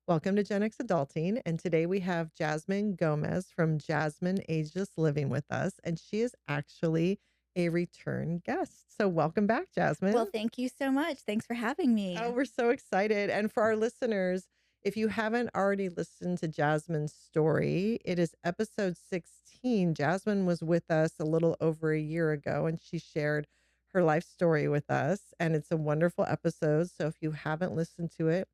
Welcome to GenX Adulting, and today we have Jasmin Gomez from Jasmin Ageless living with us, and she is actually a return guest. So welcome back, Well, Jasmin. thank you so much. Thanks for having me. Oh, we're so excited. And for our listeners, if you haven't already listened to Jasmin's story, it is episode 16. Jasmin was with us a little over a year ago, and she shared her life story with us, and it's a wonderful episode. So if you haven't listened to it,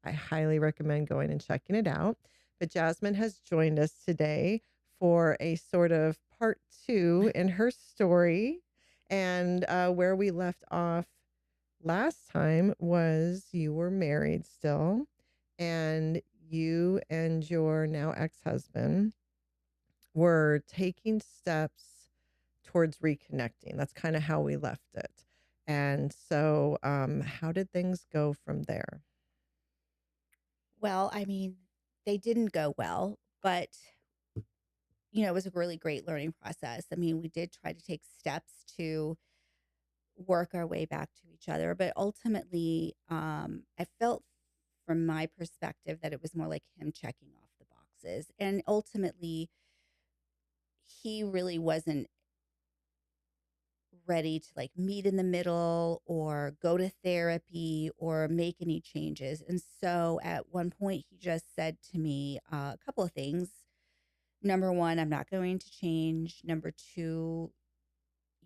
I highly recommend going and checking it out. But Jasmin has joined us today for a sort of part two in her story. And where we left off last time was you were married still, and you and your now ex-husband were taking steps towards reconnecting. That's kind of how we left it. And so, how did things go from there? Well, I mean, they didn't go well, but it was a really great learning process. I mean, we did try to take steps to work our way back to each other, but ultimately, I felt from my perspective that it was more like him checking off the boxes. And ultimately, he really wasn't ready to like meet in the middle or go to therapy or make any changes. And so at one point, he just said to me a couple of things. Number one, I'm not going to change. Number two,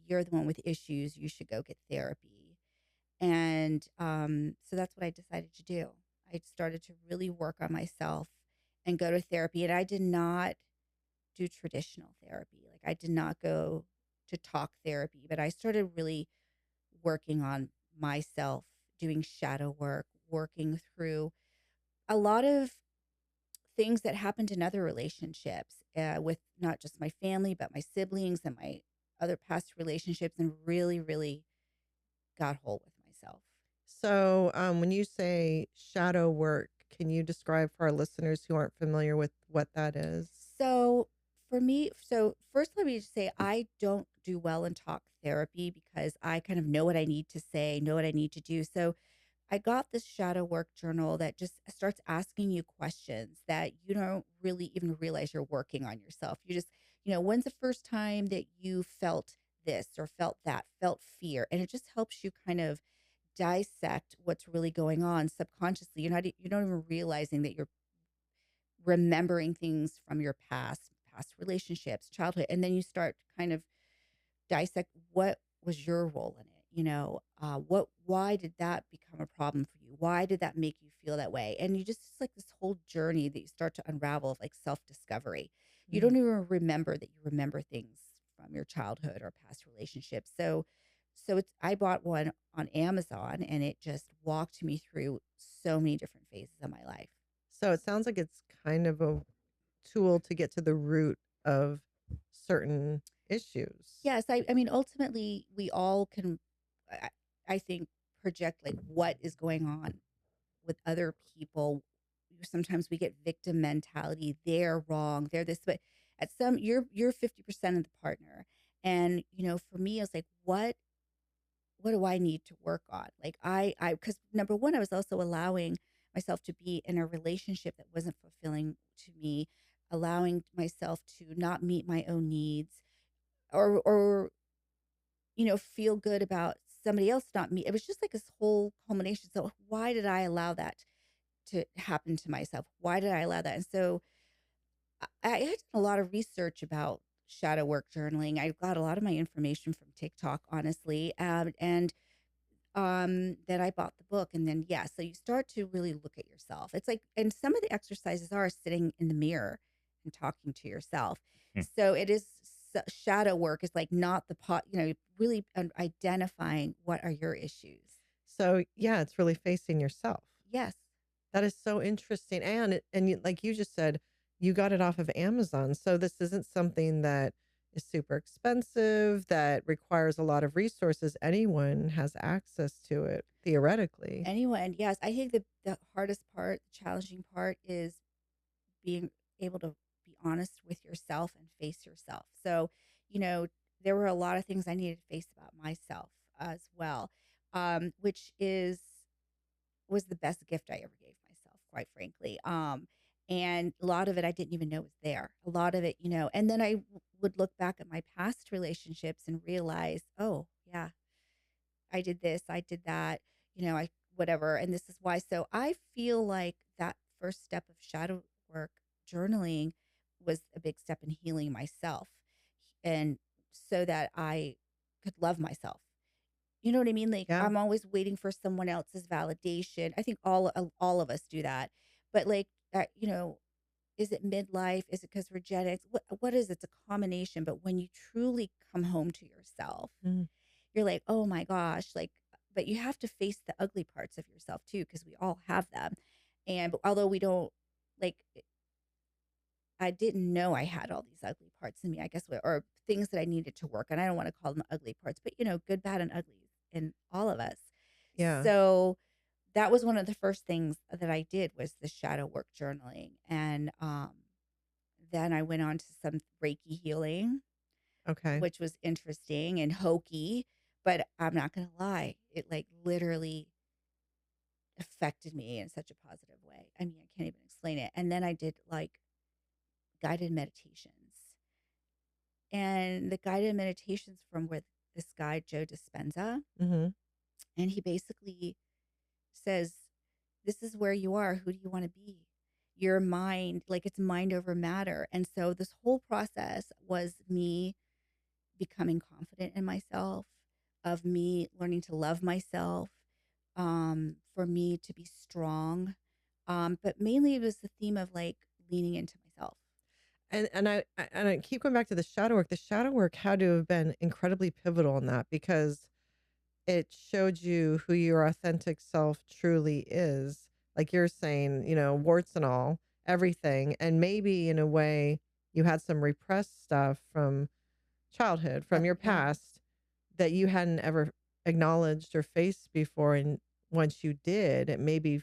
you're the one with issues. You should go get therapy. And so that's what I decided to do. I started to really work on myself and go to therapy. And I did not do traditional therapy. Like I did not go to talk therapy, but I started really working on myself, doing shadow work, working through a lot of things that happened in other relationships with not just my family, but my siblings and my other past relationships, and really, really got whole with myself. So, when you say shadow work, can you describe for our listeners who aren't familiar with what that is? So for me, so first let me just say I don't do well in talk therapy because I kind of know what I need to say, know what I need to do. So I got this shadow work journal that just starts asking you questions that you don't really even realize you're working on yourself. You just, when's the first time that you felt this or felt that, felt fear? And it just helps you kind of dissect what's really going on subconsciously. You're not even realizing that you're remembering things from your past relationships, childhood, and then you start kind of dissect what was your role in it. Why did that become a problem for you? Why did that make you feel that way? And you just it's like this whole journey that you start to unravel of like self discovery. You Mm. don't even remember that you remember things from your childhood or past relationships. So it's I bought one on Amazon and it just walked me through so many different phases of my life. So it sounds like it's kind of a tool to get to the root of certain issues. Yes, I mean, ultimately, we all can, I, I think, project like what is going on with other people. Sometimes we get victim mentality. They're wrong. They're this, but at some, you're 50% of the partner. And for me, I was like, what do I need to work on? Like because number one, I was also allowing myself to be in a relationship that wasn't fulfilling to me, allowing myself to not meet my own needs or feel good about somebody else, not me. It was just like this whole culmination. So why did I allow that to happen to myself? Why did I allow that? And so I had done a lot of research about shadow work journaling. I got a lot of my information from TikTok, honestly, and then I bought the book, and then so you start to really look at yourself. It's like, and some of the exercises are sitting in the mirror and talking to yourself. Hmm. So it is shadow work is like not the pot, really identifying what are your issues. So, yeah, it's really facing yourself. Yes. That is so interesting. And like you just said, you got it off of Amazon. So this isn't something that is super expensive, that requires a lot of resources, anyone has access to it theoretically. Anyone, yes. I think the hardest part, the challenging part is being able to be honest with yourself and face yourself. So, you know, there were a lot of things I needed to face about myself as well, which is was the best gift I ever gave myself, quite frankly. And a lot of it I didn't even know was there. A lot of it, and then would look back at my past relationships and realize, oh yeah, I did this, I did that, I whatever, and this is why. So I feel like that first step of shadow work, journaling, was a big step in healing myself, and so that I could love myself. You know what I mean? Like, Yeah. I'm always waiting for someone else's validation. I think all of us do that. But like, is it midlife? Is it because we're Gen X? What is it? It's a combination. But when you truly come home to yourself, Mm. you're like, oh my gosh, like, but you have to face the ugly parts of yourself too, because we all have them. And although we don't, like, I didn't know I had all these ugly parts in me, I guess, or things that I needed to work on. I don't want to call them ugly parts, but good, bad, and ugly in all of us. Yeah. So that was one of the first things that I did, was the shadow work journaling. And then I went on to some Reiki healing, Okay. which was interesting and hokey, but I'm not going to lie. It like literally affected me in such a positive way. I mean, I can't even explain it. And then I did like guided meditations. And the guided meditations from with this guy, Joe Dispenza. Mhm. And he basically says, this is where you are. Who do you want to be? Your mind, like, it's mind over matter. And so this whole process was me becoming confident in myself, of me learning to love myself, for me to be strong. But mainly it was the theme of like leaning into myself. And I keep going back to the shadow work. The shadow work had to have been incredibly pivotal in that, because it showed you who your authentic self truly is. Like you're saying, warts and all, everything. And maybe in a way you had some repressed stuff from childhood, from your Yeah. past, that you hadn't ever acknowledged or faced before. And once you did, it maybe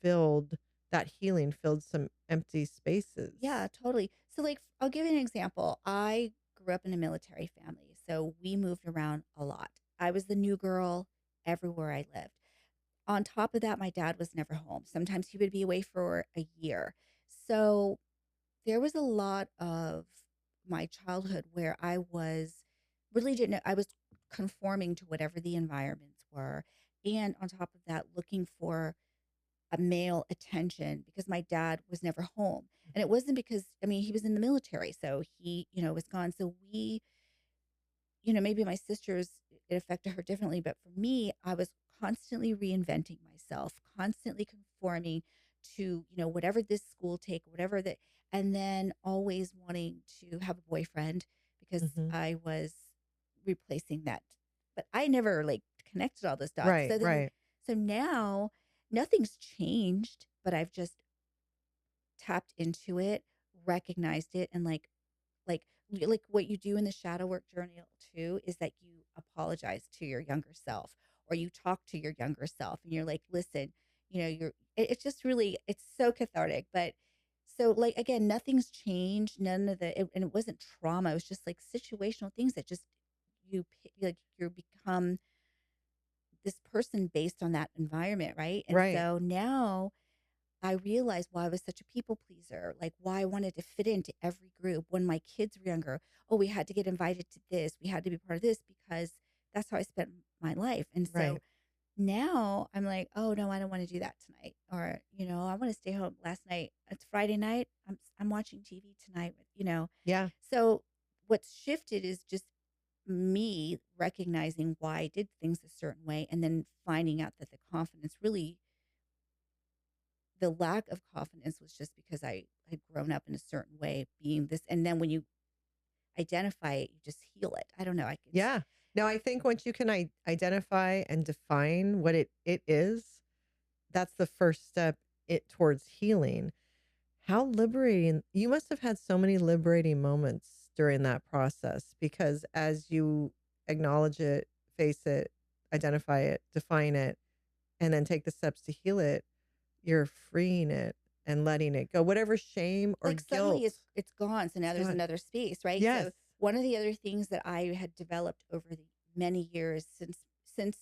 filled that healing, filled some empty spaces. Yeah, totally. So, like, I'll give you an example. I grew up in a military family, so we moved around a lot. I was the new girl everywhere I lived. On top of that, my dad was never home. Sometimes he would be away for a year. So, there was a lot of my childhood where I was really didn't know, I was conforming to whatever the environments were. And on top of that, looking for a male attention because my dad was never home. And it wasn't because, I mean, he was in the military, so he, was gone. So we, maybe my sisters, it affected her differently. But for me, I was constantly reinventing myself, constantly conforming to, whatever this school take, whatever that, and then always wanting to have a boyfriend because Hmm. I was replacing that. But I never like connected all those dots. Right, So then, right. so now nothing's changed, but I've just tapped into it, recognized it, and like what you do in the shadow work journal too is that you apologize to your younger self, or you talk to your younger self and you're like, listen, it's just really, it's so cathartic. But so like again, nothing's changed, none of and it wasn't trauma, it was just like situational things that just like you become this person based on that environment, right? And Right. so now I realized why I was such a people pleaser, like why I wanted to fit into every group when my kids were younger. Oh, we had to get invited to this. We had to be part of this because that's how I spent my life. And so Right. now I'm like, oh no, I don't want to do that tonight. Or, I want to stay home. Last night, it's Friday night. I'm watching TV tonight. Yeah. So what's shifted is just me recognizing why I did things a certain way and then finding out that the confidence really, the lack of confidence was just because I had grown up in a certain way being this. And then when you identify it, you just heal it. I don't know. It's, Yeah. No, I think once you can identify and define what it is, that's the first step it towards healing. How liberating. You must have had so many liberating moments during that process, because as you acknowledge it, face it, identify it, define it, and then take the steps to heal it, you're freeing it and letting it go. Whatever shame or Like suddenly guilt it's gone. So now is there's gone. another space, right? Yes. So one of the other things that I had developed over the many years since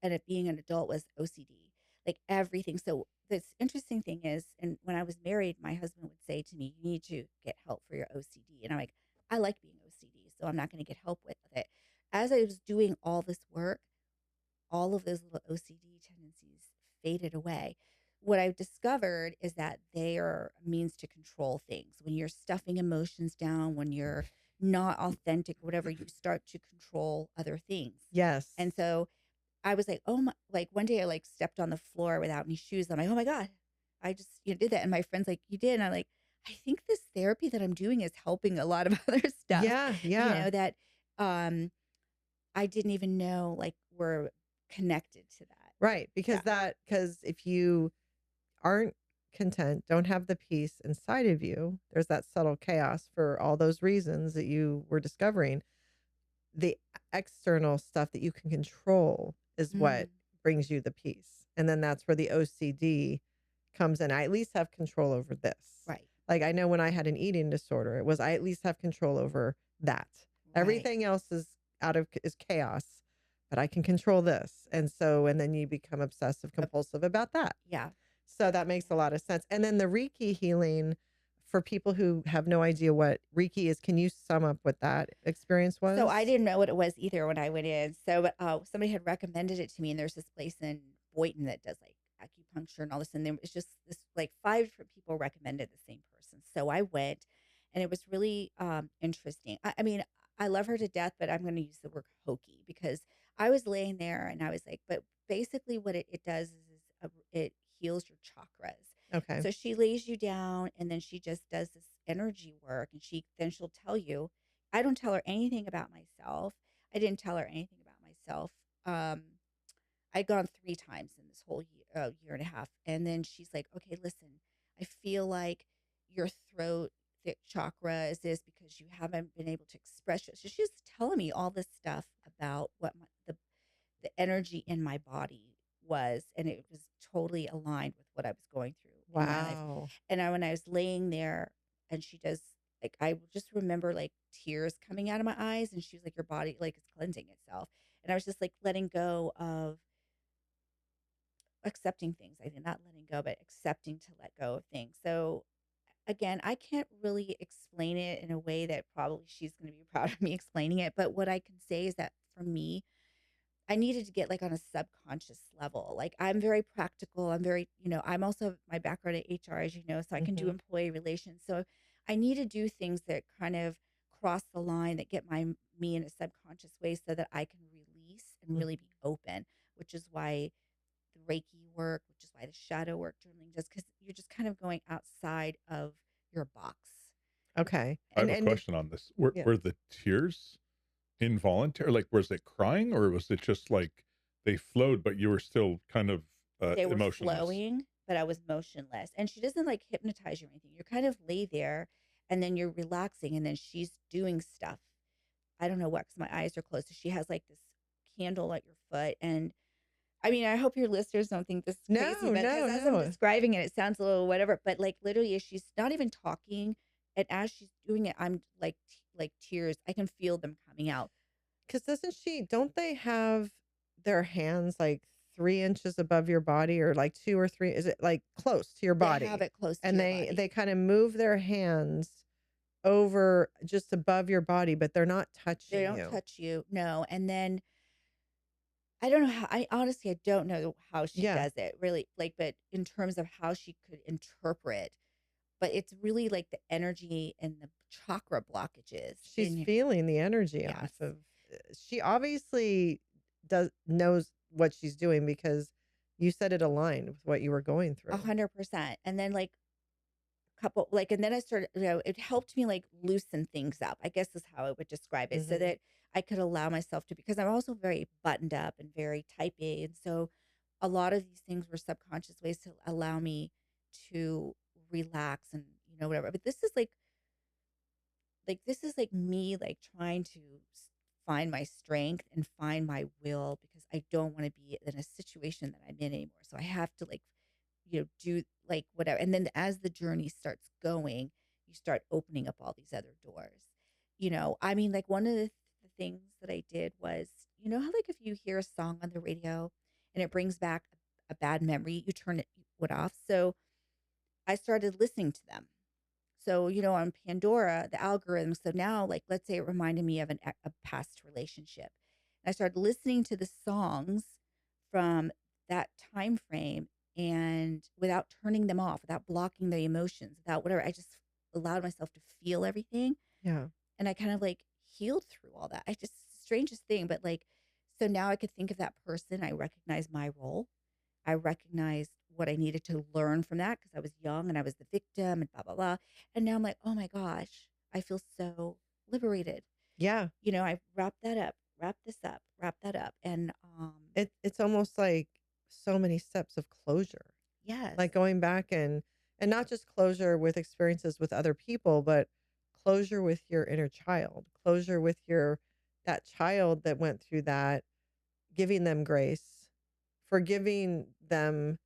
and it being an adult was OCD, like everything. So this interesting thing is, and when I was married, my husband would say to me, "You need to get help for your OCD," and I'm like, "I like being OCD, so I'm not going to get help with it." As I was doing all this work, all of those little OCD tendencies faded away. What I've discovered is that they are a means to control things. When you're stuffing emotions down, when you're not authentic, whatever, you start to control other things. Yes. And so I was like, oh my, like one day I like stepped on the floor without any shoes. I'm like, oh my God, I just, did that. And my friend's like, you did. And I'm like, I think this therapy that I'm doing is helping a lot of other stuff, Yeah. Yeah. that um, I didn't even know like were connected to that. Right. Yeah. Because if you aren't content, don't have the peace inside of you, there's that subtle chaos for all those reasons that you were discovering. The external stuff that you can control is what Mm, brings you the peace. And then that's where the OCD comes in. I at least have control over this. right. Like I know when I had an eating disorder, it was I at least have control over that. Right. Everything else is chaos, but I can control this. And then you become obsessive Uh, compulsive about that. yeah. So that makes a lot of sense. And then the Reiki healing, for people who have no idea what Reiki is, can you sum up what that experience So I was? didn't know what it was either when I went in. So somebody had recommended it to me, and there's this place in Boynton that does like acupuncture and all this. And there was just this like five different people recommended the same person. So I went, and it was really interesting. I mean, I love her to death, but I'm going to use the word hokey because I was laying there and I was like, but basically what it does is it heals your chakras. Okay. So she lays you down, and then she just does this energy work, and she'll tell you. I don't tell her anything about myself. I didn't tell her anything about myself. Um, I'd gone 3 times in this whole year and a half. And then she's like, okay, listen, I feel like your throat chakra is this because you haven't been able to express it. So she's telling me all this stuff about what the energy in my body was, and it was totally aligned with what I was going through in my life. Wow. And when I was laying there, and she does, like, I just remember like tears coming out of my eyes, and she was like, your body like is cleansing itself. And I was just like letting go of accepting things. I did not letting go, but accepting to let go of things. So again, I can't really explain it in a way that probably she's going to be proud of me explaining it. But what I can say is that for me, I needed to get like on a subconscious level. Like I'm very practical. I'm very, I'm also my background in HR, as you know, so I can do Hmm. employee relations. So I need to do things that kind of cross the line that get me in a subconscious way so that I can release and really be open, which is why the Reiki work, which is why the shadow work journaling does, because you're just kind of going outside of your box. Okay. I have a And question on this. Were yeah. were the tears involuntary? Like, was it crying, or was it just like they flowed, but you were still kind of They were emotionless? flowing, but I was motionless. And she doesn't like hypnotize you or anything. You're kind of lay there, and then you're relaxing, and then she's doing stuff. I don't know what, because my eyes are closed. So she has like this candle at your foot. And I mean, I hope your listeners don't think this is crazy, No, but because no, as I'm no. describing it, it sounds a little whatever. But like literally, she's not even talking. And as she's doing it, I'm like, like tears. I can feel them coming out. Because don't they have their hands like 3 inches above your body, or like two or three? Is it like close to your They have body? it close to And your they body. kind of move their hands over just above your body, but they're not They touching don't you. touch you. No. And then I don't know how, I honestly, I don't know how she Yeah. does it really, like, but in terms of how she could interpret, but it's really like the energy and the chakra blockages She's in you. feeling the energy off Yes, of she obviously does knows what she's doing, because you said it aligned with what you were going through. 100%. And then like couple, like, and then I started, it helped me like loosen things up, I guess is how I would describe it, so Mhm. that I could allow myself to, because I'm also very buttoned up and very type A. And so a lot of these things were subconscious ways to allow me to relax and, whatever. But this is like like this is like me like trying to find my strength and find my will because I don't want to be in a situation that I'm in anymore. So I have to like, do like whatever. And then as the journey starts going, you start opening up all these other doors. I mean, like one of the things that I did was, how like if you hear a song on the radio and it brings back a bad memory, you turn it off. So I started listening to them. So, on Pandora, the algorithm. So now, like, let's say it reminded me of a past relationship. I started listening to the songs from that time frame and without turning them off, without blocking the emotions, without whatever. I just allowed myself to feel everything. Yeah. And I kind of like healed through all that. I just, strangest thing, but like, so now I could think of that person. I recognize my role. I recognized what I needed to learn from that because I was young and I was the victim and blah, blah, blah. And now I'm like, oh my gosh, I feel so liberated. Yeah. I wrap that up, wrap this up, wrap that up. And It's almost like so many steps of closure. yes, Like going back and not just closure with experiences with other people, but closure with your inner child, closure with that child that went through that, giving them grace, forgiving them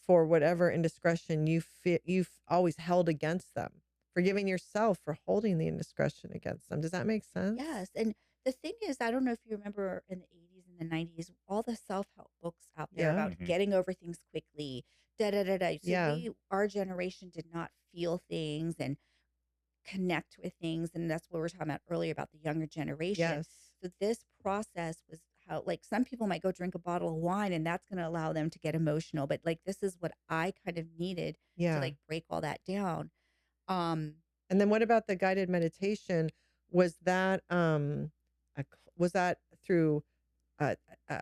for whatever indiscretion you've always held against them, forgiving yourself for holding the indiscretion against them. Does that make sense? yes. And the thing is, I don't know if you remember in the 80s and the 90s, all the self help books out there Yeah. about getting over things quickly, da da da da. So Yeah. our generation did not feel things and connect with things. And that's what we were talking about earlier about the younger generation. Yes. So this process was how, like, some people might go drink a bottle of wine and that's going to allow them to get emotional. But like, this is what I kind of needed to Yeah. like break all that down. Um, And then what about the guided meditation? Was that was that through uh, uh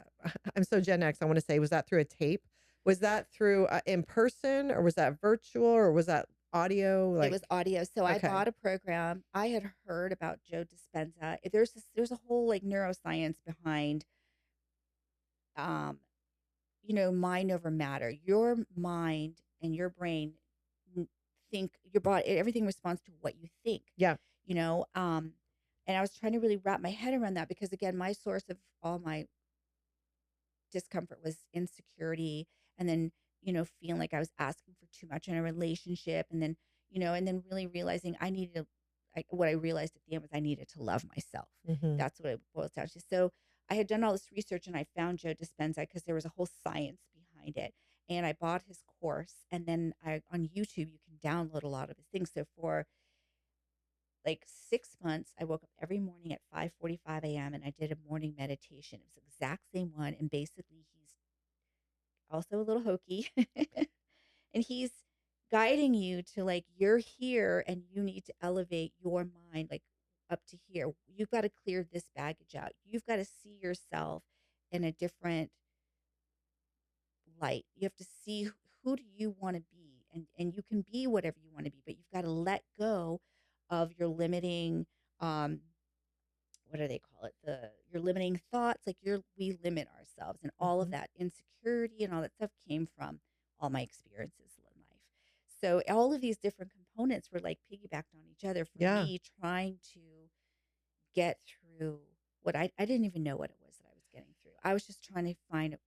I'm so Gen X, I want to say, was that through a tape? Was that through in person, or was that virtual, or was that audio? it Like, was audio. So I okay. bought a program. I had heard about Joe Dispenza. There's a whole like neuroscience behind, um, mind over matter. Your mind and your brain think your body, everything responds to what you think, Yeah. you know. And I was trying to really wrap my head around that because again, my source of all my discomfort was insecurity and then, feeling like I was asking for too much in a relationship and then really realizing what I realized at the end was I needed to love myself. Hmm. That's what it boils down to. So I had done all this research and I found Joe Dispenza because there was a whole science behind it. And I bought his course and then on YouTube, you can download a lot of his things. So for like 6 months, I woke up every morning at 5:45 a.m. and I did a morning meditation. It was the exact same one. And basically he's also a little hokey. And he's guiding you to like, you're here and you need to elevate your mind like up to here. You've got to clear this baggage out. You've got to see yourself in a different light. You have to see who do you want to be and you can be whatever you want to be, but you've got to let go of your limiting what do they call it? Your limiting thoughts, like we limit ourselves and all of Hmm. that insecurity and all that stuff came from all my experiences in life. So all of these different components were like piggybacked on each other for Yeah. me trying to get through what I didn't even know what it was that I was getting through. I was just trying to find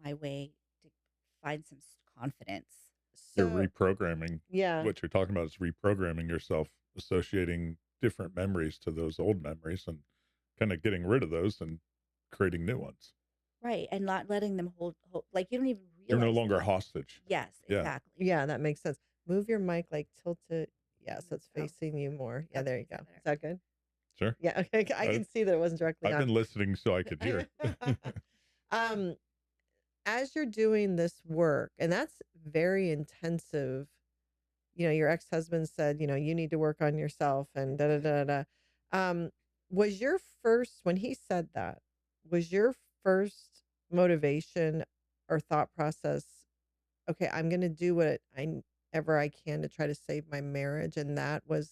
my way to find some confidence. You're So, reprogramming. yeah. What you're talking about is reprogramming yourself, associating different memories to those old memories and kind of getting rid of those and creating new ones. Right. And not letting them hold like you don't even You're no realize longer them. hostage. Yes, Yeah. exactly. Yeah, that makes sense. Move your mic like tilted. Yeah, so it's Oh, facing you more. Yeah, there okay. you Is go. that Is better? that good? Sure. Yeah, okay. I I, can see that it wasn't directly I've on. been listening so I could hear. um, as you're doing this work, and that's very intensive. Your ex-husband said, you need to work on yourself and da da da da. Um, was your first when he said that, was your first motivation or thought process, okay, I'm gonna do ever I can to try to save my marriage, and that was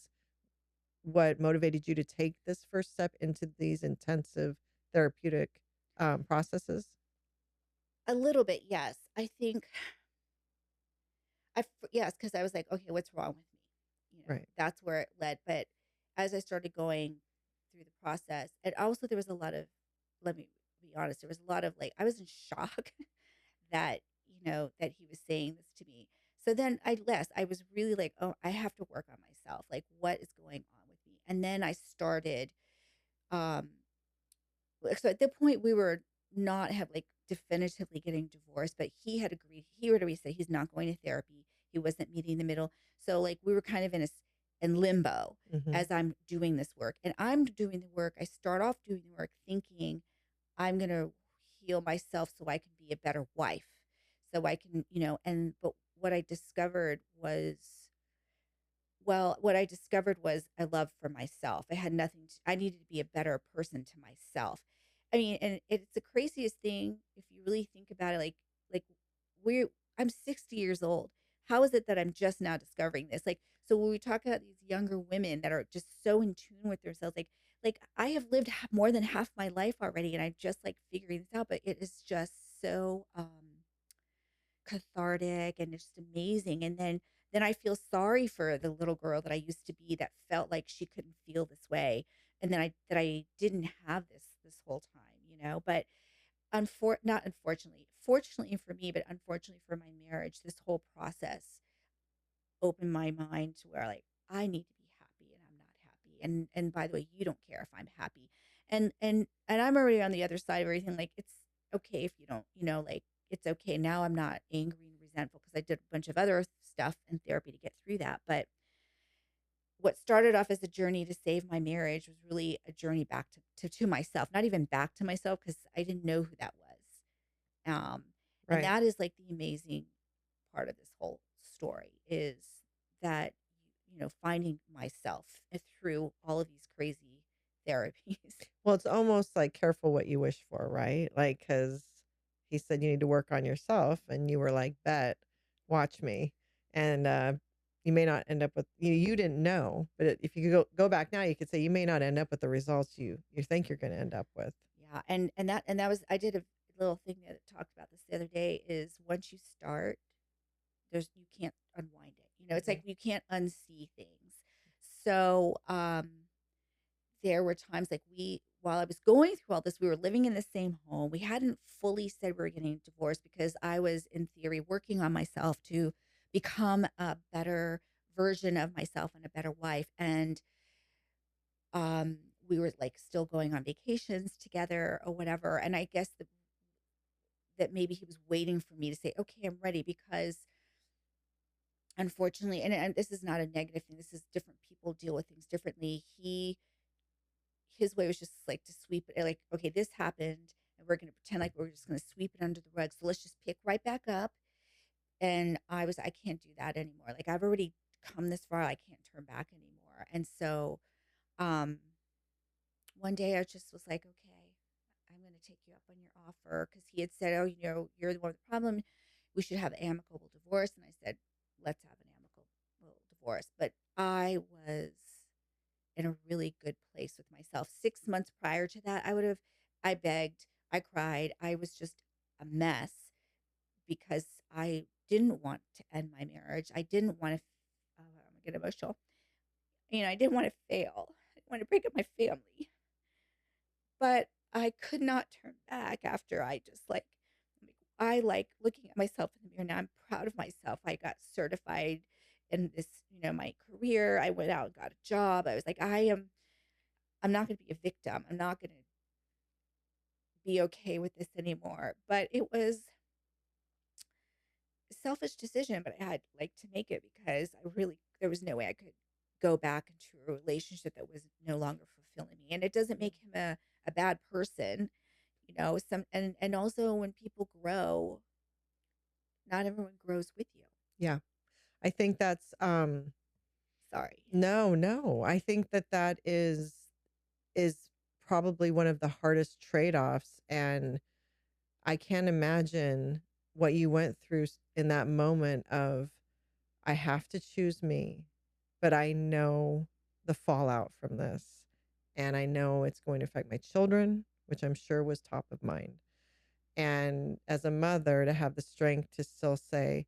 what motivated you to take this first step into these intensive therapeutic processes? A little bit, yes. I think yes, because I was like, okay, what's wrong with me? Right. That's where it led. But as I started going through the process, and also there was a lot of, let me be honest, there was a lot of like, I was in shock that, that he was saying this to me. So then I was really like, oh, I have to work on myself. Like, what is going on with me? And then I started, um, so at the point we were not have like definitively getting divorced, but he had agreed, he had already said he's not going to therapy. He wasn't meeting the middle. So like we were kind of in limbo Mm-hmm. as I'm doing this work. And I'm doing the work. I start off doing the work thinking I'm going to heal myself so I can be a better wife. So I can, but what I discovered was, what I discovered was a love for myself. I had nothing to, I needed to be a better person to myself. I mean, and it's the craziest thing if you really think about it. Like we're, I'm 60 years old. How is it that I'm just now discovering this? Like, so when we talk about these younger women that are just so in tune with themselves, like I have lived more than half my life already, and I'm just like figuring this out. But it is just so cathartic and just amazing. And then I feel sorry for the little girl that I used to be that felt like she couldn't feel this way. And then I didn't have this whole time. But not unfortunately, fortunately for me, but unfortunately for my marriage, this whole process opened my mind to where like I need to be happy and I'm not happy. And by the way, you don't care if I'm happy. And I'm already on the other side of everything. Like it's okay if you don't, like it's okay. Now I'm not angry and resentful because I did a bunch of other stuff in therapy to get through that. But what started off as a journey to save my marriage was really a journey back to myself, not even back to myself because I didn't know who that was. And Right. that is like the amazing part of this whole story is that, finding myself through all of these crazy therapies. Well, it's almost like careful what you wish for, right? Like, because he said you need to work on yourself, and you were like, bet, watch me. And you may not end up with, you didn't know, but if you could go back now, you could say you may not end up with the results you think you're going to end up with. Yeah. And that was, I did a little thing that talked about this the other day is once you start, you can't unwind it. It's Mhm. like you can't unsee things. So, there were times like while I was going through all this, we were living in the same home. We hadn't fully said we were getting divorced because I was in theory working on myself to become a better version of myself and a better wife. And we were like still going on vacations together or whatever. And I guess that maybe he was waiting for me to say, okay, I'm ready because unfortunately, and this is not a negative thing. This is different people deal with things differently. His way was just like to sweep it like, okay, this happened and we're going to pretend like we're just going to sweep it under the rug. So let's just pick right back up. And I can't do that anymore. Like I've already come this far. I can't turn back anymore. And so, um, one day I just was like, okay, I'm going to take you up on your offer. Cause he had said, oh, you're the one with the problem. We should have an amicable divorce. And I said, let's have an amicable divorce. But I was in a really good place with myself. 6 months prior to that, I begged, I cried. I was just a mess because I didn't want to end my marriage. I didn't want to, oh, I'm going to get emotional. I didn't want to fail. I didn't want to break up my family. But I could not turn back after I just I like looking at myself in the mirror now. I'm proud of myself. I got certified in this, my career. I went out and got a job. I was like, I'm not going to be a victim. I'm not going to be okay with this anymore. But it was a selfish decision, but I had like to make it because there was no way I could go back into a relationship that was no longer fulfilling me. And it doesn't make him a bad person, and also when people grow, not everyone grows with you. Yeah. I think that's Sorry. no. I think that is probably one of the hardest trade-offs, and I can't imagine what you went through in that moment of I have to choose me, but I know the fallout from this, and I know it's going to affect my children, which I'm sure was top of mind. And as a mother, to have the strength to still say,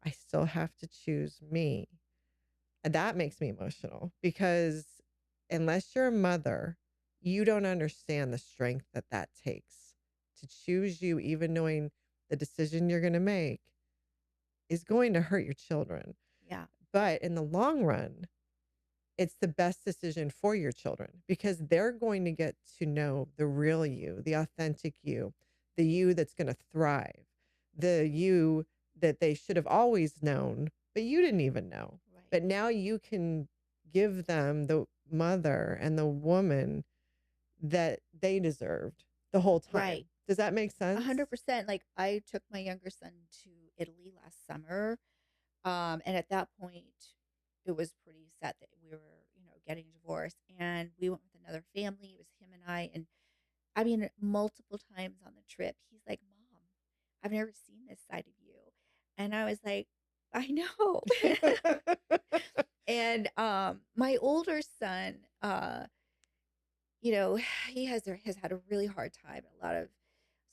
I still have to choose me. And that makes me emotional because unless you're a mother, you don't understand the strength that that takes to choose you, even knowing the decision you're going to make is going to hurt your children. Yeah. But in the long run, it's the best decision for your children because they're going to get to know the real you, the authentic you, the you that's going to thrive, the you that they should have always known, but you didn't even know. Right. But now you can give them the mother and the woman that they deserved the whole time. Right. Does that make sense? 100%. Like, I took my younger son to Italy last summer. And at that point, it was pretty set that we were, getting divorced. And we went with another family. It was him and I. And I mean, multiple times on the trip, he's like, Mom, I've never seen this side of you. And I was like, I know. And my older son, he has had a really hard time, a lot of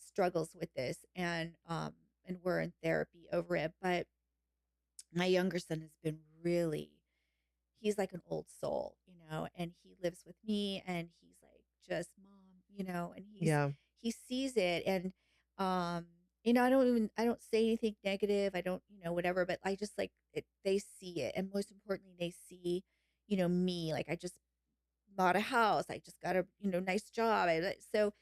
struggles with this, and we're in therapy over it. But my younger son has been really, he's like an old soul, and he lives with me, and he's like, just Mom, and Yeah. he sees it, and I don't say anything negative, I don't, whatever, but I just like it, they see it, and most importantly, they see, me, like I just bought a house, I just got a, nice job, so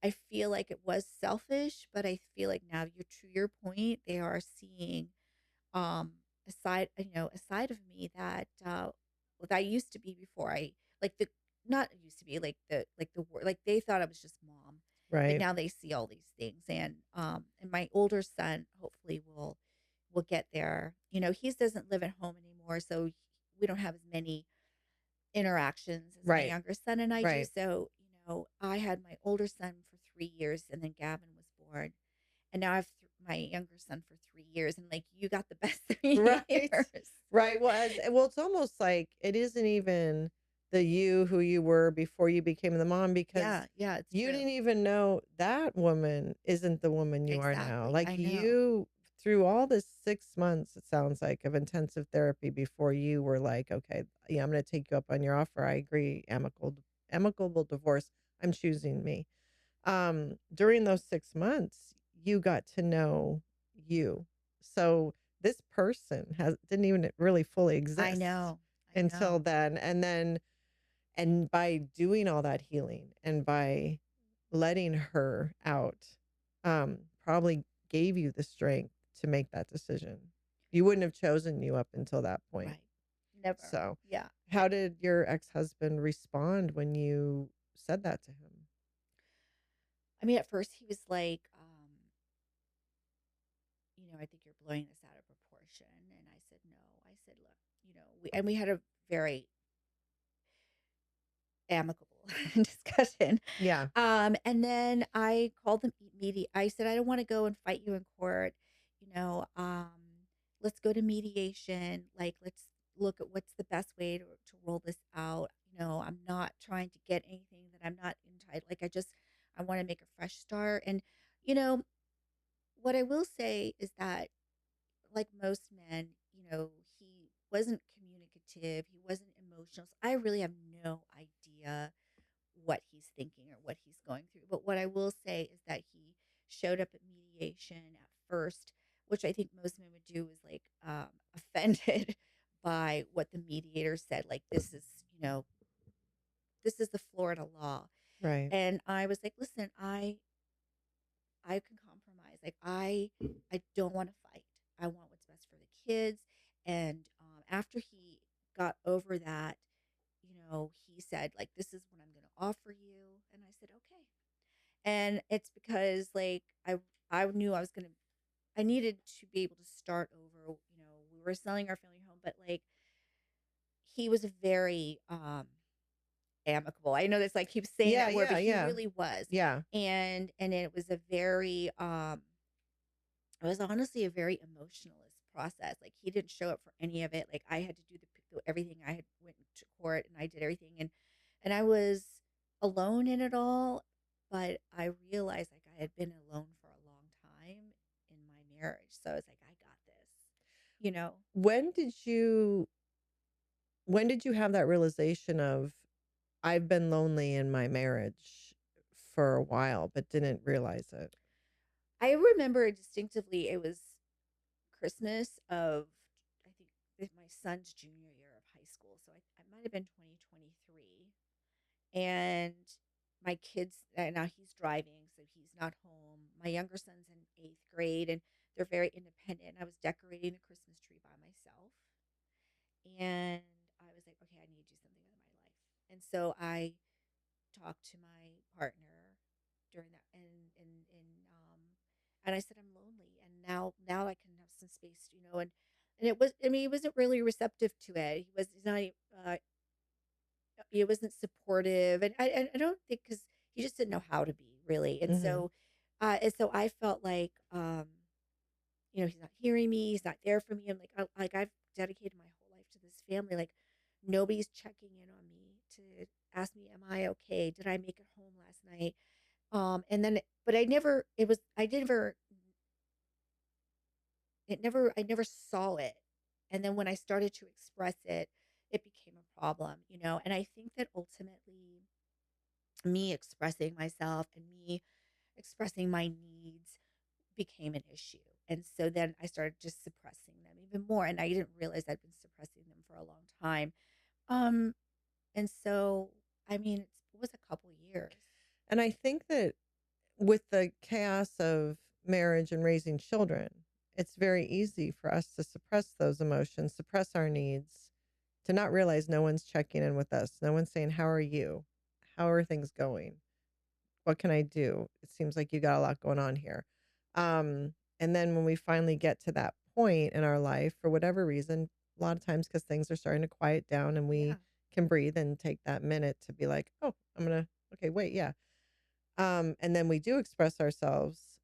I feel like it was selfish, but I feel like now you're to your point, they are seeing um a side of me that that I used to be before I like the not used to be like the word like they thought I was just mom, but Right. now they see all these things, and my older son hopefully will get there. He doesn't live at home anymore, so we don't have as many interactions as my Right. younger son and I do. Right. So, I had my older son for 3 years, and then Gavin was born. And now I have my younger son for 3 years. And like, you got the best 3 years. Right. Well, it's almost like it isn't even the you who you were before you became the mom because Yeah, it's you true. didn't even know that woman isn't the woman you are now. Exactly. Like I know. you, through all this 6 months, it sounds like, of intensive therapy before you were like, okay, yeah, I'm going to take you up on your offer. I agree. Amicable divorce. I'm choosing me. During those 6 months, you got to know you. So this person didn't even really fully I exist know. I until know. then. And by doing all that healing and by letting her out, probably gave you the strength to make that decision. You wouldn't have chosen you up until that point. Right. Never. So, Yeah. how did your ex-husband respond when you said that to him? I mean, at first he was like, I think you're blowing this out of proportion. And I said, no. I said, look, we had a very amicable discussion. Yeah. And then I called them I said, I don't want to go and fight you in court. You know, um, let's go to mediation. Like, let's look at what's the best way to roll this out. I'm not trying to get anything that I'm not entitled. Like, I want to make a fresh start. And, you know, what I will say is that, like most men, he wasn't communicative. He wasn't emotional. So I really have no idea what he's thinking or what he's going through. But what I will say is that he showed up at mediation at first, which I think most men would do, is like offended by what the mediator said. Like, this is the Florida law. Right. And I was like, listen, I can compromise. Like, I don't want to fight. I want what's best for the kids. And after he got over that, he said, like, this is what I'm going to offer you. And I said, okay. And it's because, like, I knew I needed to be able to start over. We were selling our family home, but like, he was very amicable. I know that's like, keep saying Yeah, that word, yeah, but he yeah. really was. Yeah. And it was a very it was honestly a very emotionalist process. Like, he didn't show up for any of it. Like, I had to do everything. I had went to court and I did everything, and I was alone in it all. But I realized, like, I had been alone for a long time in my marriage, so I was like, I got this. When did you when did you have that realization of, I've been lonely in my marriage for a while, but didn't realize it? I remember distinctively it was Christmas of, I think, my son's junior year of high school. So I might have been 2023. And my kids, now he's driving, so he's not home. My younger son's in eighth grade, and they're very independent. I was decorating the Christmas tree by myself. And I was like, okay, I need to do something with my life. And so I talked to my partner during that, and I said I'm lonely, and now I can have some space, and it was, I mean, he wasn't really receptive to it. He's not, he wasn't supportive, and I don't think, because he just didn't know how to be really, Mhm. and so I felt like, he's not hearing me, he's not there for me. I'm like I've dedicated my whole life to this family, like nobody's checking in on me to ask me, am I okay? Did I make it home last night? And then, but I never, it was, I never, it never, I never saw it. And then when I started to express it, it became a problem, and I think that ultimately me expressing myself and me expressing my needs became an issue. And so then I started just suppressing them even more. And I didn't realize I'd been suppressing them for a long time. Um, and so, I mean, it was a couple years. And I think that with the chaos of marriage and raising children, it's very easy for us to suppress those emotions, suppress our needs, to not realize no one's checking in with us. No one's saying, how are you? How are things going? What can I do? It seems like you got a lot going on here. And then when we finally get to that point in our life, for whatever reason, a lot of times because things are starting to quiet down and Yeah. we can breathe and take that minute to be like, oh, okay, wait, yeah. And then we do express ourselves.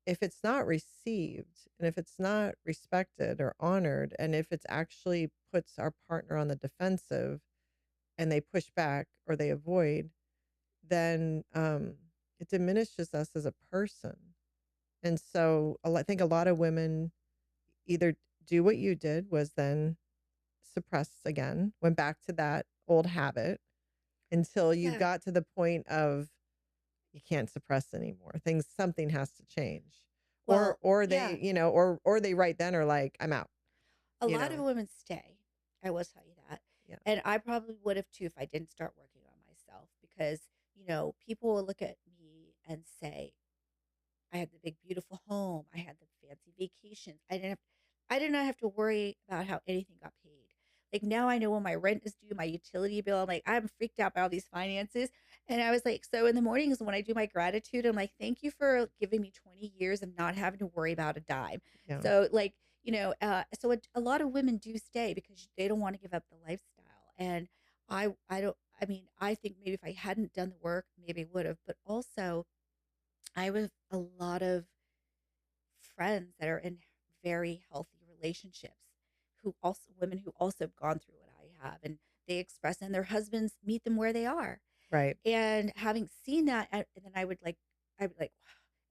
If it's not received and if it's not respected or honored, and if it's actually puts our partner on the defensive and they push back or they avoid, then it diminishes us as a person. And so I think a lot of women either do what you did, was then suppress again, went back to that old habit until you Yeah. got to the point of you can't suppress anymore. Something has to change. Well, Or yeah. they, or they right then are like, I'm out, A you lot of know. women stay. I will tell you that. Yeah. And I probably would have too if I didn't start working on myself, because, people will look at me and say, I had the big beautiful home. I had the fancy vacations. I did not have to worry about how anything got paid. Like now I know when my rent is due, my utility bill. I'm like, I'm freaked out by all these finances. And I was like, so in the mornings when I do my gratitude, I'm like, thank you for giving me 20 years of not having to worry about a dime. Yeah. So like, so a lot of women do stay because they don't want to give up the lifestyle. And I don't, I mean, I think maybe if I hadn't done the work, maybe I would have, but also I have a lot of friends that are in very healthy relationships, who also, women who also have gone through what I have, and they express, and their husbands meet them where they are. Right. And having seen that, and then I would like, wow.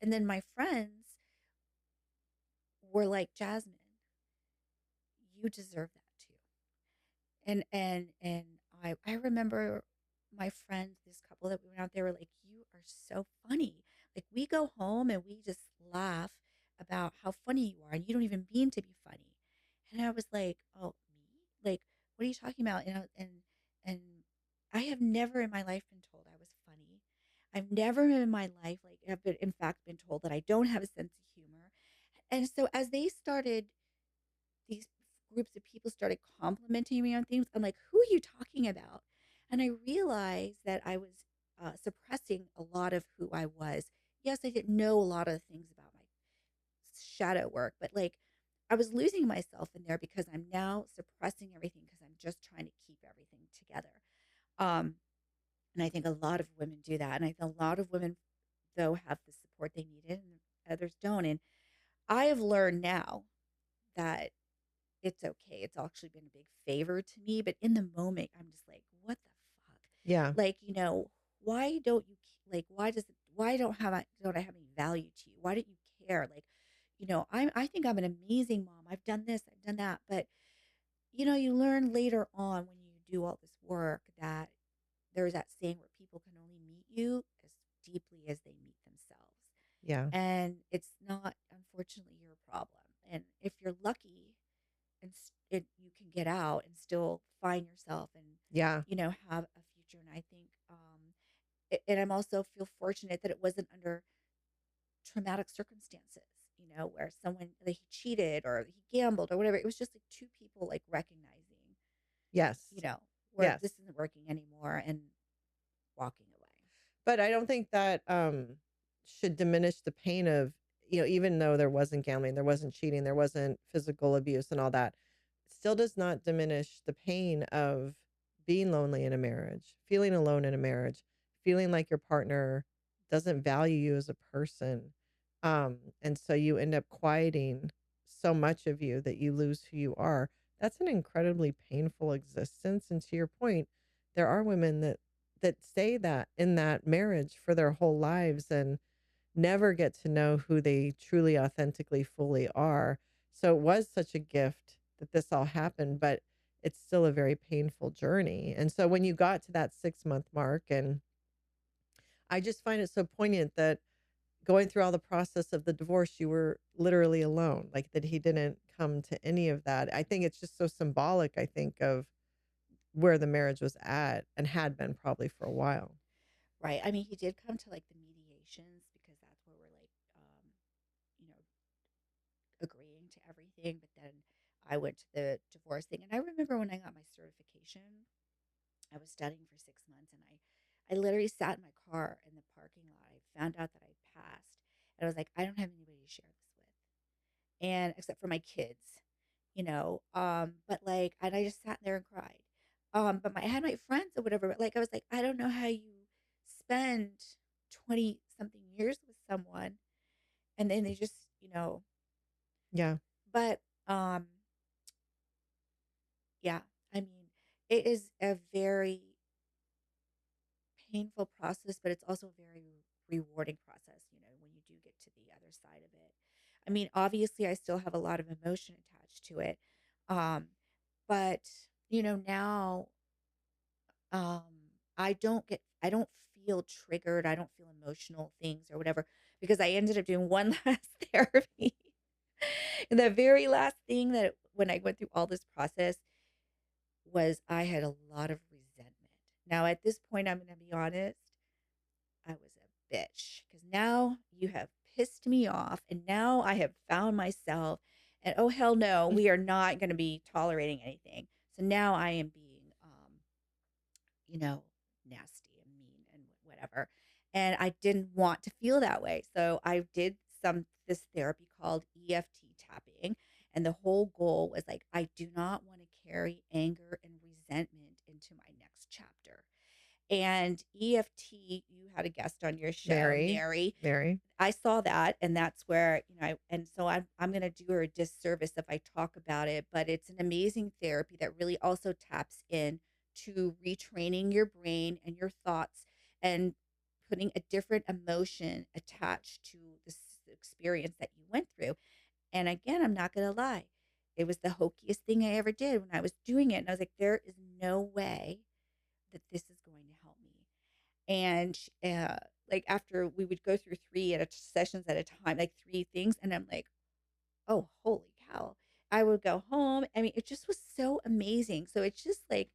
And then my friends were like, Jasmine, you deserve that too. And I remember my friends, this couple that we went out, they were like, you are so funny. Like we go home and we just laugh about how funny you are, and you don't even mean to be funny. And I was like, oh, me? Like, what are you talking about? And I have never in my life been told I was funny. I've never in my life, like, have been, in fact, been told that I don't have a sense of humor. And so as they started, these groups of people started complimenting me on things. I'm like, who are you talking about? And I realized that I was suppressing a lot of who I was. Yes, I didn't know a lot of things about my shadow work, but like I was losing myself in there because I'm now suppressing everything because I'm just trying to keep everything together. Um, and I think a lot of women do that. And I think a lot of women, though, have the support they needed and others don't. And I have learned now that it's okay. It's actually been a big favor to me. But in the moment, I'm just like, what the fuck? Yeah. Like, why don't you like? Why don't I have any value to you? Why don't you care? Like, I think I'm an amazing mom. I've done this, I've done that. But you learn later on when you do all this work, that there's that saying where people can only meet you as deeply as they meet themselves. Yeah. And it's not, unfortunately, your problem. And if you're lucky and you can get out and still find yourself and, Yeah. have a future. And I think, and I'm also feel fortunate that it wasn't under traumatic circumstances, where someone, like, he cheated or he gambled or whatever. It was just like two people, like, recognizing, Yes. where Yes. this isn't working anymore and walking away. But I don't think that should diminish the pain of, even though there wasn't gambling, there wasn't cheating, there wasn't physical abuse and all that, it still does not diminish the pain of being lonely in a marriage, feeling alone in a marriage, feeling like your partner doesn't value you as a person. And so you end up quieting so much of you that you lose who you are. That's an incredibly painful existence. And to your point, there are women that stay that in that marriage for their whole lives and never get to know who they truly authentically fully are. So it was such a gift that this all happened, but it's still a very painful journey. And so when you got to that 6-month mark, and I just find it so poignant that going through all the process of the divorce, you were literally alone, like that he didn't come to any of that. I think it's just so symbolic, I think, of where the marriage was at and had been probably for a while. Right. I mean, he did come to, like, the mediations, because that's where we're, like, you know, agreeing to everything. But then I went to the divorce thing. And I remember when I got my certification, I was studying for 6 months, and I literally sat in my car in the parking lot. I found out that I passed, and I was like, I don't have anybody to share this with, and except for my kids, but, like, and I just sat there and cried. But I had my friends or whatever, but, like, I was like, I don't know how you spend 20 something years with someone and then they just, Yeah. but, yeah, I mean, it is a very painful process, but it's also a very rewarding process, when you do get to the other side of it. I mean, obviously, I still have a lot of emotion attached to it. Um, but, now, um, I don't feel triggered. I don't feel emotional things or whatever, because I ended up doing one last therapy. And the very last thing that when I went through all this process was I had a lot of resentment. Now, at this point, I'm going to be honest, I was a bitch, because now you have pissed me off and now I have found myself, and oh, hell no, we are not going to be tolerating anything. So now I am being, you know, nasty and mean and whatever. And I didn't want to feel that way. So I did this therapy called EFT tapping. And the whole goal was like, I do not want to carry anger and resentment into my next chapter. And EFT, you had a guest on your show, Mary. Mary. Mary. I saw that, and that's where, and so I'm going to do her a disservice if I talk about it, but it's an amazing therapy that really also taps in to retraining your brain and your thoughts, and putting a different emotion attached to this experience that you went through. And again, I'm not going to lie, it was the hokiest thing I ever did when I was doing it. And I was like, there is no way that this is going to help me. And like, after we would go through sessions at a time, like 3 things, and I'm like, oh, holy cow. I would go home. I mean, it just was so amazing. So it's just like,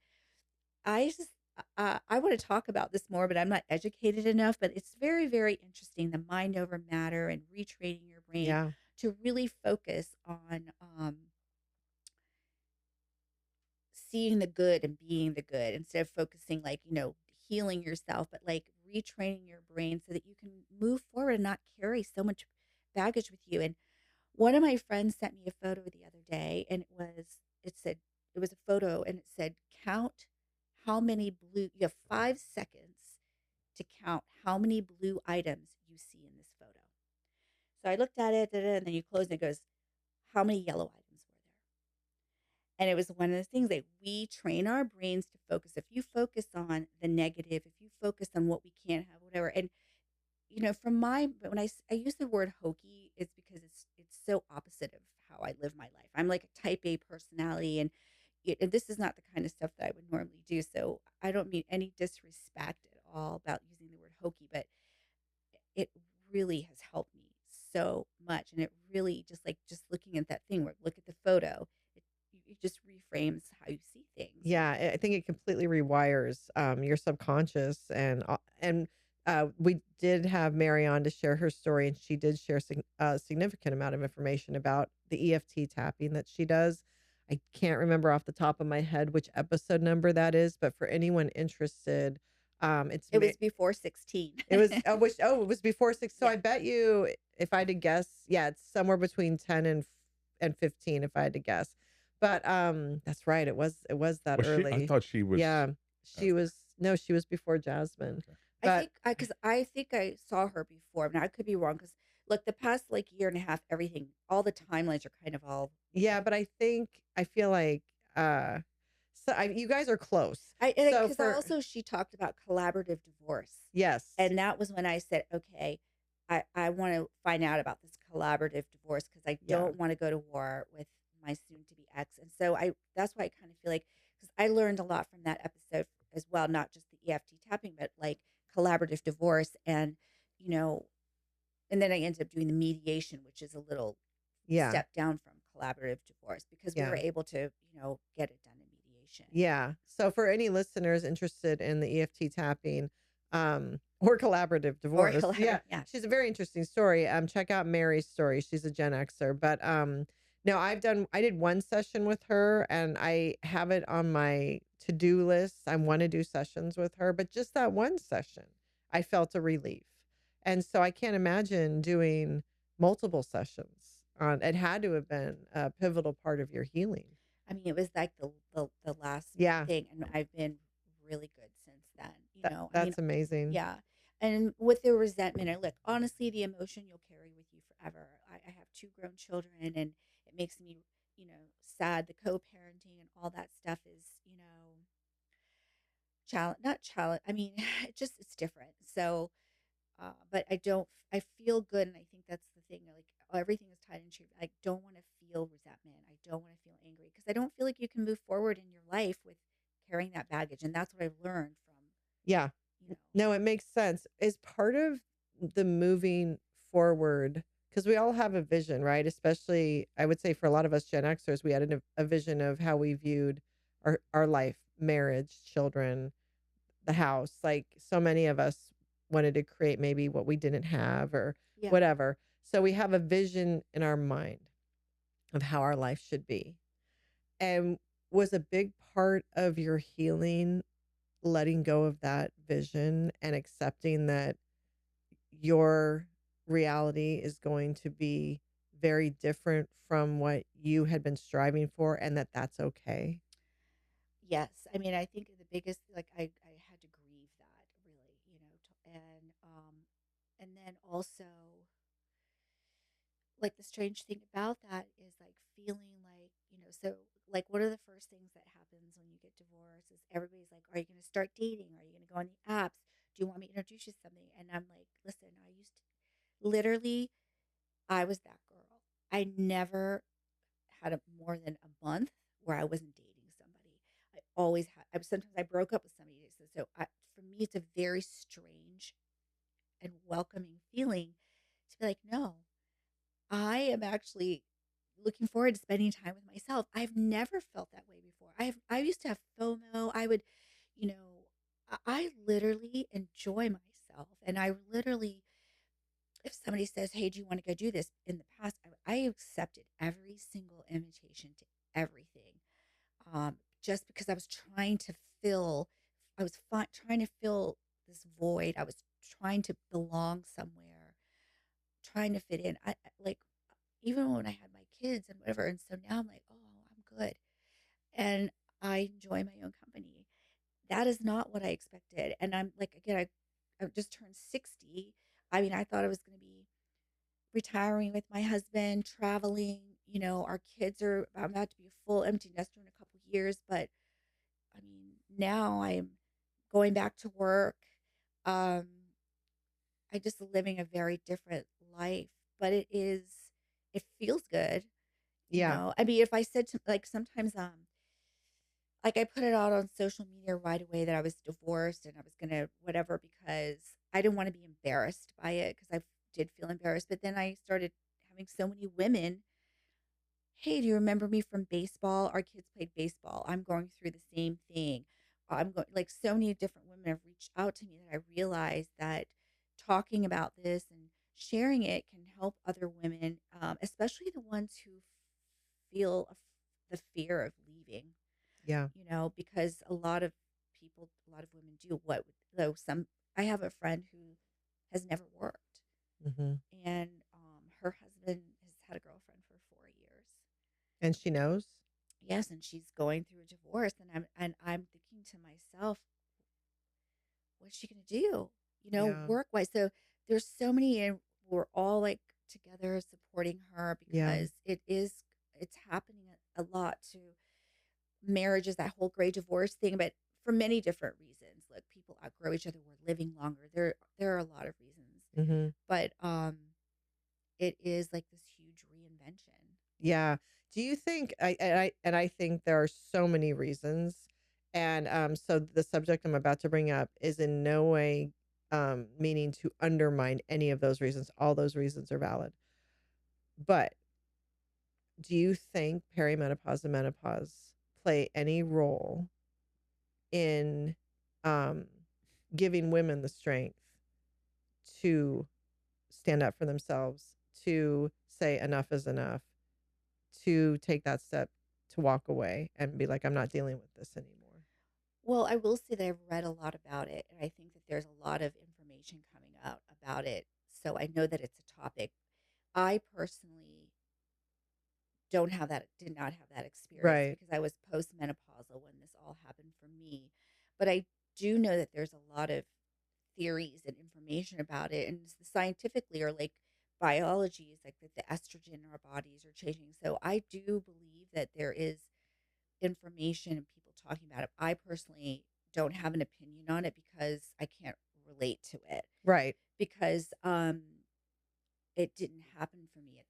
I just, I want to talk about this more, but I'm not educated enough. But it's very, very interesting, the mind over matter and retraining your brain Yeah. to really focus on seeing the good and being the good, instead of focusing, like, healing yourself, but like retraining your brain so that you can move forward and not carry so much baggage with you. And one of my friends sent me a photo the other day, and it was a photo, and it said, count how many blue, you have 5 seconds to count how many blue items you see in this photo. So I looked at it, and then you close, and it goes, how many yellow items were there? And it was one of the things that we train our brains to focus. If you focus on the negative, if you focus on what we can't have, whatever. And, when I use the word hokey, it's because it's so opposite of how I live my life. I'm like a type A personality. And, and this is not the kind of stuff that I would normally do. So I don't mean any disrespect at all about using the word hokey, but it really has helped me so much. And it really just looking at that thing where look at the photo, it just reframes how you see things. Yeah, I think it completely rewires your subconscious, and we did have Mary on to share her story, and she did share a significant amount of information about the EFT tapping that she does. I can't remember off the top of my head which episode number that is, but for anyone interested, It was before 16. it was it was before 6. So Yeah. I bet you if I had to guess, yeah, it's somewhere between 10 and 15 if I had to guess. But that's right. It was that Was she? I early. thought she was. Yeah. She Okay. was no, she was before Jasmine. Okay. But I think I saw her before. Now I could be wrong because look, the past like year and a half, everything, all the timelines are kind of all. yeah, but I feel like you guys are close. So Because for also she talked about collaborative divorce. yes. And that was when I said, okay, I want to find out about this collaborative divorce because I Yeah. don't want to go to war with my soon to be ex. And so that's why I kind of feel like, because I learned a lot from that episode as well, not just the EFT tapping, but like collaborative divorce. And then I ended up doing the mediation, which is a little Yeah. step down from collaborative divorce because we Yeah. were able to, get it done in mediation. Yeah. So for any listeners interested in the EFT tapping, or collaborative Or divorce, yeah, yeah. she's a very interesting story. Check out Mary's story. She's a Gen Xer, but no, I did one session with her, and I have it on my to-do list. I want to do sessions with her, but just that one session, I felt a relief, and so I can't imagine doing multiple sessions. It had to have been a pivotal part of your healing. I mean, it was like the last Yeah. thing, and I've been really good since then. That's amazing. Yeah. And with the resentment, and look, honestly, the emotion you'll carry with you forever. I have 2 grown children, and it makes me, sad. The co-parenting and all that stuff is, challenge, not challenge. I mean, it's different. So, but I feel good. And I think that's the thing. Like everything is tied into, I don't want to feel resentment. I don't want to feel angry because I don't feel like you can move forward in your life with carrying that baggage. And that's what I've learned from, Yeah. No, it makes sense. Is part of the moving forward, because we all have a vision, right? Especially, I would say for a lot of us Gen Xers, we had a vision of how we viewed our life, marriage, children, the house. Like so many of us wanted to create maybe what we didn't have or yeah. whatever. So we have a vision in our mind of how our life should be. And was a big part of your healing letting go of that vision and accepting that your reality is going to be very different from what you had been striving for, and that that's okay. Yes. I mean, I think the biggest, like, I had to grieve that really, and then also, like, the strange thing about that is like feeling like, so like one of the first things that happens when you get divorced is everybody's like, are you going to start dating? Are you going to go on the apps? Do you want me to introduce you to something? And I'm like, listen, I used to literally, I was that girl. I never had more than a month where I wasn't dating somebody. I always had. Sometimes I broke up with somebody. For me, it's a very strange and welcoming feeling to be like, no, I am actually looking forward to spending time with myself. I've never felt that way before. I used to have FOMO. I would, you know, I literally enjoy myself, and I literally, if somebody says, "Hey, do you want to go do this?" In the past, I accepted every single invitation to everything, just because I was trying to fill. I was trying to fill this void. I was trying to belong somewhere, trying to fit in. Like even when I had my kids and whatever. And so now I'm like, oh, I'm good, and I enjoy my own company. That is not what I expected. And I'm like, again, I just turned 60. I mean, I thought I was going to be retiring with my husband, traveling. Our kids I'm about to be a full empty nester in a couple of years. But I mean, now I'm going back to work. Um, I just living a very different life, but it feels good. Yeah. I mean, if I said to like sometimes, like I put it out on social media right away that I was divorced and I was gonna whatever because I didn't want to be embarrassed by it because I did feel embarrassed. But then I started having so many women. Hey, do you remember me from baseball? Our kids played baseball. I'm going through the same thing. I'm going like so many different women have reached out to me that I realized that talking about this and sharing it can help other women, especially the ones who feel the fear of leaving, Yeah. because a lot of people, a lot of women do what, though some, I have a friend who has never worked Hmm. and her husband has had a girlfriend for 4 years. And she knows. Yes, and she's going through a divorce, and I'm thinking to myself, what's she gonna do? Yeah. Work wise. So there's so many, and we're all like together supporting her Yeah. because it's happening a lot to marriages, that whole gray divorce thing, but for many different reasons. Like people outgrow each other, we're living longer. There are a lot of reasons, Hmm. but it is like this huge reinvention. Yeah. Do you think I think there are so many reasons. And so the subject I'm about to bring up is in no way meaning to undermine any of those reasons. All those reasons are valid. But do you think perimenopause and menopause play any role in um giving women the strength to stand up for themselves, to say enough is enough, to take that step to walk away and be like, I'm not dealing with this anymore? Well, I will say that I've read a lot about it, and I think that there's a lot of information coming out about it. So I know that it's a topic. I personally did not have that experience Right. because I was postmenopausal when this all happened for me. But I do know that there's a lot of theories and information about it, and scientifically or like biology is like that the estrogen in our bodies are changing. So I do believe that there is information and people talking about it. I personally don't have an opinion on it because I can't relate to it Right. because it didn't happen for me at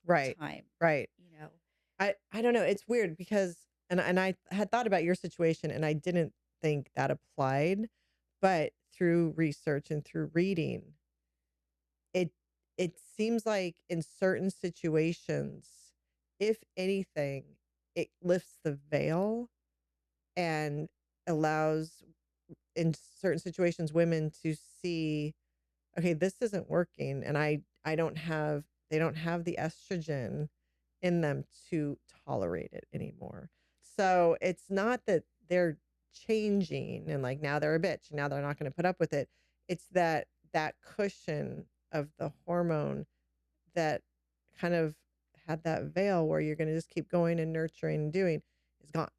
Right. that time, Right. you know. I don't know. It's weird because and I had thought about your situation and I didn't think that applied, but through research and through reading, it it seems like in certain situations, if anything, it lifts the veil and allows in certain situations women to see, okay, this isn't working and I don't have they don't have the estrogen in them to tolerate it anymore. So it's not that they're changing and like now they're a bitch and now they're not going to put up with it. It's that cushion of the hormone that kind of had that veil where you're going to just keep going and nurturing and doing is gone.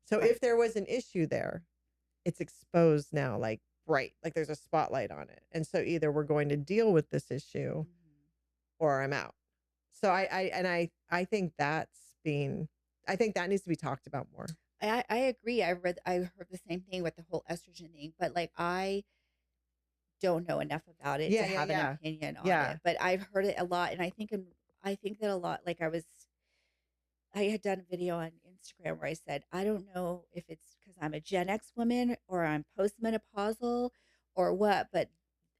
So Right. if there was an issue there, it's exposed now, like bright, like there's a spotlight on it. And so either we're going to deal with this issue Mhm. or I'm out. So I think I think that needs to be talked about more. I agree. I heard the same thing with the whole estrogen thing, but like I don't know enough about it to Yeah, yeah, have an yeah. opinion on Yeah. it. But I've heard it a lot, and I think that a lot. Like I had done a video on Instagram where I said I don't know if it's because I'm a Gen X woman or I'm postmenopausal or what, but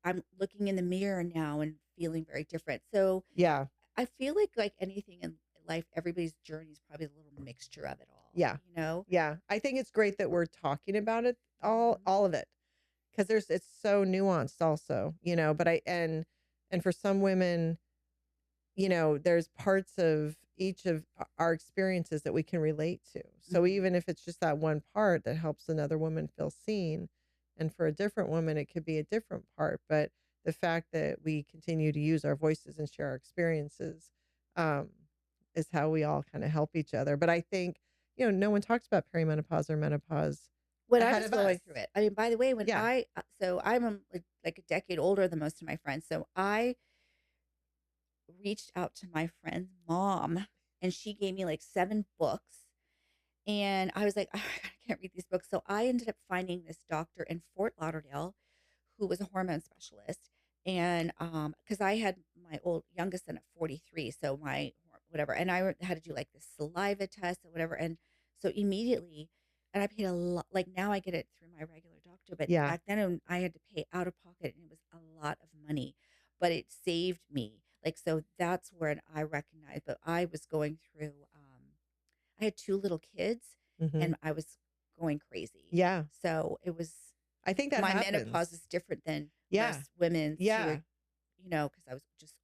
I'm looking in the mirror now and feeling very different. So Yeah. I feel like anything in life, everybody's journey is probably a little mixture of it all, Yeah. you know? Yeah. I think it's great that we're talking about it Mhm. all of it. Because it's so nuanced also, but and for some women, there's parts of each of our experiences that we can relate to. So Mhm. even if it's just that one part that helps another woman feel seen, and for a different woman, it could be a different part. But the fact that we continue to use our voices and share our experiences um, is how we all kind of help each other. But I think, no one talks about perimenopause or menopause When I ahead was of us. going through it, I mean, by the way, when Yeah. so I'm like a decade older than most of my friends. So I reached out to my friend's mom and she gave me like 7 books. And I was like, "Oh, I can't read these books." So I ended up finding this doctor in Fort Lauderdale who was a hormone specialist. And because I had my old youngest son at 43, so my whatever, and I had to do like this saliva test or whatever. And so immediately and I paid a lot. Like now I get it through my regular doctor, but Yeah. back then I had to pay out of pocket and it was a lot of money, but it saved me. Like, so that's when I recognized, but I was going through, I had two little kids Hmm. and I was going crazy. Yeah. So it was, I think that my happens. menopause is different than Yeah. most women's who Yeah. are, because I was just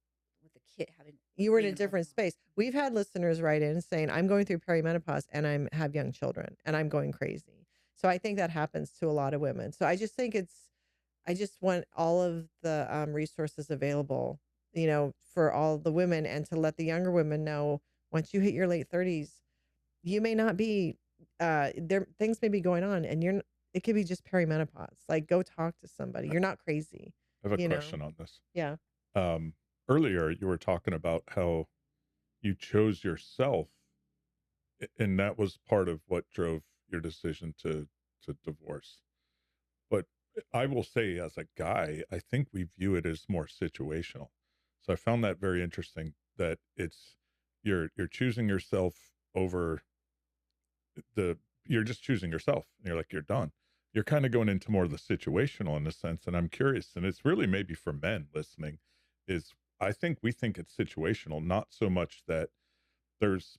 with a kid having You were in a being an older different mom. space. We've had listeners write in saying, I'm going through perimenopause and I have young children and I'm going crazy. So I think that happens to a lot of women. So I just think I just want all of the resources available, for all the women, and to let the younger women know, once you hit your late 30s, you may not be, there, things may be going on and it could be just perimenopause. Like, go talk to somebody. I You're not crazy, have a you know? question on this. Yeah. Um, Earlier, you were talking about how you chose yourself, and that was part of what drove your decision to divorce. But I will say, as a guy, I think we view it as more situational. So I found that very interesting. That it's you're choosing yourself over the you're just choosing yourself, and you're like, you're done. You're kind of going into more of the situational in a sense, and I'm curious, and it's really maybe for men listening, is I think we think it's situational, not so much that there's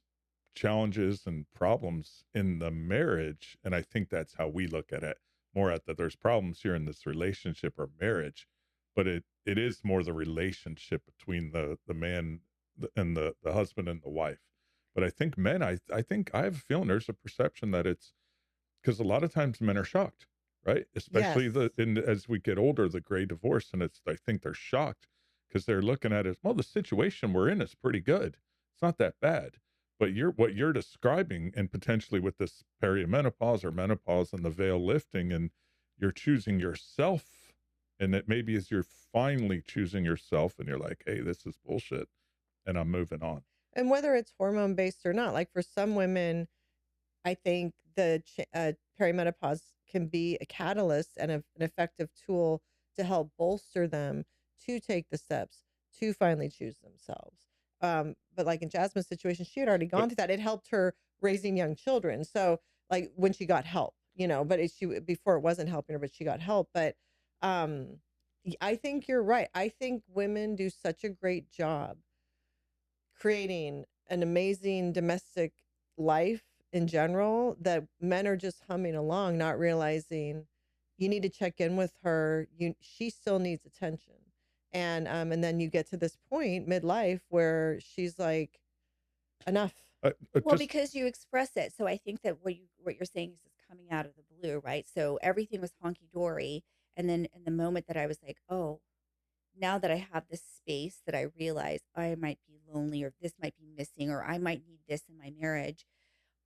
challenges and problems in the marriage. And I think that's how we look at it, more at that there's problems here in this relationship or marriage, but it is more the relationship between the man and the husband and the wife. But I think men, I think I have a feeling there's a perception that it's because a lot of times men are shocked, right? Yes. Especially as we get older, the gray divorce, and I think they're shocked because they're looking at it. Well, the situation we're in is pretty good. It's not that bad. But what you're describing, and potentially with this perimenopause or menopause and the veil lifting, and you're choosing yourself, and it maybe as you're finally choosing yourself, and you're like, hey, this is bullshit, and I'm moving on. And whether it's hormone based or not, like for some women, I think the perimenopause can be a catalyst and an effective tool to help bolster them to take the steps to finally choose themselves. But like in Jasmine's situation, she had already But gone through that. It helped her raising young children. So like when she got help, but before it wasn't helping her, but she got help. But um, I think you're right. I think women do such a great job creating an amazing domestic life in general that men are just humming along, not realizing you need to check in with her. She still needs attention. And then you get to this point midlife where she's like, enough. Well, just because you express it. So I think that what you're saying is it's coming out of the blue, right? So everything was honky dory, and then in the moment that I was like, oh, now that I have this space, that I realize I might be lonely, or this might be missing, or I might need this in my marriage.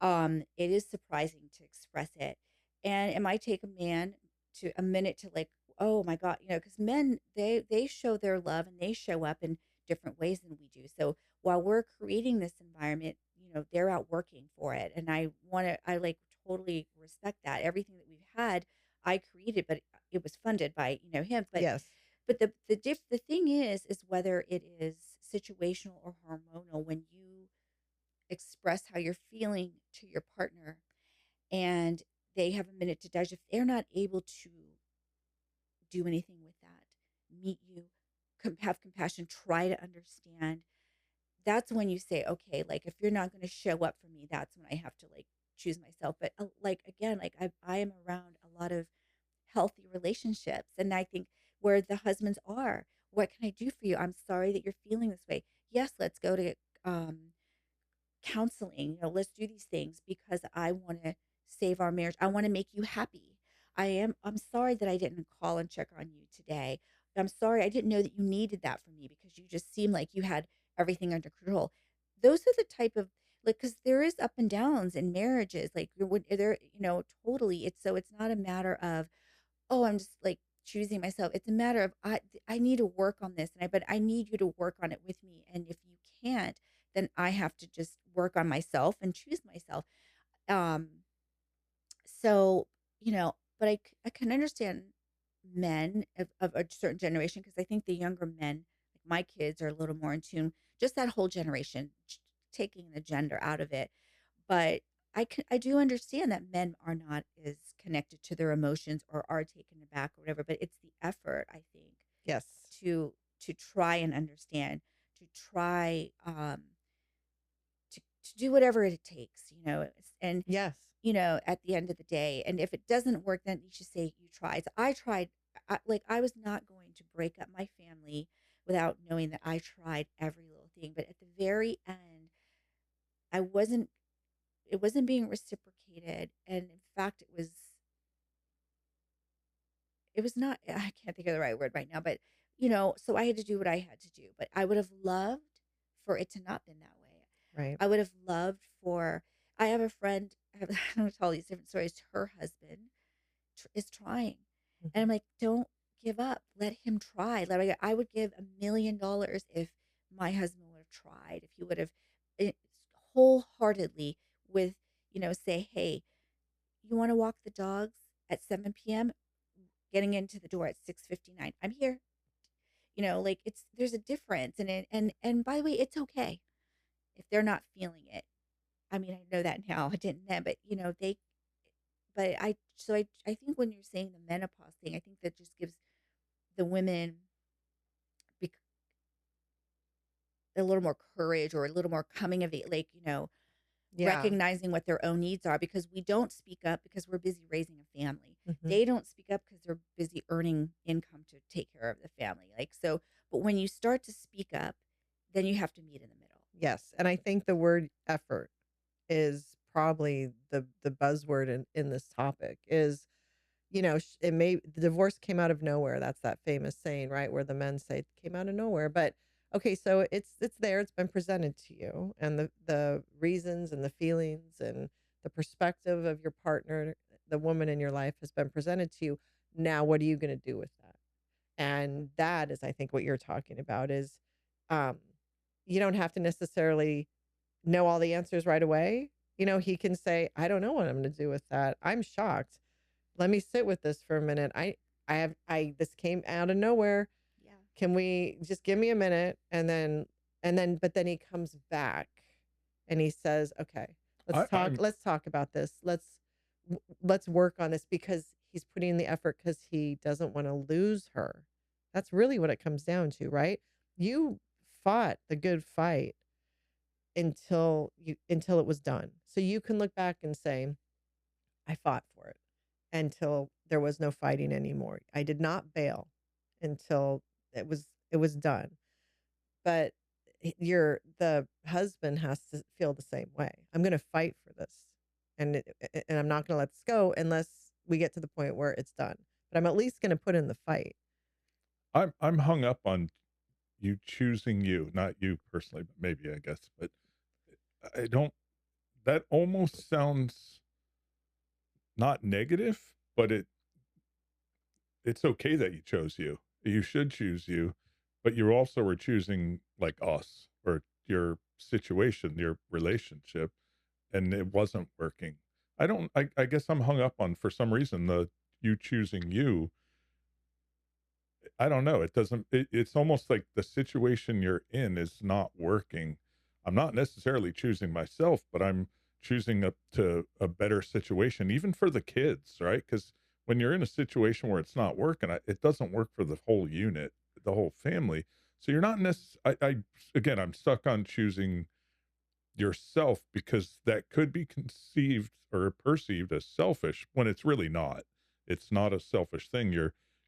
It is surprising to express it, and it might take a man to a minute to like, oh my god, because men, they show their love and they show up in different ways than we do. So while we're creating this environment, they're out working for it, and I like totally respect that. Everything that we've had, I created, but it was funded by him. But Yes. the thing is whether it is situational or hormonal. When you express how you're feeling to your partner and they have a minute to digest, if they're not able to do anything with that, meet you, have compassion, try to understand, that's when you say, okay, like if you're not going to show up for me, that's when I have to like choose myself. But like again, like I am around a lot of healthy relationships, and I think where the husbands are, what can I do for you? I'm sorry that you're feeling this way. Yes, let's go to counseling. Let's do these things because I want to save our marriage. I want to make you happy. I'm sorry that I didn't call and check on you today. I'm sorry I didn't know that you needed that from me because you just seemed like you had everything under control. Those are the type of, like, because there is up and downs in marriages. Like when they're, totally. It's not a matter of, oh, I'm just like choosing myself. It's a matter of I need to work on this, but I need you to work on it with me. And if you can't, then I have to just work on myself and choose myself. Um, so but I can understand men of a certain generation, because I think the younger men, like my kids, are a little more in tune. Just that whole generation, taking the gender out of it, but I do understand that men are not as connected to their emotions or are taken aback or whatever, but it's the effort, I think, Yes. to try and understand, to try to do whatever it takes, and Yes. at the end of the day, and if it doesn't work, then you should say you tried. So I tried. I was not going to break up my family without knowing that I tried every little thing. But at the very end, I wasn't. It wasn't being reciprocated, and in fact, it was not. I can't think of the right word right now, but so I had to do what I had to do. But I would have loved for it to not been that way. Right. I would have loved for. I have a friend. I don't tell all these different stories. Her husband is trying, and Mhm. I'm like, don't give up. Let him try. I would give $1 million if my husband would have tried. If he would have eh, wholeheartedly with say, hey, you want to walk the dogs at 7 p.m. Getting into the door at 6:59. I'm here. Like there's a difference, and by the way, it's okay if they're not feeling it. I mean, I know that now. I didn't then, but they. But I think when you're saying the menopause thing, I think that just gives the women bec- a little more courage or a little more coming of it, like Yeah. recognizing what their own needs are, because we don't speak up because we're busy raising a family. Mhm. They don't speak up because they're busy earning income to take care of the family. Like so, but when you start to speak up, then you have to meet in the middle. Yes. And I think the word effort is probably the buzzword in this topic is, the divorce came out of nowhere. That's that famous saying, right? Where the men say it came out of nowhere. But okay, so it's there, it's been presented to you, and the reasons and the feelings and the perspective of your partner, the woman in your life, has been presented to you. Now what are you going to do with that? And that is, I think, what you're talking about is, um you don't have to necessarily know all the answers right away. He can say, I don't know what I'm going to do with that. I'm shocked. Let me sit with this for a minute. This came out of nowhere. Yeah. Can we just give me a minute? But then he comes back and he says, okay, I'm let's talk about this. Let's work on this, because he's putting in the effort because he doesn't want to lose her. That's really what it comes down to, right? You fought the good fight until it was done. So you can look back and say, I fought for it until there was no fighting anymore. I did not bail until it was done. But the husband has to feel the same way. I'm going to fight for this, and I'm not going to let this go unless we get to the point where it's done. But I'm at least going to put in the fight. I'm hung up on you choosing you, not you personally, but maybe I guess, but I don't. That almost sounds not negative, but it's okay that you chose you. You should choose you, but you also were choosing like us or your situation, your relationship, and it wasn't working. I guess I'm hung up on, for some reason, the you choosing you. I don't know. It doesn't, it's almost like the situation you're in is not working. I'm not necessarily choosing myself, but I'm choosing up to a better situation, even for the kids, right? Because when you're in a situation where it's not working, it doesn't work for the whole unit, the whole family. So you're not necessarily, again, I'm stuck on choosing yourself because that could be conceived or perceived as selfish when it's really not. It's not a selfish thing.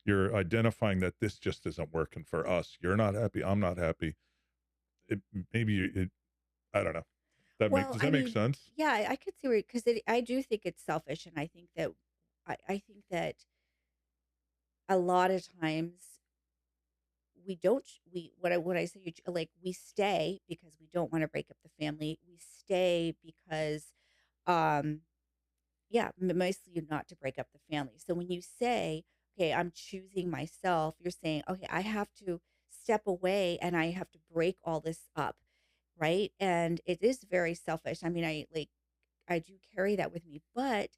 You're identifying that this just isn't working for us. You're not happy. I'm not happy. It maybe it. I don't know. Well, Does I that make mean, sense? yeah, I could see where, because I do think it's selfish, and I think that a lot of times we don't we what I say like we stay because we don't want to break up the family. We stay because um yeah, mostly not to break up the family. So when you say, okay, I'm choosing myself, you're saying, okay, I have to step away and I have to break all this up, right? And it is very selfish. I mean, I do carry that with me, but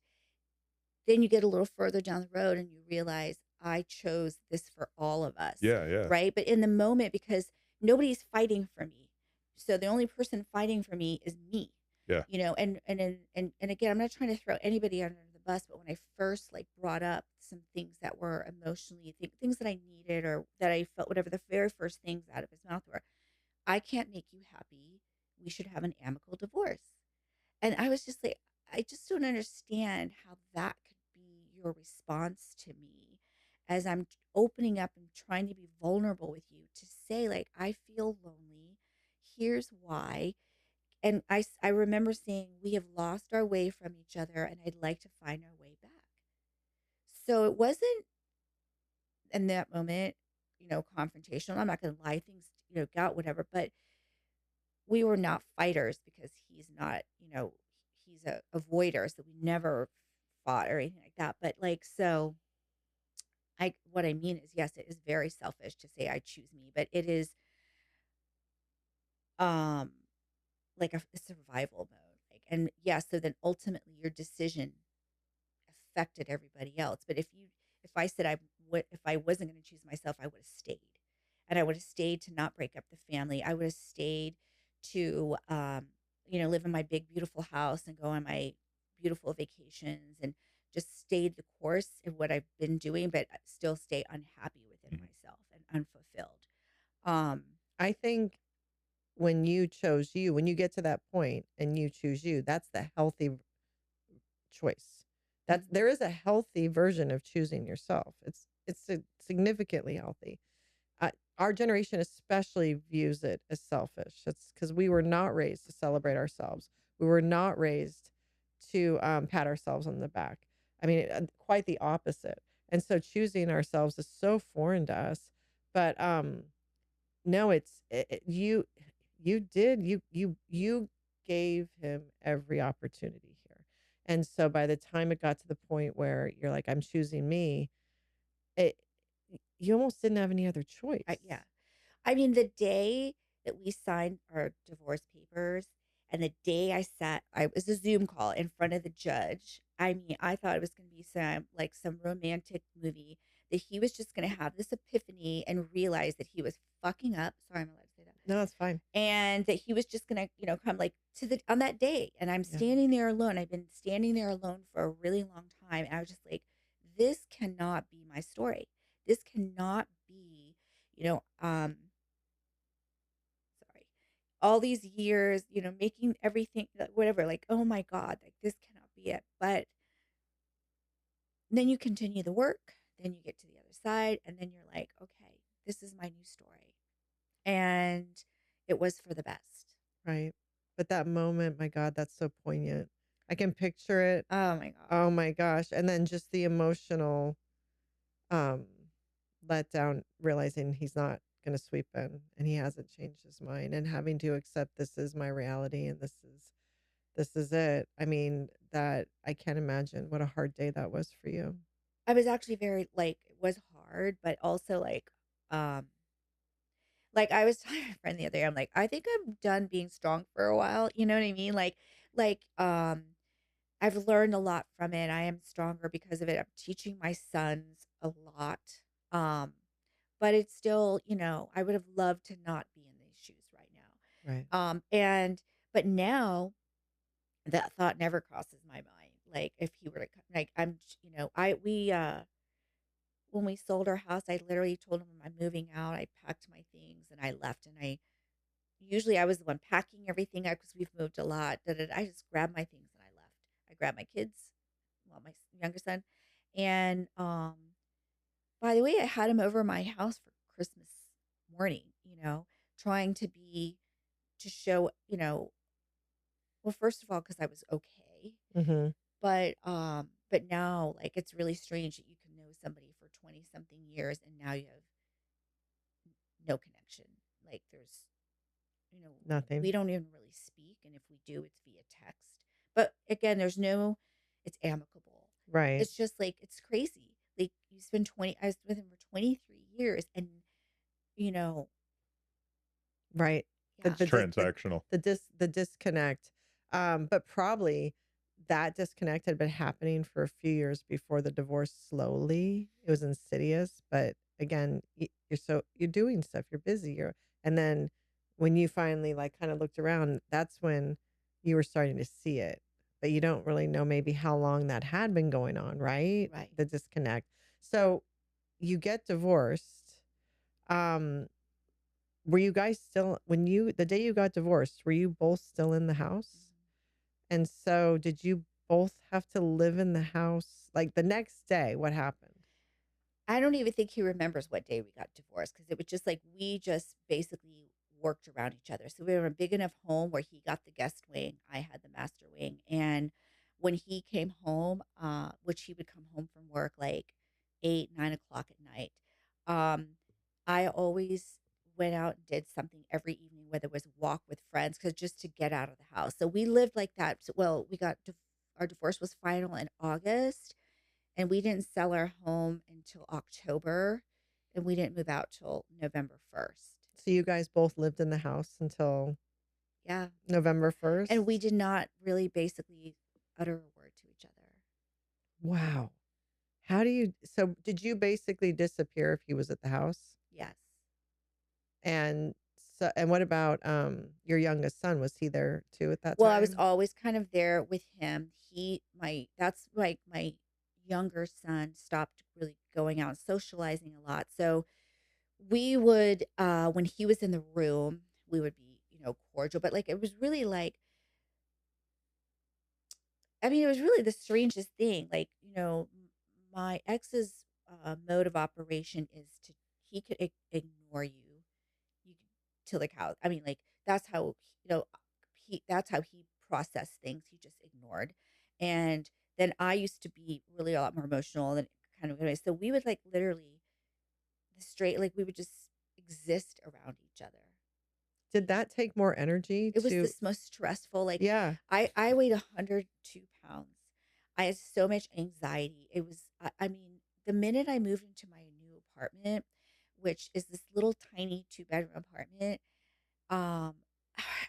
then you get a little further down the road and you realize I chose this for all of us, Yeah, yeah. right? But in the moment, because nobody's fighting for me. So the only person fighting for me is me. Yeah. And again, I'm not trying to throw anybody under the bus, but when I first like brought up some things that were emotionally things that I needed or that I felt, whatever the very first things out of his mouth were, I can't make you happy. We should have an amicable divorce. And I was just like, I just don't understand how that could be your response to me as I'm opening up and trying to be vulnerable with you to say, like, I feel lonely. Here's why. And I remember saying, we have lost our way from each other and I'd like to find our way back. So it wasn't in that moment, confrontational. I'm not going to lie, things, got whatever, but we were not fighters because he's not, he's a avoider. So we never fought or anything like that. But like, so what I mean is, yes, it is very selfish to say I choose me, but it is, um, like a survival mode. Like, and yeah, so then ultimately your decision affected everybody else. But if I said if I wasn't going to choose myself, I would have stayed, and I would have stayed to not break up the family. I would have stayed to, live in my big beautiful house and go on my beautiful vacations and just stayed the course in what I've been doing, but still stay unhappy within Mhm. myself and unfulfilled. Um, I think when you chose you, when you get to that point and you choose you, that's the healthy choice. That's mhm. there is a healthy version of choosing yourself. It's significantly healthy. Our generation especially views it as selfish. It's because we were not raised to celebrate ourselves. We were not raised to pat ourselves on the back. I mean, quite the opposite. And so choosing ourselves is so foreign to us. But no, you did you gave him every opportunity here. And so by the time it got to the point where you're like, I'm choosing me, it you almost didn't have any other choice. Yeah. I mean, the day that we signed our divorce papers and the day I was a Zoom call in front of the judge. I mean, I thought it was going to be some romantic movie that he was just going to have this epiphany and realize that he was fucking up. Sorry, I'm allowed to say that. No, it's fine. And that he was just going to, come like on that day. And I'm Yeah. standing there alone. I've been standing there alone for a really long time. And I was just like, this cannot be my story. This cannot be, you know, um, sorry, all these years, making everything, whatever, like, oh my God, like this cannot be it. But then you continue the work, then you get to the other side, and then you're like, okay, this is my new story. And it was for the best. Right. But that moment, my God, that's so poignant. I can picture it. Oh my God. Oh my gosh. And then just the emotional um letdown, realizing he's not going to sweep in and he hasn't changed his mind and having to accept this is my reality and this is it. I mean, that I can't imagine what a hard day that was for you. I was actually very, like, it was hard, but also um, like I was telling my friend the other day, I'm like, I think I'm done being strong for a while. You know what I mean? Like, I've learned a lot from it. I am stronger because of it. I'm teaching my sons a lot. Um, but it's still, I would have loved to not be in these shoes right Right. now. But now that thought never crosses my mind. Like if he were to, like, when we sold our house, I literally told him I'm moving out. I packed my things and I left. And usually I was the one packing everything up because we've moved a lot. I just grabbed my things and I left. I grabbed my kids, well, my younger son, and by the way, I had him over my house for Christmas morning. Trying to show, well, first of all, because I was okay, Mhm. but now like it's really strange that you can know somebody for 20 something years and now you have no connection. Like there's you know, we Nothing. don't even really speak. And if we do, it's via text. But again, it's amicable. Right. It's just like, it's crazy. Like I was with him for 23 years and, you know, Right. The yeah. It's transactional. the disconnect. But probably that disconnect had been happening for a few years before the divorce slowly. It was insidious, but again, you're doing stuff, you're busy, and then when you finally like kind of looked around, that's when you were starting to see it, but you don't really know maybe how long that had been going on, right? Right. The disconnect. So you get divorced. Um, were you guys still the day you got divorced, were you both still in the house? Mhm. And so did you both have to live in the house? Like the next day, what happened? I don't even think he remembers what day we got divorced because it was just like we just basically worked around each other. So we were in a big enough home where he got the guest wing, I had the master wing. And when he came home, which he would come home from work like 8, 9 o'clock at night, um, I always went out and did something every evening, whether it was a walk with friends, because just to get out of the house. So we lived like that. So, well, our divorce was final in August and we didn't sell our home until October, and we didn't move out till November 1st. So you guys both lived in the house until Yeah. November And 1st? we did not really basically utter a word to each other. Wow. How do you so did you basically disappear if he was at the house? Yes. And and what about your youngest son? Was he there too at that Well, I was time? always kind of there with him. That's like my younger son stopped really going out and socializing a lot. So we would, when he was in the room, we would be, cordial, but like, it was really like, I mean, it was really the strangest thing. Like, my ex's mode of operation is he could ignore you, till the cows. I mean, like that's how that's how he processed things. He just ignored, and then I used to be really a lot more emotional and kind of anyway. So we would like literally the straight like we would just exist around each other. Did that take more energy It was to this most stressful. Like yeah. I weighed 102 pounds. I had so much anxiety. It was I mean, the minute I moved into my new apartment, which is this little tiny 2-bedroom apartment, um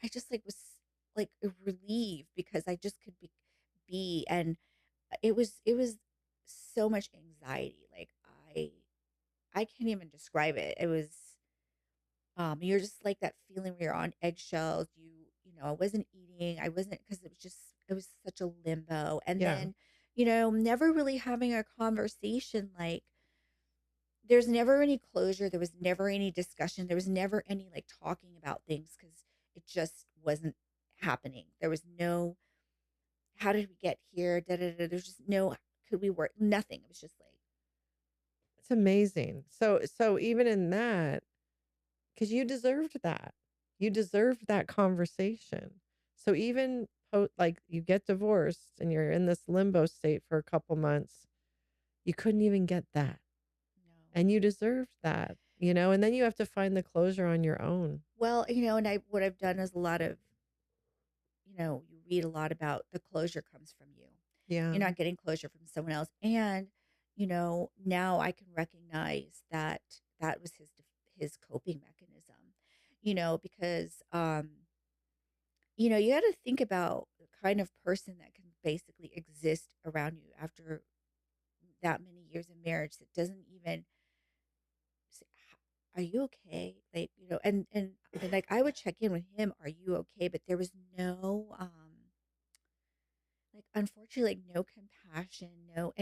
I just like was like relieved because I just could be and it was so much anxiety. Like I can't even describe it. It was you're just like that feeling where you're on eggshells. I wasn't eating. I wasn't because it was such a limbo. And Yeah. then, never really having a conversation. Like there's never any closure. There was never any discussion. There was never any like talking about things because it just wasn't happening. There was no, how did we get here? Da, da, da. There's just no, could we work? Nothing. It was just like, It's amazing. So even in that, because you deserved that. You deserved that conversation. So even like you get divorced and you're in this limbo state for a couple months, you couldn't even get that. no. And you deserved that, and then you have to find the closure on your own. Well, and what I've done is a lot of, you read a lot about the closure comes from you. Yeah. You're not getting closure from someone else. And, now I can recognize that that was his coping mechanism, because, you got to think about the kind of person that can basically exist around you after that many years of marriage that doesn't even say, are you okay? Like, and like I would check in with him, are you okay? But there was no, like unfortunately, like no compassion, no,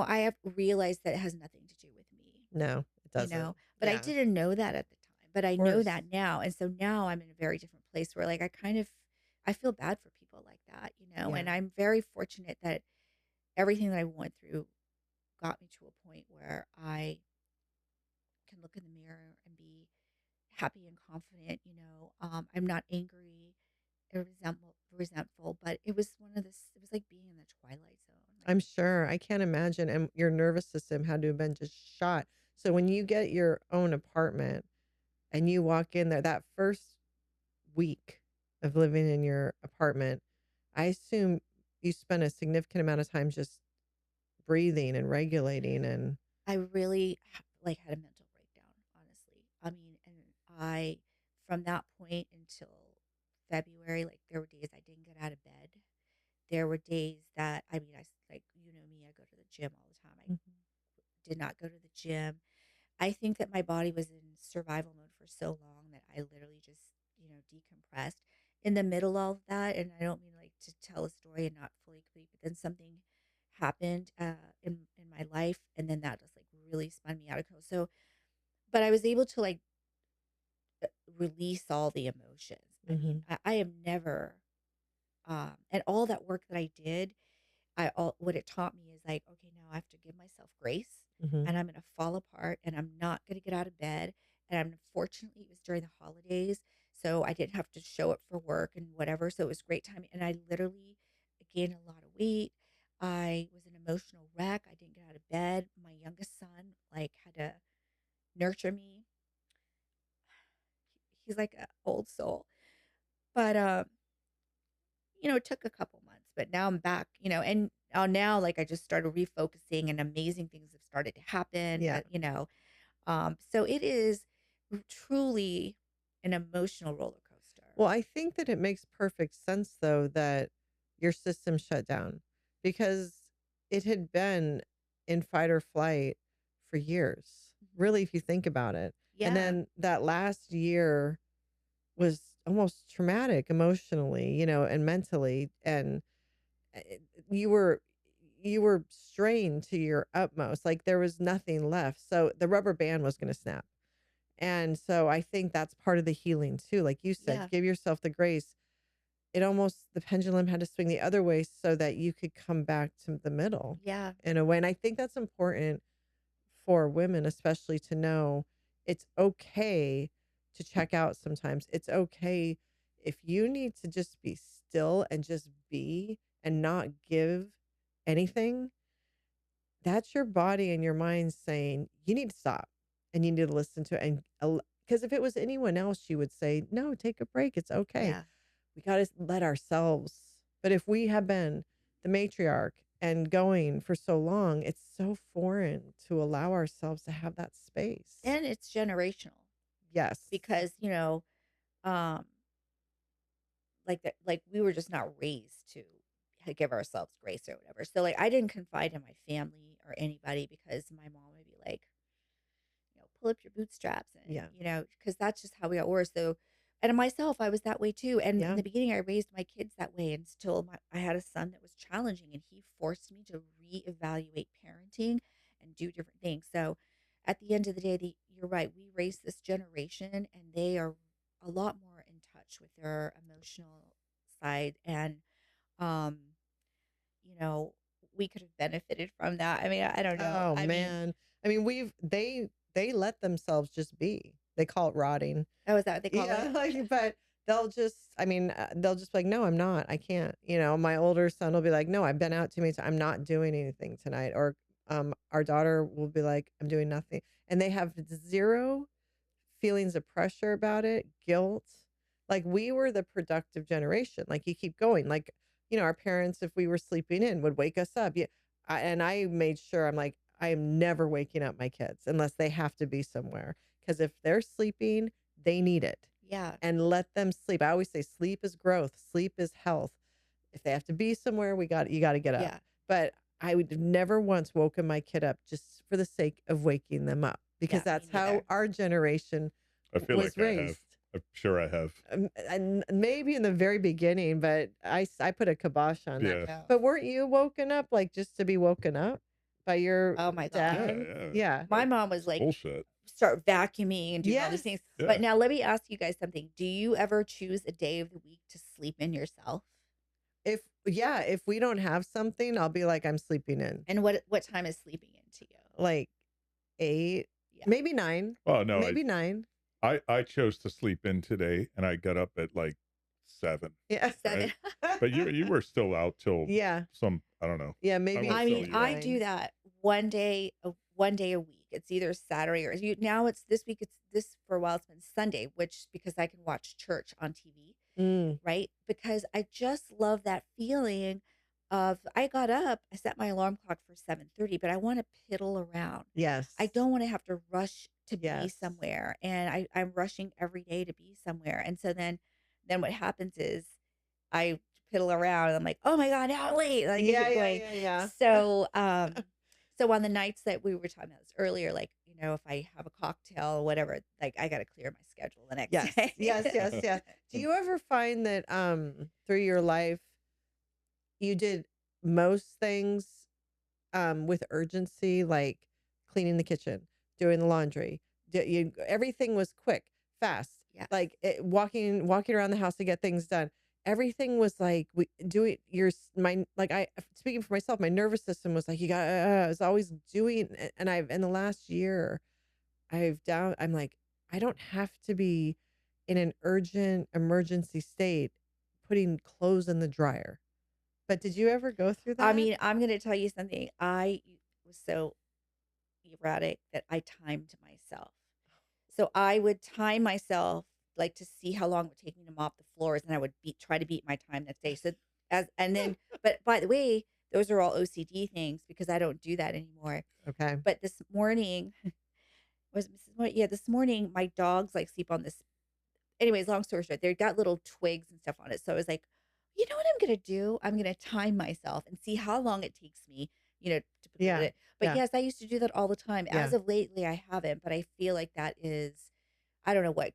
I have realized that it has nothing to do with me, No, it doesn't. but I Yeah. didn't know that at the time, but I Of know course. that now. And so now I'm in a very different place where like I feel bad for people like that, Yeah. and I'm very fortunate that everything that I went through got me to a point where I can look in the mirror and be happy and confident. I'm not angry or resentful, but it was it was like being in the twilight zone. Like, I'm sure. I can't imagine. And your nervous system had to have been just shot. So when you get your own apartment and you walk in there, that first week of living in your apartment, I assume you spent a significant amount of time just breathing and regulating and I really like had a mental breakdown, honestly. I mean, and I from that point until February, like there were days I didn't get out of bed. There were days that I mean, like me, I go to the gym all the time. I Mhm. did not go to the gym. I think that my body was in survival mode for so long that I literally just, decompressed. in the middle of that, and I don't mean like to tell a story and not fully complete, but then something happened in my life, and then that just like really spun me out of control. So, but I was able to like release all the emotions. I Hmm. mean, I am never, and all that work that I did, what it taught me is like, okay, now I have to give myself grace, Hmm. and I'm going to fall apart, and I'm not going to get out of bed. And unfortunately, it was during the holidays, so I didn't have to show up for work and whatever. So it was great timing, and I literally gained a lot of weight. I was an emotional wreck. I didn't get out of bed. My youngest son like had to nurture me. He's like an old soul, but it took a couple months, but now I'm back, and now like I just started refocusing and amazing things have started to happen. Yeah. So it is truly an emotional roller coaster. Well, I think that it makes perfect sense though that your system shut down because it had been in fight or flight for years. Mhm. Really, if you think about it. And Yeah. then that last year was almost traumatic emotionally, and mentally. And uh, you were you were strained to your utmost. Like there was nothing left. So the rubber band was going to snap. And so I think that's part of the healing too. Like you said, Yeah. give yourself the grace. It almost, the pendulum had to swing the other way so that you could come back to the middle Yeah. in a way. And I think that's important for women, especially to know it's okay to check out sometimes. It's okay if you need to just be still and just be and not give anything. That's your body and your mind saying, you need to stop and you need to listen to it. And because if it was anyone else, you would say, no, take a break. It's okay. Yeah. We got to let ourselves. But if we have been the matriarch and going for so long, it's so foreign to allow ourselves to have that space. And it's generational Yes. because, um, like that, like we were just not raised to give ourselves grace or whatever. So like I didn't confide in my family or anybody because my mom would be like, pull up your bootstraps and, Yeah. because that's just how we all were. So, and myself, I was that way too. And in Yeah. the beginning, I raised my kids that way until I had a son that was challenging and he forced me to reevaluate parenting and do different things. So at the end of the day, you're right. We raised this generation and they are a lot more in touch with their emotional side. And, um, you know, we could have benefited from that. I mean, I don't know. Oh I mean, man. I mean, they let themselves just be. They call it rotting. oh, is that what they call Yeah, it? like, but they'll just, I mean, they'll just be like, no, I'm not. I can't. My older son will be like, no, I've been out too many times. I'm not doing anything tonight. Or our daughter will be like, I'm doing nothing. And they have zero feelings of pressure about it, guilt. Like we were the productive generation. Like you keep going. Like, our parents, if we were sleeping in, would wake us up. Yeah. And I made sure I'm like, I am never waking up my kids unless they have to be somewhere. Because if they're sleeping, they need it. Yeah. And let them sleep. I always say sleep is growth, sleep is health. If they have to be somewhere, you got to get up. Yeah. But I would have never once woken my kid up just for the sake of waking them up because Yeah, me that's how neither. our generation I feel was like I have. raised. I'm sure I have. And maybe in the very beginning, but I put a kibosh on that. Yeah. No. But weren't you woken up like just to be woken up by your Oh my God. Yeah. dad? Yeah. Yeah. My mom was like, Bullshit. start vacuuming and doing all these Yes. things. Yeah. But now let me ask you guys something. Do you ever choose a day of the week to sleep in yourself? If we don't have something, I'll be like, I'm sleeping in. And what time is sleeping in to you? Like 8, Yeah. maybe 9. Oh no, Maybe 9. I chose to sleep in today, and I got up at like 7. Yeah. 7. But you were still out till Yeah. I don't know. Yeah, maybe. won't I tell mean, you I that. do that one day a week. It's either Saturday or now it's this week. It's this for a while. It's been Sunday, which because I can watch church on TV, Mm, right? Because I just love that feeling of I got up, I set my alarm clock for 7:30, but I want to piddle around. yes. I don't want to have to rush to be Yes. somewhere. And I'm rushing every day to be somewhere. And so then what happens is I piddle around and I'm like, oh my God, now wait. Like I Yeah, keep yeah, going. yeah, yeah. So so on the nights that we were talking about this earlier, like, if I have a cocktail or whatever, like I got to clear my schedule the next Yes, day. yes, yes, yes. Do you ever find that through your life you did most things with urgency, like cleaning the kitchen, doing the laundry, everything was quick, fast, Yes. like walking around the house to get things done. Everything was like we do it. My like I speaking for myself, my nervous system was like you got. I was always doing, and I've in the last year, I'm like I don't have to be in an urgent emergency state putting clothes in the dryer. But did you ever go through I that? mean, I'm going to tell you something. I was so erratic that I timed myself. So I would time myself like to see how long it would take me to mop the floors, and I would try to beat my time next day. So but by the way, those are all OCD things because I don't do that anymore. Okay. But this morning this morning my dogs like sleep on this. Anyways, long story short, they got little twigs and stuff on it. So I was like, you know what I'm gonna do? I'm gonna time myself and see how long it takes me, to put Yeah. it. But Yeah. yes, I used to do that all the time. As Yeah. of lately, I haven't, but I feel like that is, I don't know what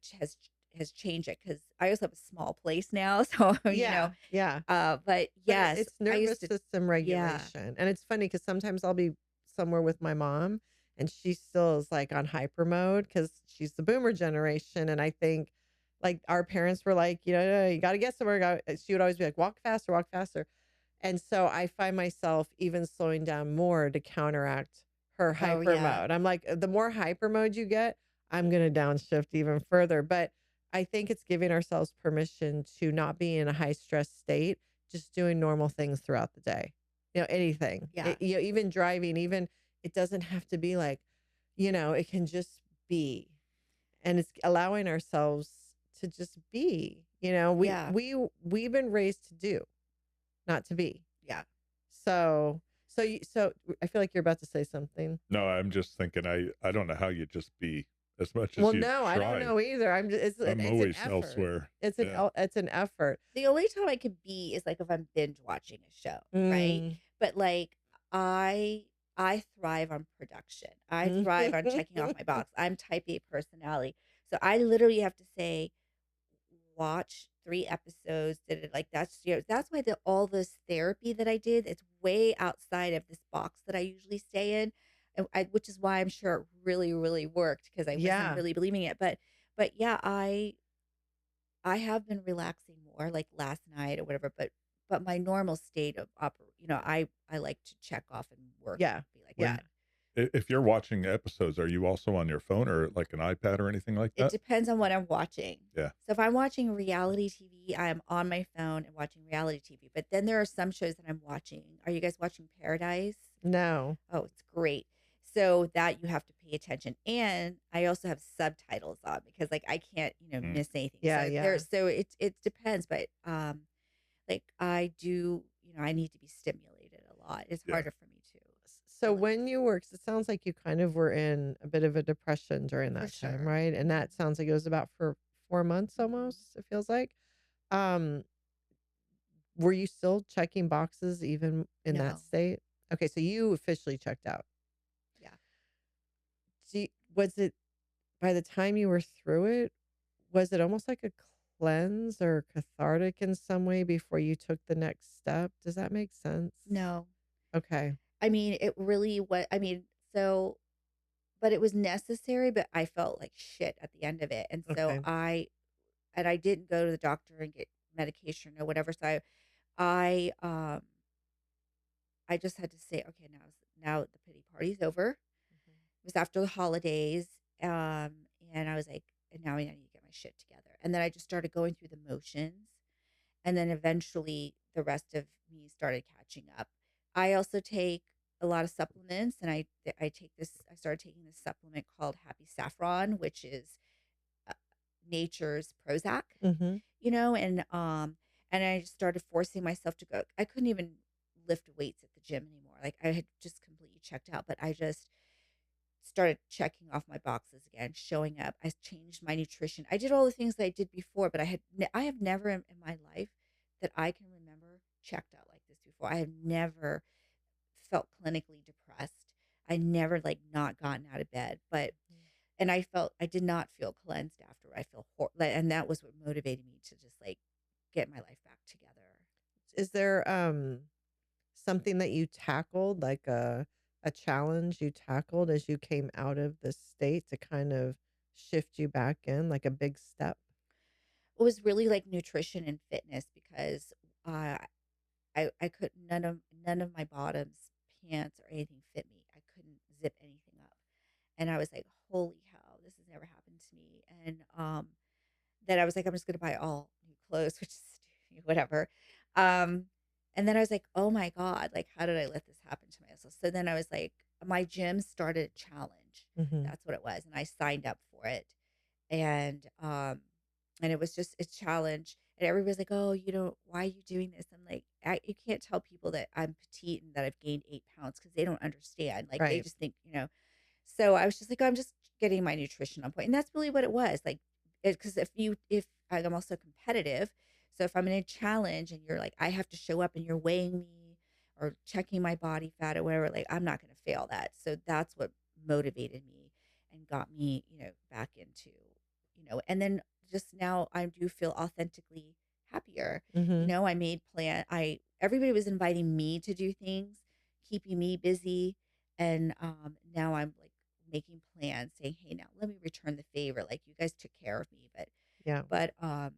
has changed it because I also have a small place now. So Yeah. Yeah. but But yes, it's I nervous used to, system yeah. regulation. And it's funny because sometimes I'll be somewhere with my mom and she still is like on hyper mode because she's the boomer generation. And I think like our parents were like, you got to get somewhere. She would always be like, walk faster, walk faster. And so I find myself even slowing down more to counteract her Oh hyper yeah, mode. I'm like, the more hyper mode you get, I'm going to downshift even further. But I think it's giving ourselves permission to not be in a high stress state, just doing normal things throughout the day. Anything. yeah, Even driving, even it doesn't have to be like, it can just be. And it's allowing ourselves to just be. yeah, We've been raised to do, not to be. yeah. So I feel like you're about to say something. No, I'm just thinking I don't know how you just be as much as Well, you no, I don't try. know either. I'm It's an always effort. elsewhere. It's Yeah. an effort. The only time I could be is like if I'm binge watching a show, right? Mm. But like I I thrive on production. I Mm. thrive on checking off my box. I'm type A personality. So I literally have to say watch 3 episodes, did it like that's why all this therapy that I did, it's way outside of this box that I usually stay in. And which is why I'm sure it really, really worked because I wasn't Yeah. really believing it. But yeah, I have been relaxing more like last night or whatever, but my normal state of I like to check off and work Yeah. and be like Yeah. that. If you're watching episodes, are you also on your phone or like an iPad or anything like It that? depends on what I'm watching. Yeah. So if I'm watching reality TV, I am on my phone and watching reality TV. But then there are some shows that I'm watching. Are you guys watching Paradise? No. Oh, it's great. So that you have to pay attention. And I also have subtitles on because like I can't, Mm. miss anything. Yeah. So Yeah. it depends, but like I do, I need to be stimulated a lot. It's Yeah. harder for me to So really when you work, it sounds like you kind of were in a bit of a depression during for that time, sure. right? And that sounds like it was about for 4 months Mhm. almost, it feels like. Um, were you still checking boxes even in that No. state? Okay, so you officially checked out. Yeah. Was it by the time you were through it, was it almost like a cleanse or cathartic in some way before you took the next step? Does that make sense? No. Okay. I mean, it really was. I mean, so, but it was necessary, but I felt like shit at the end of it. And so Okay. I didn't go to the doctor and get medication or whatever. So I, I just had to say, okay, now the pity party's over. Mhm. It was after the holidays. And I was like, and now I need to get my shit together. And then I just started going through the motions. And then eventually the rest of me started catching up. I also take a lot of supplements, and I started taking this supplement called Happy Saffron, which is uh, nature's Prozac, Mhm. and I just started forcing myself to go. I couldn't even lift weights at the gym anymore. Like I had just completely checked out, but I just started checking off my boxes again, showing up. I changed my nutrition. I did all the things that I did before, but I have never in my life that I can remember checked out like this before. I have never felt clinically depressed. I never like not gotten out of bed, but and I did not feel cleansed after. I feel and that was what motivated me to just like get my life back together. Is there something that you tackled, like a challenge you tackled as you came out of this state to kind of shift you back in, like a big step? It was really like nutrition and fitness because uh, I could none of my bottoms, pants or anything fit me. I couldn't zip anything up. And I was like, "Holy hell, this has never happened to me." And then I was like, "I'm just gonna buy all new clothes," which is whatever. Um, and then I was like, "Oh my god, like how did I let this happen to myself?" So then I was like, my gym started a challenge. Mhm. That's what it was, and I signed up for it. And and it was just a challenge. And everybody's like, "Oh, why are you doing this?" I'm like, you can't tell people that I'm petite and that I've gained 8 pounds because they don't understand. Like they Right. just think, So I was just like, "Oh, I'm just getting my nutrition on point," and that's really what it was. Like, because if I'm also competitive, so if I'm in a challenge and you're like, I have to show up and you're weighing me or checking my body fat or whatever, like I'm not going to fail that. So that's what motivated me and got me, back into, and then just now I do feel authentically happier. Mhm. I made plan. Everybody was inviting me to do things, keeping me busy, and now I'm like making plans, saying, "Hey, now let me return the favor. Like you guys took care of me, but Yeah. but um,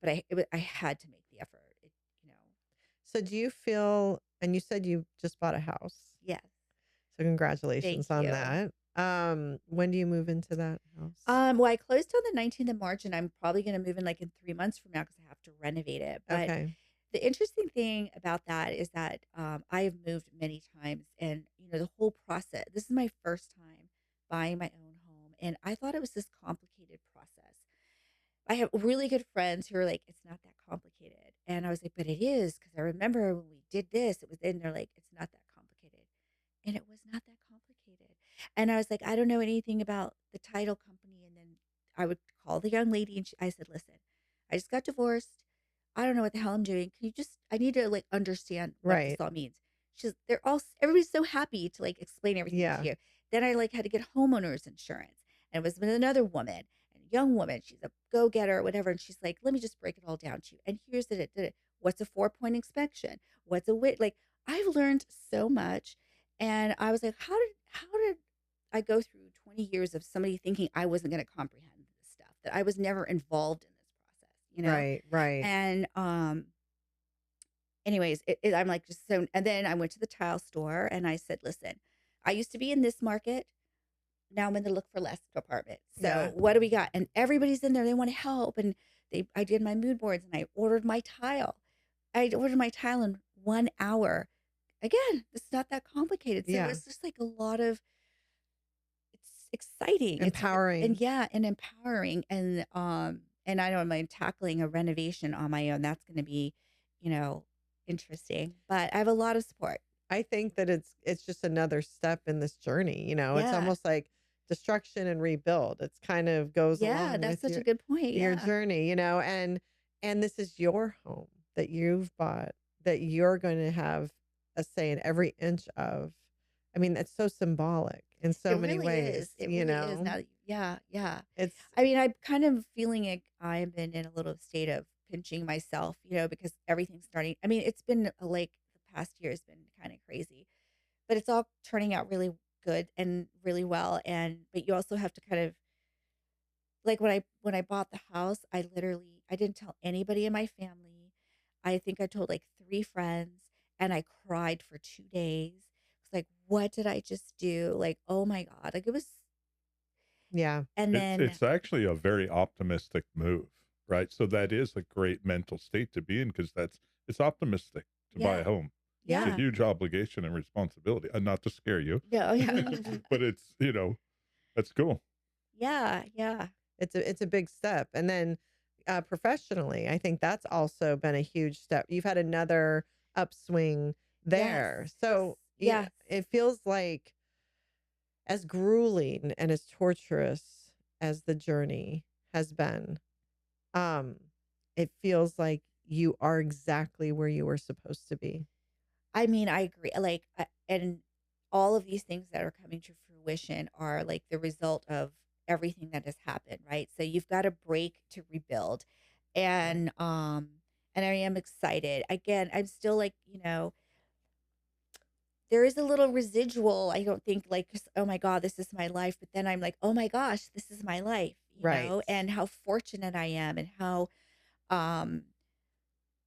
but I had to make the effort. You know, So do you feel, and you said you just bought a house. yes, So thank congratulations on you. that. When do you move into that house? Well, I closed on the 19th of March, and I'm probably going to move in like in 3 months from now because I have to renovate it. But Okay. the interesting thing about that is that I have moved many times, and the whole process. This is my first time buying my own home, and I thought it was this complicated process. I have really good friends who are like, "It's not that complicated," and I was like, "But it is," because I remember when we did this, it was in there like, "It's not that complicated," and it was not that complicated. And I was like, "I don't know anything about the title company," and then I would call the young lady, and I said, "Listen, I just got divorced. I don't know what the hell I'm doing. Can you just? I need to like understand what this Right. all means." Everybody's so happy to like explain everything to Yeah. you. Then I like had to get homeowners insurance, and it was with another woman, and a young woman. She's a go getter or whatever, and she's like, "Let me just break it all down to you." And here's it. What's a 4-point inspection? What's a wit? Like I've learned so much, and I was like, how did I go through 20 years of somebody thinking I wasn't going to comprehend this stuff, that I was never involved in this process. Right. Right. And anyways, I'm like just so. And then I went to the tile store and I said, "Listen, I used to be in this market. Now I'm in the look for less department. Yeah. So what do we got?" And everybody's in there. They want to help. And I did my mood boards and I ordered my tile. I ordered my tile in 1 hour. Again, it's not that complicated. So Yeah. it's just like a lot of, it's exciting. And Empowering. yeah, and empowering. And I don't mind tackling a renovation on my own. That's going to be, you know, interesting. But I have a lot of support. I think that it's just another step in this journey, it's Yeah. almost like destruction and rebuild. It's kind of goes Yeah, along that's with such a good point. your Yeah. journey, and this is your home that you've bought, that you're going to have a say in every inch of. I mean, that's so symbolic in so It many really is. ways, It really is. Now, yeah, yeah. It's I mean, I'm kind of feeling like I've been in a little state of pinching myself, because everything's starting. I mean, it's been like the past year has been kind of crazy, but it's all turning out really good and really well. But you also have to kind of like when I bought the house, I didn't tell anybody in my family. I think I told like 3 friends, and I cried for 2 days. It's like, what did I just do? Like, oh my god, like it was. yeah. And then It's actually a very optimistic move, right? So that is a great mental state to be in because it's optimistic to buy a yeah, home. It's a Yeah. yeah, huge obligation and responsibility, and not to scare you, no, yeah, but that's cool. yeah, yeah, It's a big step. And then professionally, I think that's also been a huge step. You've had another upswing yes, there. So, yes. it feels like as grueling and as torturous as the journey has been, um, it feels like you are exactly where you were supposed to be. I mean, I agree. Like, and all of these things that are coming to fruition are like the result of everything that has happened, right? So you've got to break to rebuild. And I am excited. Again, I'm still like, there is a little residual. I don't think like, oh my God, this is my life. But then I'm like, oh my gosh, this is my life, Right. and how fortunate I am, and how, um,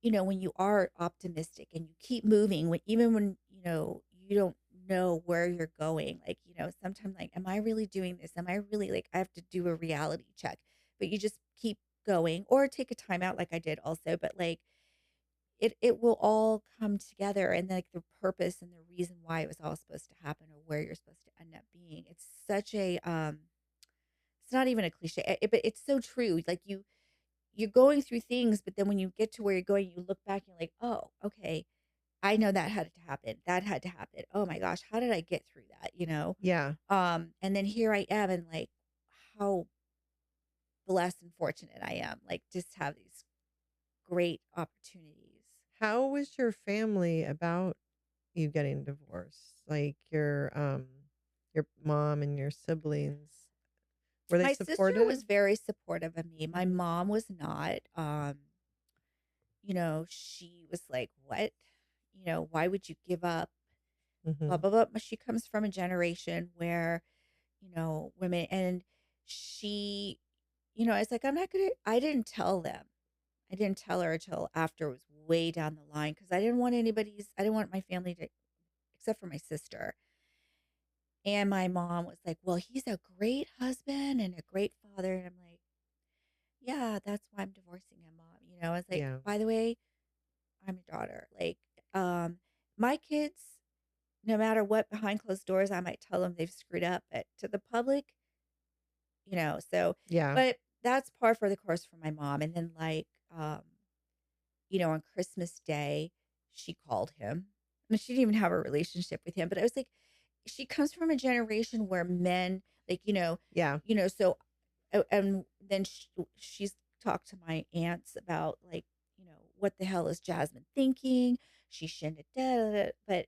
when you are optimistic and you keep moving, even when, you don't know where you're going, like, sometimes like, am I really doing this? Am I really like, I have to do a reality check, but you just keep going or take a time out like I did also. But like, it will all come together, and like the purpose and the reason why it was all supposed to happen or where you're supposed to end up being. It's such a, it's not even a cliche, but it's so true. Like you're going through things, but then when you get to where you're going, you look back and you're like, oh, okay, I know that had to happen. That had to happen. Oh my gosh, how did I get through that? Yeah. And then here I am, and like how blessed and fortunate I am, like just have these great opportunities. How was your family about you getting divorced? Like your mom and your siblings, were they My sister supportive? was very supportive of me. My mom was not. She was like, "What? Why would you give up?" Blah Mhm. blah blah. But she comes from a generation where, women, and she, it's like, I'm not gonna. I didn't tell them. I didn't tell her until after it was way down the line, because I didn't want my family to, except for my sister. And my mom was like, "Well, he's a great husband and a great father." And I'm like, "Yeah, that's why I'm divorcing him, Mom." I was like, Yeah. "By the way, I'm your daughter." Like, my kids, no matter what behind closed doors, I might tell them they've screwed up, but to the public, so, Yeah. but that's par for the course for my mom. And then like, on Christmas Day, she called him. And she didn't even have a relationship with him, but I was like, she comes from a generation where men, like, Yeah. so, and then she's talked to my aunts about like, what the hell is Jasmine thinking? She shouldn't have done it. But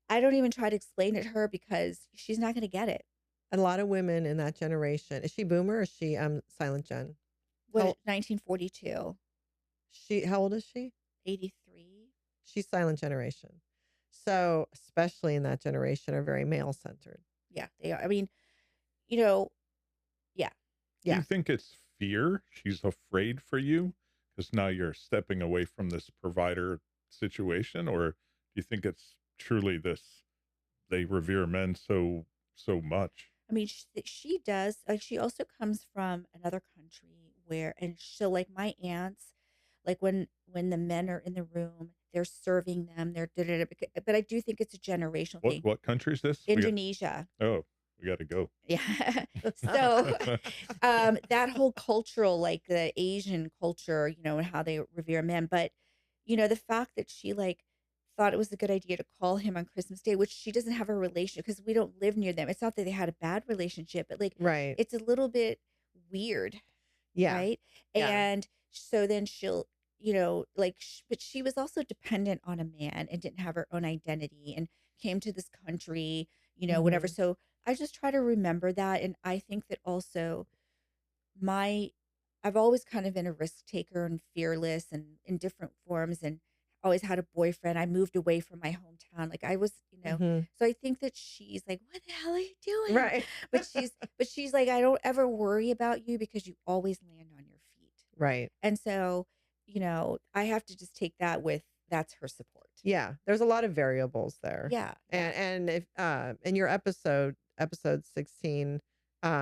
I don't even try to explain it to her because she's not going to get it. A lot of women in that generation. Is she boomer or is she silent gen? What, How 1942, how old is she? 83? She's silent generation. So, especially in that generation are very male centered. Yeah, they are. I mean, you know, yeah. Do you Yeah. think it's fear? She's afraid for you because now you're stepping away from this provider situation, or do you think it's truly this they revere men so much? I mean, she does. Like, she also comes from another country where, and so like my aunts, like when the men are in the room, they're serving them. They're da, da, da, but I do think it's a generational thing. What country is this? Indonesia. We got to go. Yeah. So, that whole cultural, like the Asian culture, and how they revere men. But, the fact that she like thought it was a good idea to call him on Christmas Day, which she doesn't have a relationship because we don't live near them. It's not that they had a bad relationship, but like Right. it's a little bit weird, Yeah. right? Yeah. And so then she'll, like, but she was also dependent on a man and didn't have her own identity and came to this country, whatever. Mhm. So I just try to remember that. And I think that also my, I've always kind of been a risk taker and fearless and in different forms, and always had a boyfriend. I moved away from my hometown. Like I was, Mhm. so I think that she's like, what the hell are you doing? Right. But she's like, I don't ever worry about you because you always land on your feet. Right. And so, I have to just take that with, that's her support. Yeah, there's a lot of variables there. Yeah. Yeah. And if in your episode 16,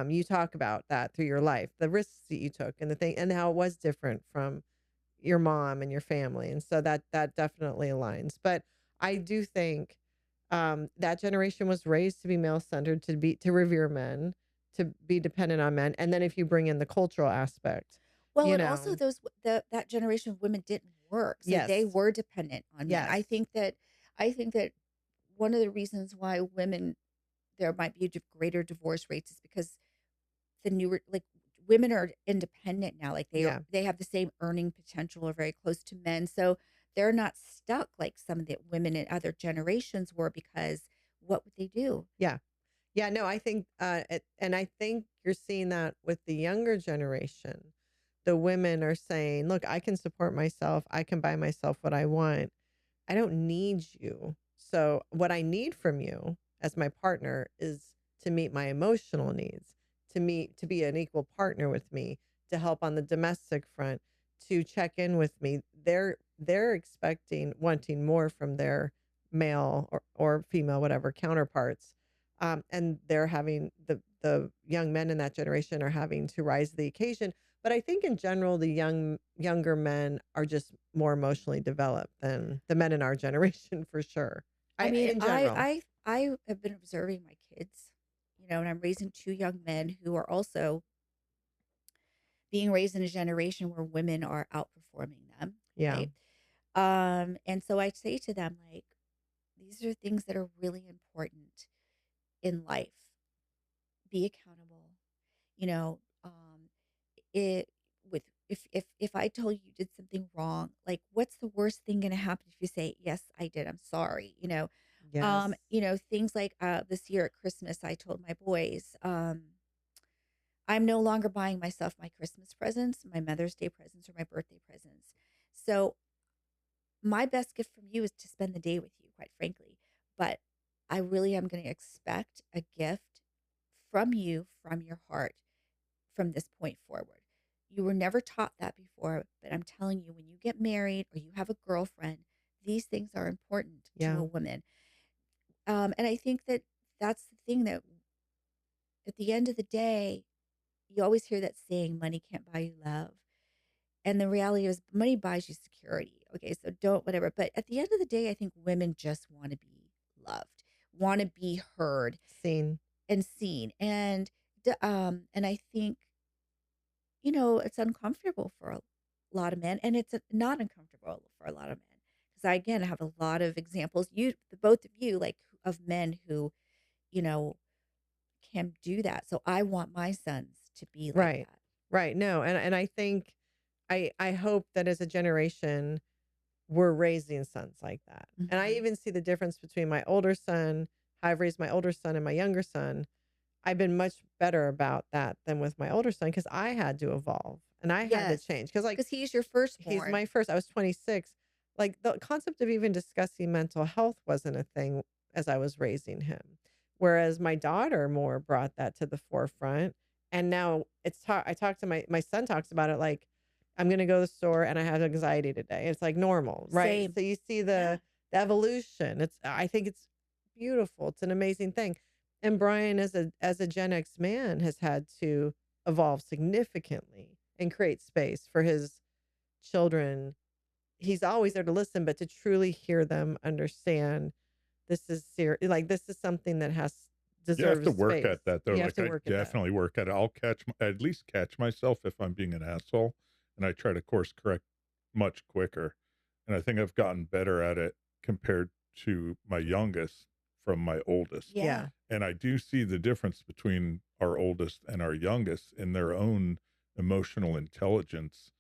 you talk about that through your life, the risks that you took and the thing and how it was different from your mom and your family. And so that definitely aligns. But I do think that generation was raised to be male centered, to revere men, to be dependent on men. And then if you bring in the cultural aspect, Well, you and also know, that generation of women didn't work, so they yes. were dependent on men. Yes. I think that one of the reasons why women, there might be greater divorce rates is because the newer, like, women are independent now. Like Yeah. they have the same earning potential or very close to men, so they're not stuck like some of the women in other generations were, because what would they do? Yeah. Yeah, no, I think, and I think you're seeing that with the younger generation. The women are saying, look, I can support myself. I can buy myself what I want. I don't need you. So, what I need from you as my partner is to meet my emotional needs, to be an equal partner with me, to help on the domestic front, to check in with me. They're expecting, wanting more from their male or female, whatever counterparts. And they're having the young men in that generation are having to rise to the occasion. But I think in general, the younger men are just more emotionally developed than the men in our generation for sure. I I mean, in general. I have been observing my kids, and I'm raising two young men who are also being raised in a generation where women are outperforming them, Yeah. right? And so I say to them, like, these are things that are really important in life. Be accountable. You know, it with if I told you did something wrong, like, what's the worst thing going to happen if you say, "Yes, I did. I'm sorry." Yes. Things like this year at Christmas, I told my boys, I'm no longer buying myself my Christmas presents, my Mother's Day presents, or my birthday presents. So my best gift from you is to spend the day with you, quite frankly. But I really am going to expect a gift from you, from your heart, from this point forward. You were never taught that before, but I'm telling you, when you get married or you have a girlfriend, these things are important to Yeah. a woman. And I think that that's the thing that at the end of the day, you always hear that saying, money can't buy you love. And the reality is, money buys you security. Okay, so don't whatever. But at the end of the day, I think women just want to be loved, want to be heard Seen. and seen. And I think it's uncomfortable for a lot of men, and it's not uncomfortable for a lot of men because I again have a lot of examples. The both of you, like of men who you know can do that. So I want my sons to be like Right. that. Right. No, and I think I hope that as a generation we're raising sons like that. And I Hmm. even see the difference between my older son, how I've raised my older son and my younger son. I've been much better about that than with my older son because I had to evolve and I had to Yes, change. Because, like, because he's your he's firstborn. my first, I was 26. Like, the concept of even discussing mental health wasn't a thing as I was raising him. Whereas my daughter more brought that to the forefront. And now I talk to my son talks about it like, I'm going to go to the store and I have anxiety today. It's like normal, right? Same. So you see Yeah. the evolution. I think it's beautiful. It's an amazing thing. And Brian, as a Gen X man, has had to evolve significantly and create space for his children. He's always there to listen, but to truly hear them understand this is serious. Like, this is something that has You have to deserves work space. at that though. You have Like to I work at that. definitely work at it. I'll at least catch myself if I'm being an asshole, and I try to course correct much quicker. And I think I've gotten better at it compared to my youngest from my oldest. Yeah. Yeah. And I do see the difference between our oldest and our youngest in their own emotional intelligence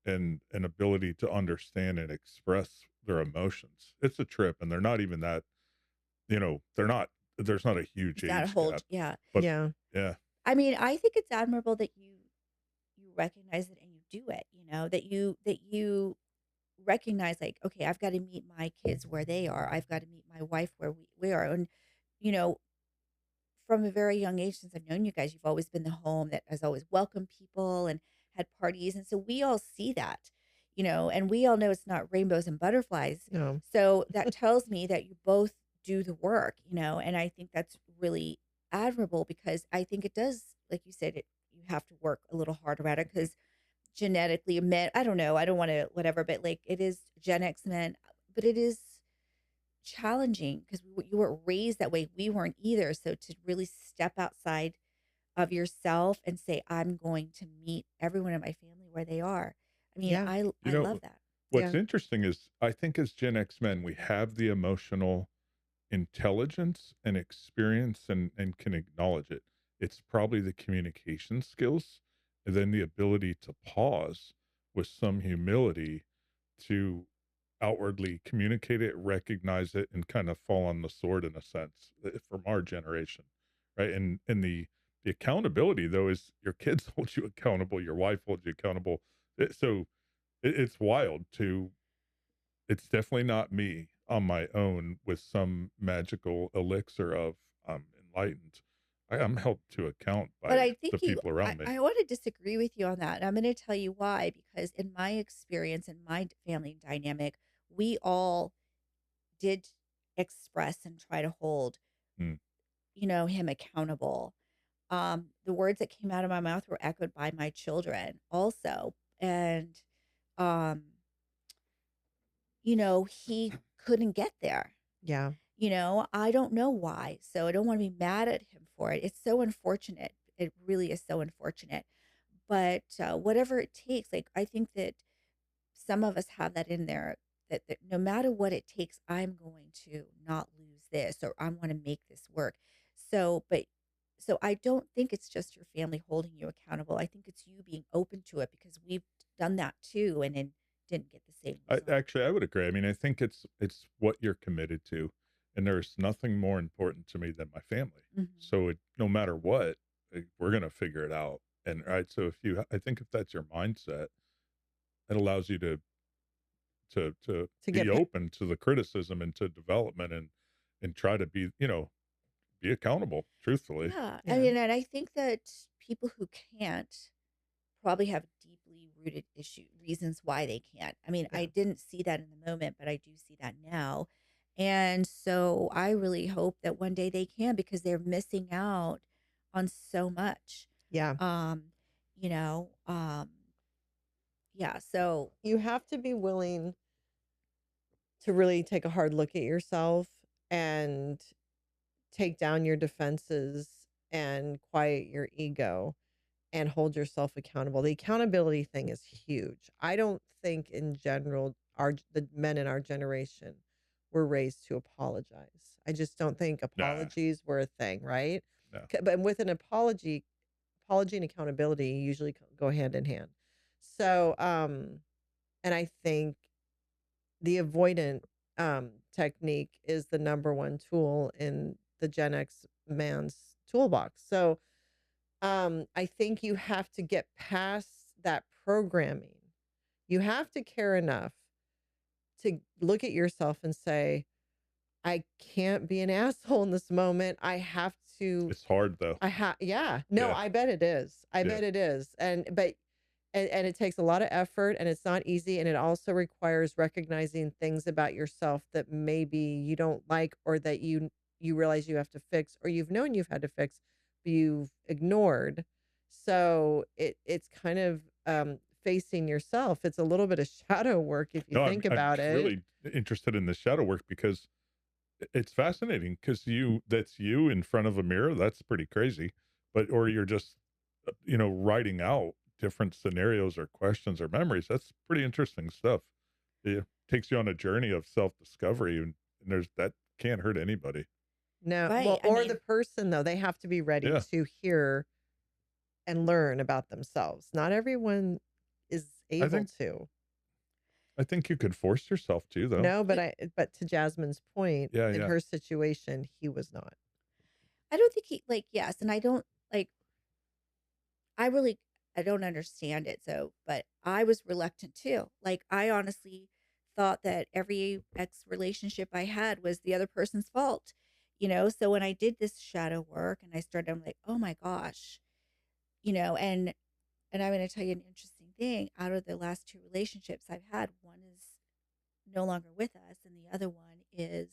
and an ability to understand and express their emotions. It's a trip, and they're not even that, they're not, there's not a huge It's not a age whole gap, yeah. but Yeah. yeah. I mean, I think it's admirable that you recognize it and you do it, that you recognize, like, okay, I've got to meet my kids where they are. I've got to meet my wife where we are. And you know, from a very young age, since I've known you guys, you've always been the home that has always welcomed people and had parties. And so we all see that, and we all know it's not rainbows and butterflies. No. So that tells me that you both do the work, and I think that's really admirable because I think it does, like you said, you have to work a little harder at it because genetically men, I don't know, I don't want to whatever, but like it is Gen X men, but it is challenging because you weren't raised that way. We weren't either. So to really step outside of yourself and say, I'm going to meet everyone in my family where they are. I mean, Yeah. You I know, love that. what's Yeah. interesting is I think as Gen X men, we have the emotional intelligence and experience and can acknowledge it. It's probably the communication skills and then the ability to pause with some humility to outwardly communicate it, recognize it, and kind of fall on the sword in a sense from our generation, right? And the accountability though is your kids hold you accountable, your wife holds you accountable. So it's wild to. It's definitely not me on my own with some magical elixir of enlightened. I'm held to account But by I think the people around me. I want to disagree with you on that. And I'm going to tell you why, because in my experience, in my family dynamic, we all did express and try to hold, Mm. him accountable. The words that came out of my mouth were echoed by my children also. And, um, he couldn't get there. Yeah. I don't know why. So I don't want to be mad at him for it. It's so unfortunate. It really is so unfortunate. But whatever it takes, like, I think that some of us have that in there that no matter what it takes, I'm going to not lose this, or I want to make this work. So, so I don't think it's just your family holding you accountable. I think it's you being open to it, because we've done that too and then didn't get the same result. Actually, I would agree. I mean, I think it's what you're committed to, and there's nothing more important to me than my family. Mhm. So no matter what, we're gonna figure it out. And right, so I think if that's your mindset, it allows you to To be get open to the criticism and to development and try to be be accountable. Truthfully, Yeah. I yeah. mean, and I think that people who can't probably have deeply rooted reasons why they can't. I mean, Yeah. I didn't see that in the moment, but I do see that now. And so I really hope that one day they can, because they're missing out on so much. Yeah. Um, you know, um, yeah. So You have to be willing to really take a hard look at yourself and take down your defenses and quiet your ego and hold yourself accountable. The accountability thing is huge. I don't think in general the men in our generation were raised to apologize. I just don't think nah, apologies were a thing, right? no. But with an apology and accountability usually go hand in hand. So, and I think the avoidant technique is the number one tool in the Gen X man's toolbox. So, I think you have to get past that programming. You have to care enough to look at yourself and say, I can't be an asshole in this moment. I have to, It's hard though. yeah, no, Yeah, I bet it is. I yeah. bet it is. And it takes a lot of effort and it's not easy. And it also requires recognizing things about yourself that maybe you don't like or that you realize you have to fix or you've known you've had to fix, but you've ignored. So it's kind of facing yourself. It's a little bit of shadow work if you No, think I'm about it. really interested in the shadow work because it's fascinating because that's you in front of a mirror. That's pretty crazy. But or you're just writing out different scenarios or questions or memories. That's pretty interesting stuff. It takes you on a journey of self-discovery, and there's that can't hurt anybody. No, right. well, I or the mean, person though, they have to be ready Yeah. to hear and learn about themselves. Not everyone is I able think to. I think you could force yourself to though. No, but to Jasmine's point, Yeah, in yeah. her situation, he was not. I don't think he, like, yes. And I don't like, I really, I don't understand it. So, but I was reluctant too. Like, I honestly thought that every ex relationship I had was the other person's fault, So when I did this shadow work and I started, I'm like, oh my gosh, and I'm going to tell you an interesting thing. Out of the last two relationships I've had, one is no longer with us, and the other one is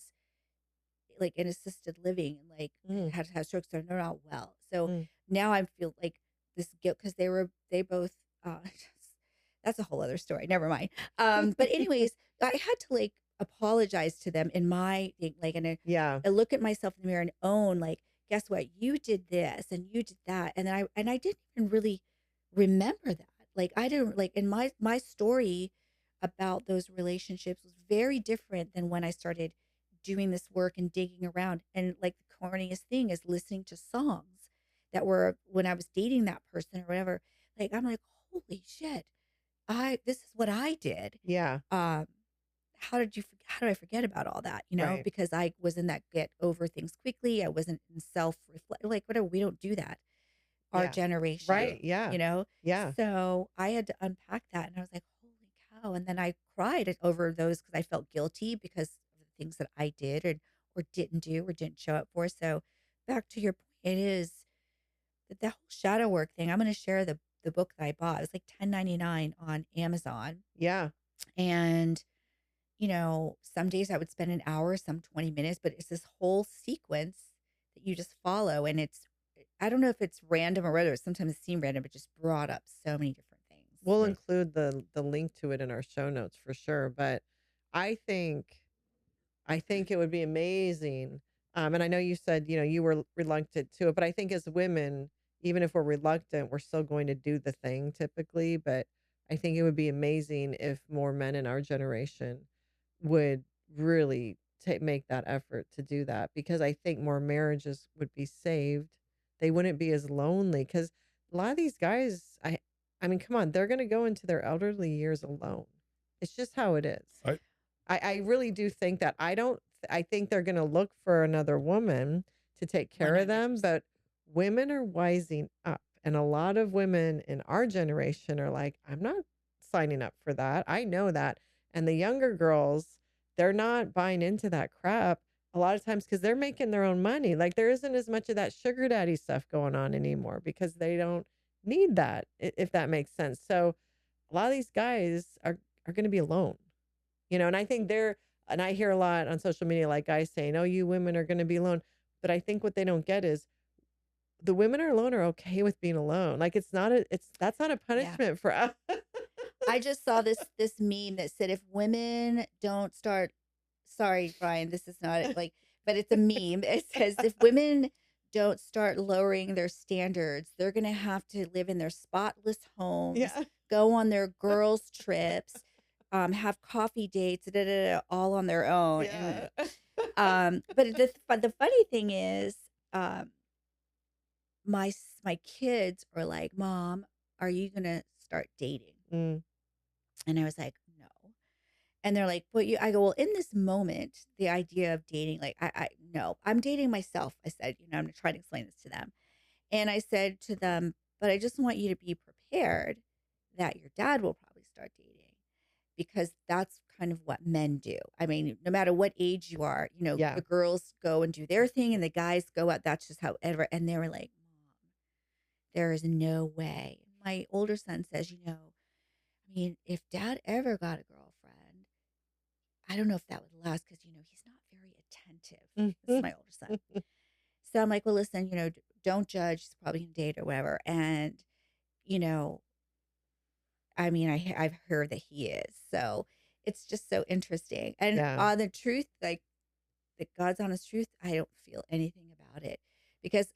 like in assisted living and like Mm, had strokes, so they're not well. So mm. now I feel like this guilt, because they both that's a whole other story. Never mind. But anyways, I had to like apologize to them in my thing, like, and Yeah, I look at myself in the mirror and own, like, guess what? You did this and you did that. And then I didn't even really remember that. Like, I didn't, like, in my story about those relationships was very different than when I started doing this work and digging around. And like the corniest thing is listening to songs that were when I was dating that person or whatever. Like, I'm like, holy shit, I this is what I did. yeah. Um, how do I forget about all that? You know, Right. because I was in that get over things quickly. I wasn't in self reflect, like whatever. We don't do that. Our Yeah. generation, Yeah. Right. Yeah. you know? Yeah. So I had to unpack that and I was like, holy cow. And then I cried over those because I felt guilty because of the things that I did or didn't do or didn't show up for. So back to your point, it is that the whole shadow work thing. I'm going to share the book that I bought. It's like 10.99 on Amazon. Yeah. And, you know, some days I would spend an hour, some 20 minutes, but it's this whole sequence that you just follow. And I don't know if it's random or whether sometimes it seems random, but just brought up so many different things. We'll Yeah. include the link to it in our show notes for sure. But I think I think it would be amazing. And I know you said, you were reluctant to it, but I think as women, even if we're reluctant, we're still going to do the thing typically. But I think it would be amazing if more men in our generation would really make that effort to do that, because I think more marriages would be saved. They wouldn't be as lonely, because a lot of these guys, I mean, come on, they're going to go into their elderly years alone. It's just how it is. I I really do think that. I think they're going to look for another woman to take care of them, 100%. but women are wising up. And a lot of women in our generation are like, I'm not signing up for that. I know that. And the younger girls, they're not buying into that crap a lot of times because they're making their own money. Like, there isn't as much of that sugar daddy stuff going on anymore because they don't need that, if that makes sense. So a lot of these guys are going to be alone. And I think and I hear a lot on social media, like guys saying, oh, you women are going to be alone. But I think what they don't get is the women are alone are okay with being alone. Like, that's not a Yeah. punishment for us. I just saw this meme that said if women don't start, sorry, Brian, this is not like, but it's a meme. It says if women don't start lowering their standards, they're going to have to live in their spotless homes, Yeah. go on their girls' trips, have coffee dates, all on their own. Yeah. But the funny thing is, um, my kids are like, Mom, are you going to start dating? Mm, And I was like, no. And they're like, but I go, well, in this moment, the idea of dating, like, no, I'm dating myself. I said, I'm going to try to explain this to them. And I said to them, but I just want you to be prepared that your dad will probably start dating because that's kind of what men do. I mean, no matter what age you are, yeah. the girls go and do their thing and the guys go out. That's just how ever. And they were like, Mom, there is no way. My older son says, I mean, if dad ever got a girlfriend, I don't know if that would last because, he's not very attentive. This is my older son. So I'm like, well, listen, don't judge. He's probably going to date or whatever. And, you know, I mean, I've heard that he is. So it's just so interesting. And Yeah. on the truth, like the God's honest truth, I don't feel anything about it because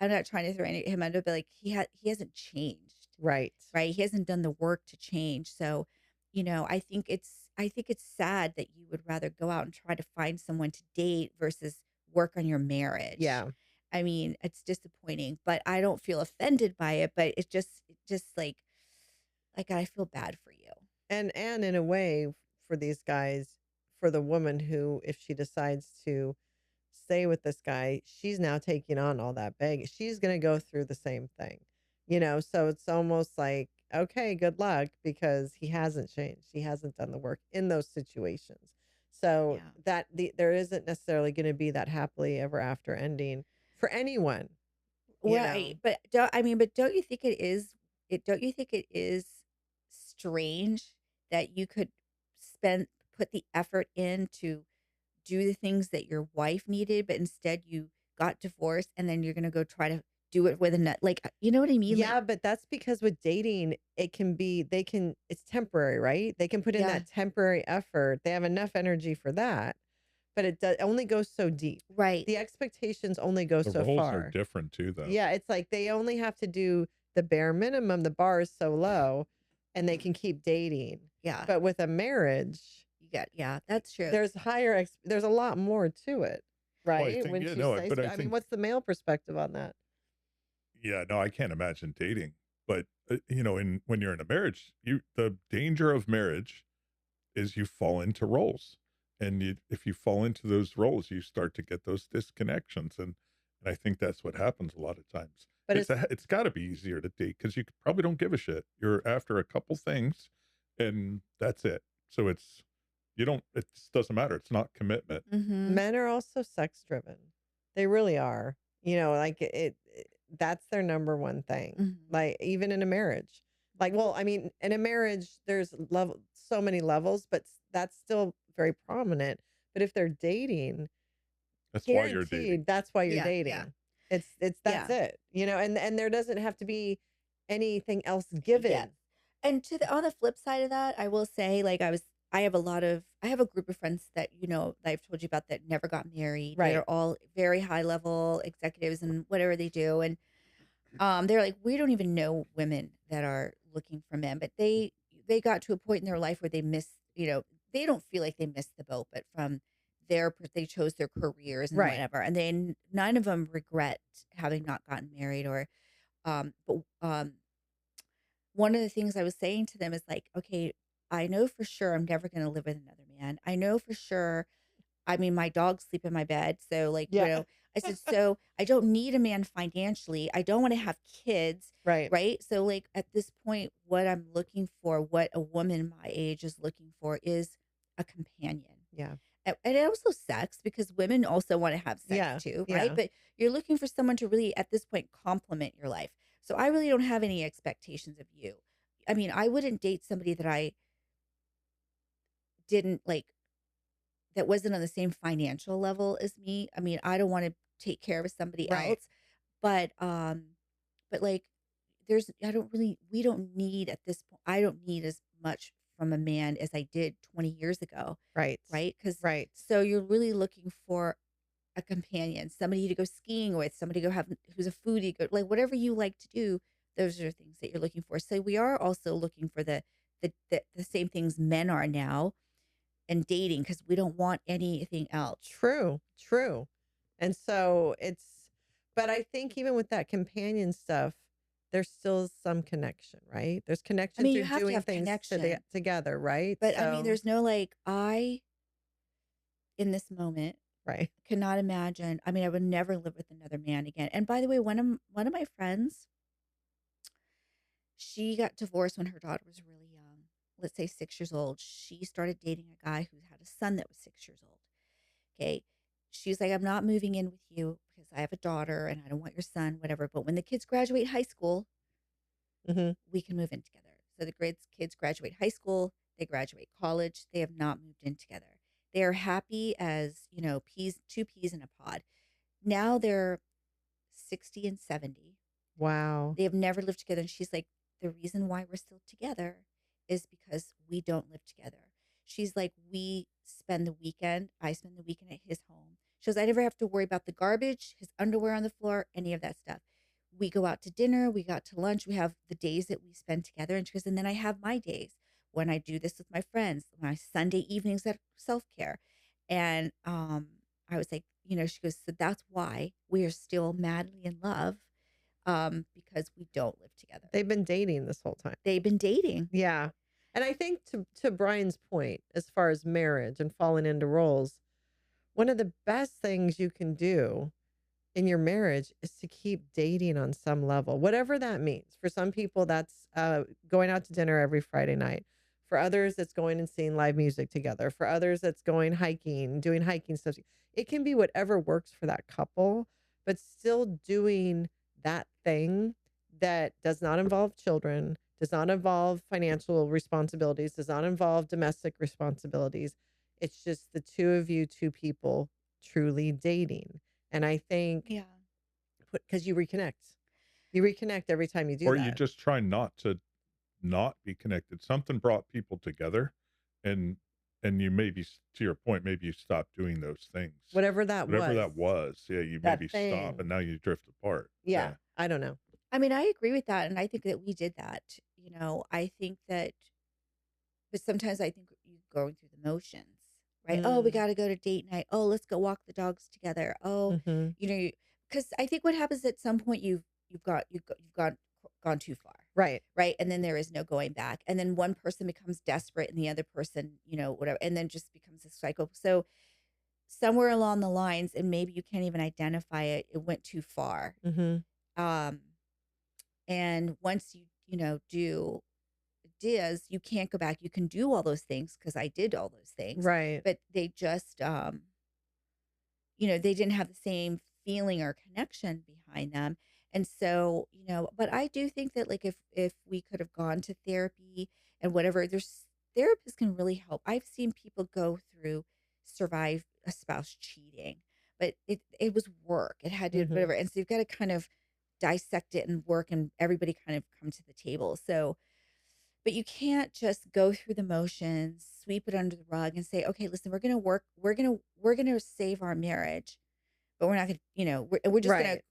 I'm not trying to throw him under, but like he hasn't changed. Right. Right? He hasn't done the work to change. So, I think it's sad that you would rather go out and try to find someone to date versus work on your marriage. Yeah. I mean, it's disappointing, but I don't feel offended by it, but it's just like I feel bad for you. And in a way, for these guys, for the woman who, if she decides to stay with this guy, she's now taking on all that baggage. She's going to go through the same thing, So it's almost like, okay, good luck, because he hasn't changed. He hasn't done the work in those situations. So Yeah. there isn't necessarily going to be that happily ever after ending for anyone, Right. But don't you think don't you think it is strange that you could put the effort in to do the things that your wife needed, but instead you got divorced and then you're going to go try to do it with like, you know what I mean? Like, Yeah, but that's because with dating, it's temporary, right? They can put in yeah, that temporary effort. They have enough energy for that, but only goes so deep. right. The expectations only go the so roles are far. different too, though. Yeah, it's like they only have to do the bare minimum. The bar is so low and they can keep dating. Yeah. But with a marriage, Yeah, that's true. there's a lot more to it, Well, I right? think, When yeah, she no, says, but I I mean, think, what's the male perspective on that? yeah, no, I can't imagine dating. But when you're in a marriage, the danger of marriage is you fall into roles. And if you fall into those roles, you start to get those disconnections. And I think that's what happens a lot of times. But it's It's got to be easier to date because you probably don't give a shit. You're after a couple things, and that's it. So you don't. It just doesn't matter. It's not commitment. Mm-hmm. men are also sex driven. They really are. Like that's their number one thing. Mm-hmm. Like even in a marriage. Like, well, I mean, in a marriage, there's so many levels, but that's still very prominent. But if they're dating, That's why you're dating. guaranteed that's why you're Yeah, yeah, dating. It's that's yeah, it. And there doesn't have to be anything else yeah. given. And on the flip side of that, I will say, like, I have a group of friends that, that I've told you about that never got married. Right. They're all very high level executives and whatever they do. And they're like, we don't even know women that are looking for men, but they got to a point in their life where they miss, they don't feel like they missed the boat, but from they chose their careers and Right. whatever. And then none of them regret having not gotten married but one of the things I was saying to them is like, okay, I know for sure I'm never going to live with another man. I know for sure. I mean, my dogs sleep in my bed. So, like, Yeah. I said, so I don't need a man financially. I don't want to have kids. Right. Right. So, like, at this point, what I'm looking for, what a woman my age is looking for is a companion. Yeah. And also sex, because women also want to have sex Yeah. too. Yeah. Right. But you're looking for someone to really, at this point, complement your life. So I really don't have any expectations of you. I mean, I wouldn't date somebody that I didn't like, that wasn't on the same financial level as me. I mean, I don't want to take care of somebody Right. else, but like, we don't need at this point, I don't need as much from a man as I did 20 years ago. Right. Right. Right. So you're really looking for a companion, somebody to go skiing with, somebody to go have, who's a foodie, go, like whatever you like to do. Those are things that you're looking for. So we are also looking for the same things men are now and dating, because we don't want anything else. True. True. And so but I think even with that companion stuff, there's still some connection, right? There's connection I mean, you through have to doing have things connection. together, right? But I mean, So, there's no like, in this moment, right. cannot imagine. I mean, I would never live with another man again. And by the way, one of my friends, she got divorced when her daughter was really young. Let's say 6 years old. She started dating a guy who had a son that was 6 years old. Okay. She's like, I'm not moving in with you because I have a daughter and I don't want your son, whatever. But when the kids graduate high school, Mm-hmm. we can move in together. So the kids graduate high school, they graduate college. They have not moved in together. They are happy as, two peas in a pod. Now they're 60 and 70. Wow. They have never lived together. And she's like, the reason why we're still together is because we don't live together. She's like, I spend the weekend at his home. She goes, I never have to worry about the garbage, his underwear on the floor, any of that stuff. We go out to dinner, we go out to lunch, we have the days that we spend together. And she goes, and then I have my days when I do this with my friends, my Sunday evenings at self-care. And I was like, she goes, so that's why we are still madly in love, because we don't live together. They've been dating this whole time. They've been dating. Yeah. And I think to Brian's point, as far as marriage and falling into roles, one of the best things you can do in your marriage is to keep dating on some level, whatever that means. For some people, that's going out to dinner every Friday night. For others, it's going and seeing live music together. For others, it's going hiking, doing hiking stuff. It can be whatever works for that couple, but still doing that thing that does not involve children, does not involve financial responsibilities, does not involve domestic responsibilities. It's just the two of you, two people truly dating. And I think Yeah. because you reconnect every time you do Or that. you just try not to not be connected. Something brought people together, and you maybe, to your point, maybe you stop doing those things. Whatever that was. Yeah, you that maybe stop, thing. and now you drift apart. Yeah. I don't know. I mean, I agree with that. And I think that we did that. I think that, but sometimes I think you're going through the motions, right? Oh, we got to go to date night. Oh, let's go walk the dogs together. Oh, Mhm. because I think what happens at some point, you've got gone too far. Right. Right. And then there is no going back. And then one person becomes desperate and the other person, whatever, and then just becomes a cycle. So somewhere along the lines, and maybe you can't even identify it, it went too far. Mm-hmm. Um, and once do DIS, you can't go back. You can do all those things because I did all those things, Right. but they just, they didn't have the same feeling or connection behind them. And so, but I do think that like if we could have gone to therapy and whatever, there's therapists can really help. I've seen people go through survive a spouse cheating, but it was work. It had to Mm-hmm. whatever. And so you've got to kind of dissect it and work and everybody kind of come to the table. So but you can't just go through the motions, sweep it under the rug and say, "Okay, listen, we're going to work. We're going to save our marriage, but we're not going to, we're just going to Right.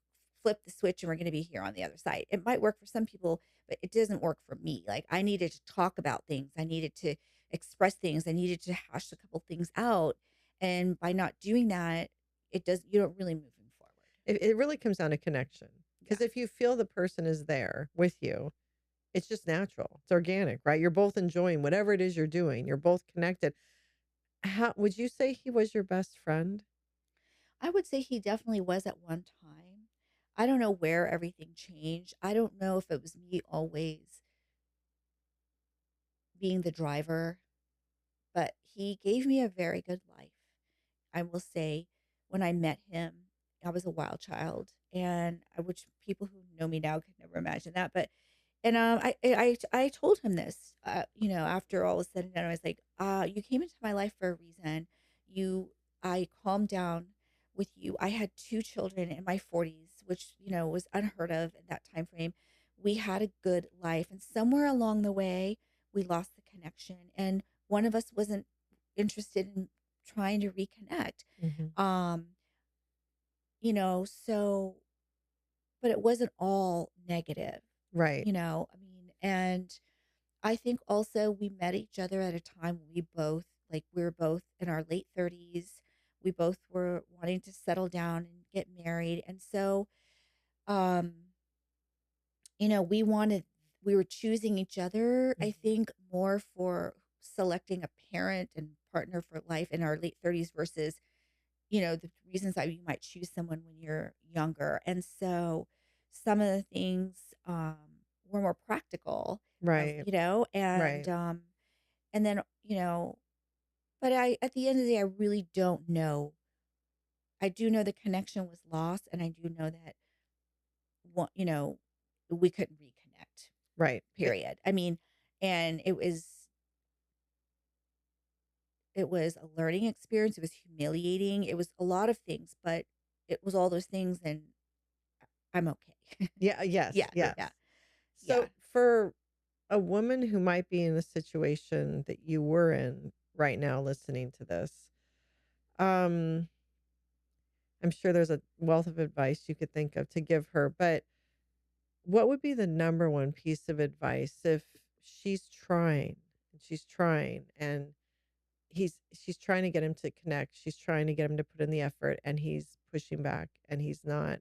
flip the switch and we're going to be here on the other side." It might work for some people, but it doesn't work for me. Like I needed to talk about things. I needed to express things. I needed to hash a couple things out. And by not doing that, you don't really move them forward. It really comes down to connection. Yeah. Because if you feel the person is there with you, it's just natural. It's organic, right? You're both enjoying whatever it is you're doing. You're both connected. How would you say he was your best friend? I would say he definitely was at one time. I don't know where everything changed. I don't know if it was me always being the driver, but he gave me a very good life. I will say when I met him, I was a wild child, and which people who know me now could never imagine that. But and I told him this, after all was said and done, I was like, you came into my life for a reason. I calmed down with you. I had 2 children in my 40s, which was unheard of in that time frame. We had a good life, and somewhere along the way, we lost the connection, and one of us wasn't interested in trying to reconnect. Mm-hmm. Um, so but it wasn't all negative, Right. I mean, and I think also we met each other at a time we were both in our late 30s. We both were wanting to settle down and get married. And so, um, we were choosing each other, I Mhm. think, more for selecting a parent and partner for life in our late 30s versus the reasons that you might choose someone when you're younger. And so some of the things were more practical Right. Right. and then, but at the end of the day, I really don't know. I do know the connection was lost, and I do know that one, we couldn't reconnect, Right. period. I mean, and it was a learning experience. It was humiliating. It was a lot of things, but it was all those things, and I'm okay. Yeah. Yes. Yeah, yeah, Yes. yeah, yeah. So for a woman who might be in a situation that you were in right now, listening to this, um, I'm sure there's a wealth of advice you could think of to give her, but what would be the number one piece of advice if she's trying and she's trying to get him to connect, she's trying to get him to put in the effort and he's pushing back and he's not.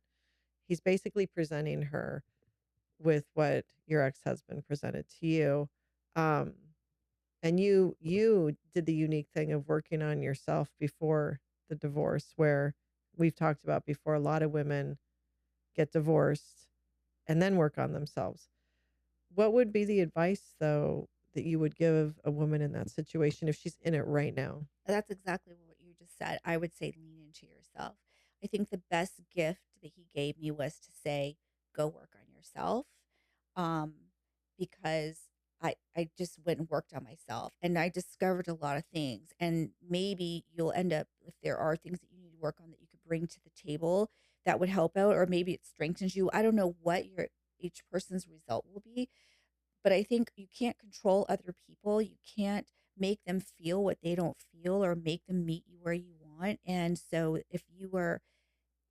He's basically presenting her with what your ex-husband presented to you. Um and you did the unique thing of working on yourself before the divorce, where we've talked about before, a lot of women get divorced and then work on themselves. What would be the advice, though, that you would give a woman in that situation if she's in it right now? That's exactly what you just said. I would say lean into yourself. I think the best gift that he gave me was to say, go work on yourself. Um, because I just went and worked on myself and I discovered a lot of things. And maybe you'll end up, if there are things that you need to work on that you could bring to the table that would help out, or maybe it strengthens you. I don't know what each person's result will be, but I think you can't control other people. You can't make them feel what they don't feel or make them meet you where you want. And so if you were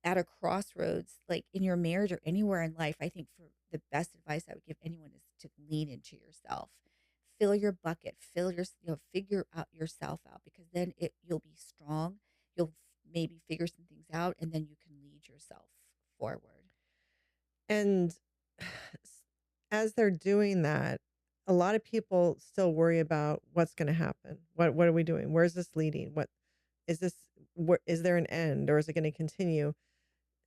at a crossroads, like in your marriage or anywhere in life, I think for the best advice I would give anyone is to lean into yourself. Fill your bucket, figure out yourself out, because then you'll be strong. You'll maybe figure some things out and then you can lead yourself forward. And as they're doing that, a lot of people still worry about what's going to happen. What are we doing? Where's this leading? What is this? What is there an end, or is it going to continue?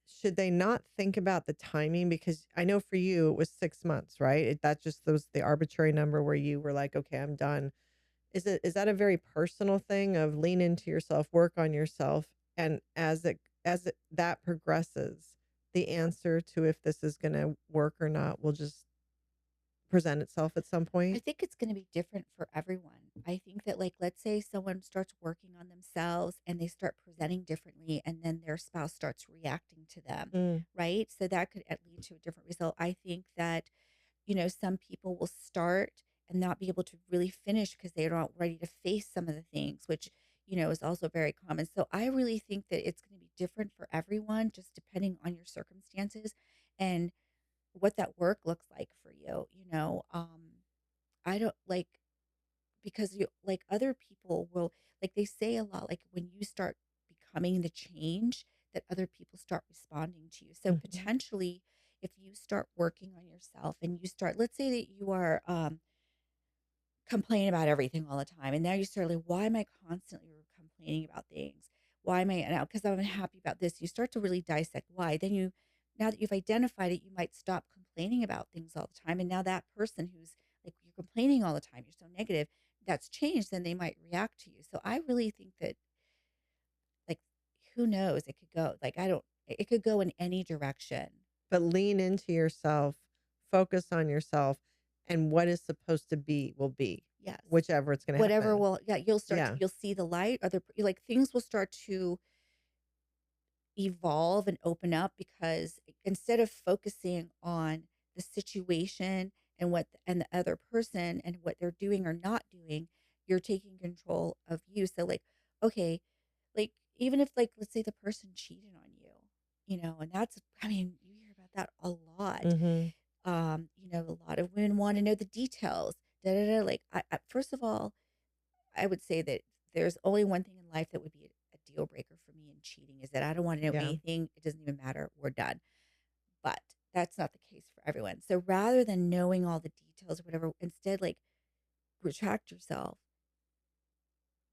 Should they not think about the timing? Because I know for you it was 6 months, right? That just was the arbitrary number where you were like, okay, I'm done. Is that a very personal thing of lean into yourself, work on yourself, and that progresses, the answer to if this is going to work or not will just present itself at some I point? think it's going to be different for everyone. I think that, like, let's say someone starts working on themselves and they start presenting differently, and then their spouse starts reacting to them, Mm, right? So that could lead to a different result. I think that, some people will start and not be able to really finish because they're not ready to face some of the things, which, is also very common. So I really think that it's going to be different for everyone, just depending on your circumstances and what that work looks like for you. I don't like, because you like other people will, like, they say a lot, like when you start becoming the change, that other people start responding to you. So mhm. potentially, if you start working on yourself and you start, let's say that you are complaining about everything all the time, and now you start like, why am I constantly complaining about things? Why am I now? Because I'm unhappy about this. You start to really dissect why. Then now that you've identified it, you might stop complaining about things all the time. And now that person who's like, you're complaining all the time, you're so negative, that's changed, then they might react to you. So I really think that, like, who knows? It could go like, I don't, it could go in any direction. But lean into yourself, focus on yourself, and what is supposed to be will be, Yes. whichever it's going to Whatever happen. will, yeah, Yeah. you'll see the light. Other, like, things will start to evolve and open up, because instead of focusing on the situation and and the other person and what they're doing or not doing, you're taking control of you. So, like, okay, like, even if, like, let's say the person cheated on you, and that's, I mean, you hear about that a lot. Mhm. A lot of women want to know the details. Da, da, da. Like, first of all, I would say that there's only one thing in life that would be a deal breaker for me in cheating, is that I don't want to know Yeah. anything. It doesn't even matter. We're done. But that's not the case for everyone. So rather than knowing all the details or whatever, instead, like, retract yourself,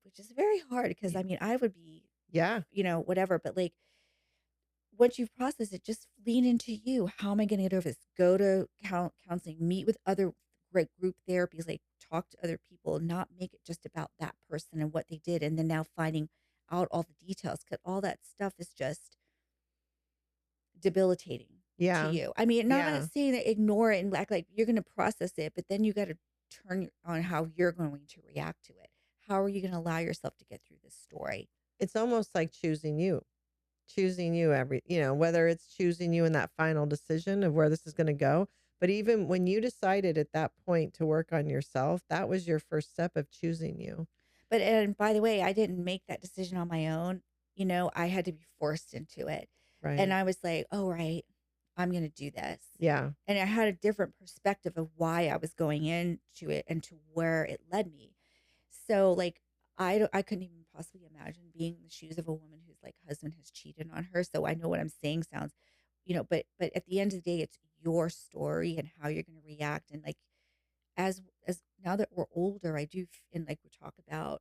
which is very hard because, Y I mean, I would be, yeah. whatever. But, like, once you've processed it, just lean into you. How am I going to get over this? Go to counseling, meet with other great group therapies, like, talk to other people, not make it just about that person and what they did. And then now finding out all the details, because all that stuff is just debilitating to Yeah. you. I mean, not Yeah. saying that ignore it and act like you're going to process it, but then you got to on how you're going to react to it. How are you going to allow yourself to get through this story? It's almost like choosing you whether it's choosing you in that final decision of where this is going to go. But even when you decided at that point to work on yourself, that was your first step of choosing you. But, and by the way, I didn't make that decision on my own. I had to be forced into it. And Right. I was like, oh, right, I'm going to do this. Yeah. And I had a different perspective of why I was going into it and to where it led me. So, like, I couldn't even possibly imagine being in the shoes of a woman whose, like, husband has cheated on her. So I know what I'm saying sounds, but at the end of the day, it's your story and how you're going to react. And, like, as now that we're older, I do, and, like, we talk about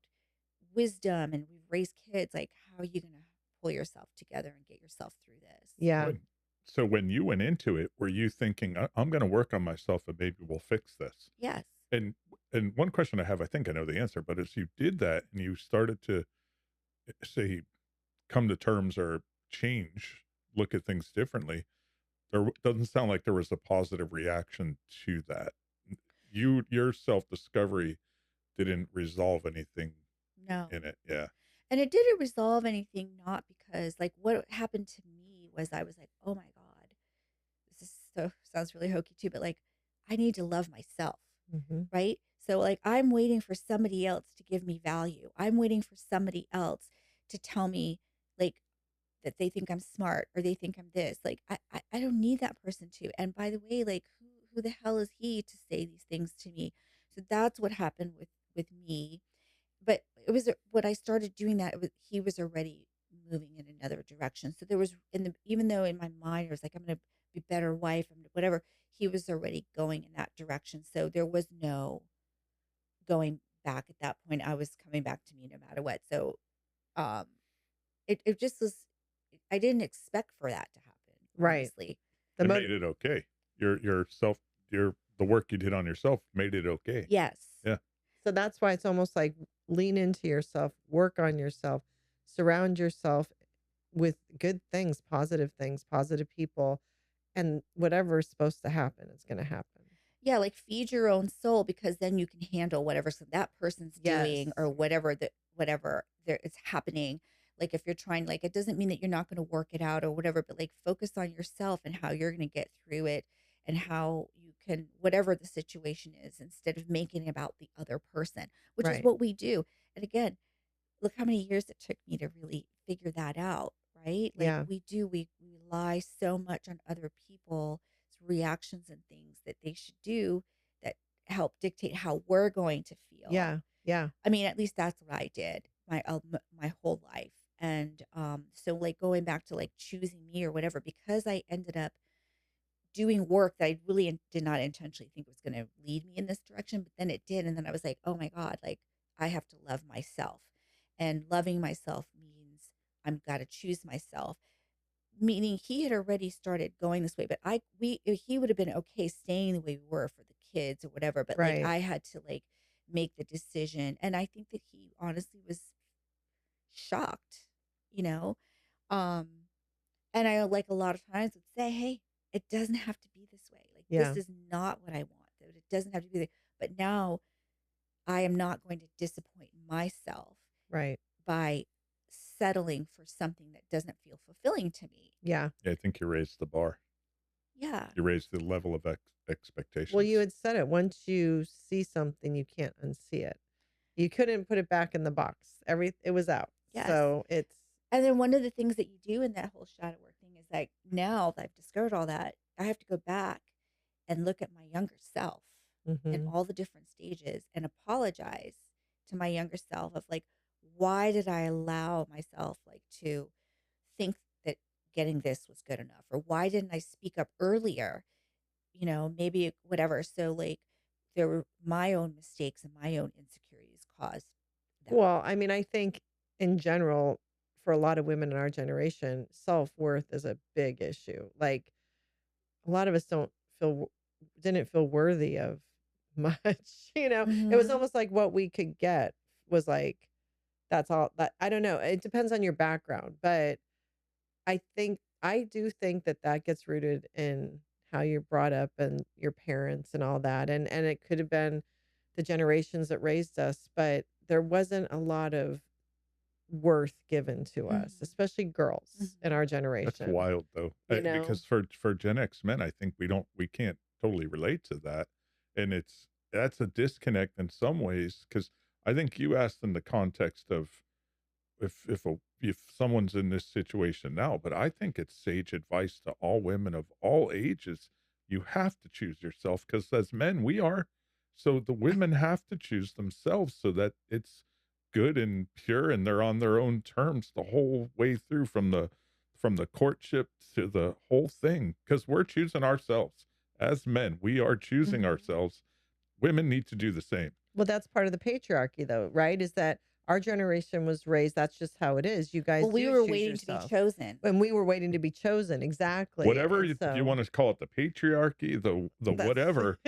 wisdom and we've raised kids, like, how are you going to pull yourself together and get yourself through this? Yeah. When so when you went into it, were you thinking, I'm going to work on myself and maybe we'll fix this? Yes. And one question I have, I think I know the answer, but as you did that and you started to say come to terms or change, look at things differently, doesn't sound like there was a positive reaction to that. Your self discovery didn't resolve anything No. in it. Yeah. And it didn't resolve anything, not because, like, what happened to me was I was like, oh my God, this is so, sounds really hokey too, but, like, I need to love myself. Mhm. Right. So, like, I'm waiting for somebody else to give me value. I'm waiting for somebody else to tell me, like, that they think I'm smart or they think I'm this. Like, I don't need that person to. And by the way, like, who the hell is he to say these things to me? So that's what happened with me. But it was when I started doing that, he was already moving in another direction. So there was even though in my mind I was like, I'm going to be a better wife, I'm whatever, he was already going in that direction. So there was no going back at that point. I was coming back to me no matter what. So um, it just was, I didn't expect for that to happen, Right. honestly. The It mot made it okay. Your self, the work you did on yourself made it okay. Yes. Yeah. So that's why it's almost like lean into yourself, work on yourself, surround yourself with good things, positive people, and whatever's supposed to happen is going to happen. Yeah, like feed your own soul, because then you can handle whatever that person's Yes. doing, or whatever there is happening. Like if you're trying, like, it doesn't mean that you're not going to work it out or whatever, but like focus on yourself and how you're going to get through it, and how you can, whatever the situation is, instead of making it about the other person, which is Right. what we do. And again, look how many years it took me to really figure that out, right? Like Yeah. we rely so much on other people's reactions and things that they should do that help dictate how we're going to feel. Yeah. Yeah. I mean, at least that's what I did my whole life. And so like going back to like choosing me or whatever, because I ended up doing work that I really did not intentionally think was going to lead me in this direction, but then it did. And then I was like, oh my God, like I have to love myself. And loving myself means I'm got to choose myself. Meaning he had already started going this way, but he would have been okay staying the way we were for the kids or whatever. But like Right. I had to like make the decision. And I think that he honestly was shocked, you know? Um, and I, like, a lot of times would say, "Hey, it doesn't have to be this way. Like, Yeah. this is not what I want. It doesn't have to be this." But now I am not going to disappoint myself Right. by settling for something that doesn't feel fulfilling to me. Yeah. Yeah, I think you raised the bar. Yeah. You raised the level of Well, expectations. you had said it. Once you see something, you can't unsee it. You couldn't put it back in the box. It was out. Yes. So it's And then one of the things that you do in that whole shadow work thing is like, now that I've discovered all that, I have to go back and look at my younger self in mhm. all the different stages and apologize to my younger self of like, why did I allow myself like to think that getting this was good enough? Or why didn't I speak up earlier? Maybe whatever. So like there were my own mistakes and my own insecurities caused that. Well, I mean, I think in general, for a lot of women in our generation, self-worth is a big issue. Like a lot of us didn't feel worthy of much, you know. It was Mm-hmm. almost like what we could get was like that's all that I don't know. It depends on your background, but I do think that that gets rooted in how you're brought up and your parents and all that. And it could have been the generations that raised us, but there wasn't a lot of worth given to us, Mm-hmm. especially girls in our That's generation, wild though, you know? because for Gen X men, I think we can't totally relate to that, and that's a disconnect in some ways because I think you asked in the context of if someone's in this situation now, but I think it's sage advice to all women of all ages. You have to choose yourself because as men, we are. So the women have to choose themselves so that it's good and pure and they're on their own terms the whole way through from the courtship to the whole thing because we're choosing ourselves as men. We are choosing Mm-hmm. ourselves. Women need to do the same. Well, that's part of the patriarchy though, right? Is that our generation was raised, that's just how it is. You guys Well, we do were choose waiting to be yourself. chosen. And we were waiting to be chosen, exactly. Whatever And you so want to call it, the patriarchy, the that's whatever.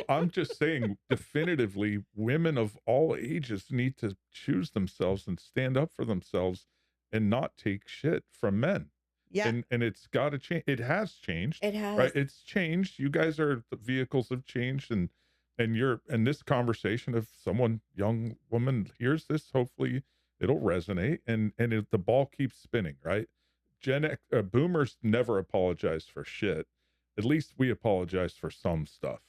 I'm just saying definitively women of all ages need to choose themselves and stand up for themselves and not take shit from men. yeah, And it's got to change. It has changed, It has. right? It's changed. You guys are the vehicles of change and you're in this conversation, if someone young woman hears this, hopefully it'll resonate and the ball keeps spinning, right? Gen X, boomers never apologize for shit. At least we apologize for some stuff.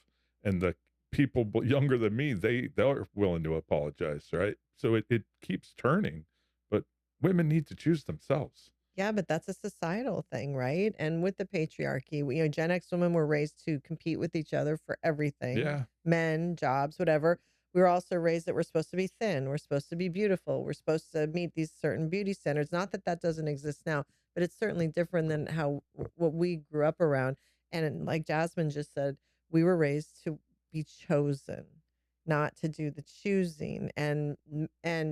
And the people younger than me, they're willing to apologize, right? So it keeps turning, but women need to choose themselves. yeah, but that's a societal thing, right? And with the patriarchy, Gen X women were raised to compete with each other for everything, Yeah. men, jobs, whatever. We were also raised that we're supposed to be thin, we're supposed to be beautiful, we're supposed to meet these certain beauty standards. Not that that doesn't exist now, but it's certainly different than how what we grew up around. And like Jasmine just said, we were raised to be chosen, not to do the choosing, and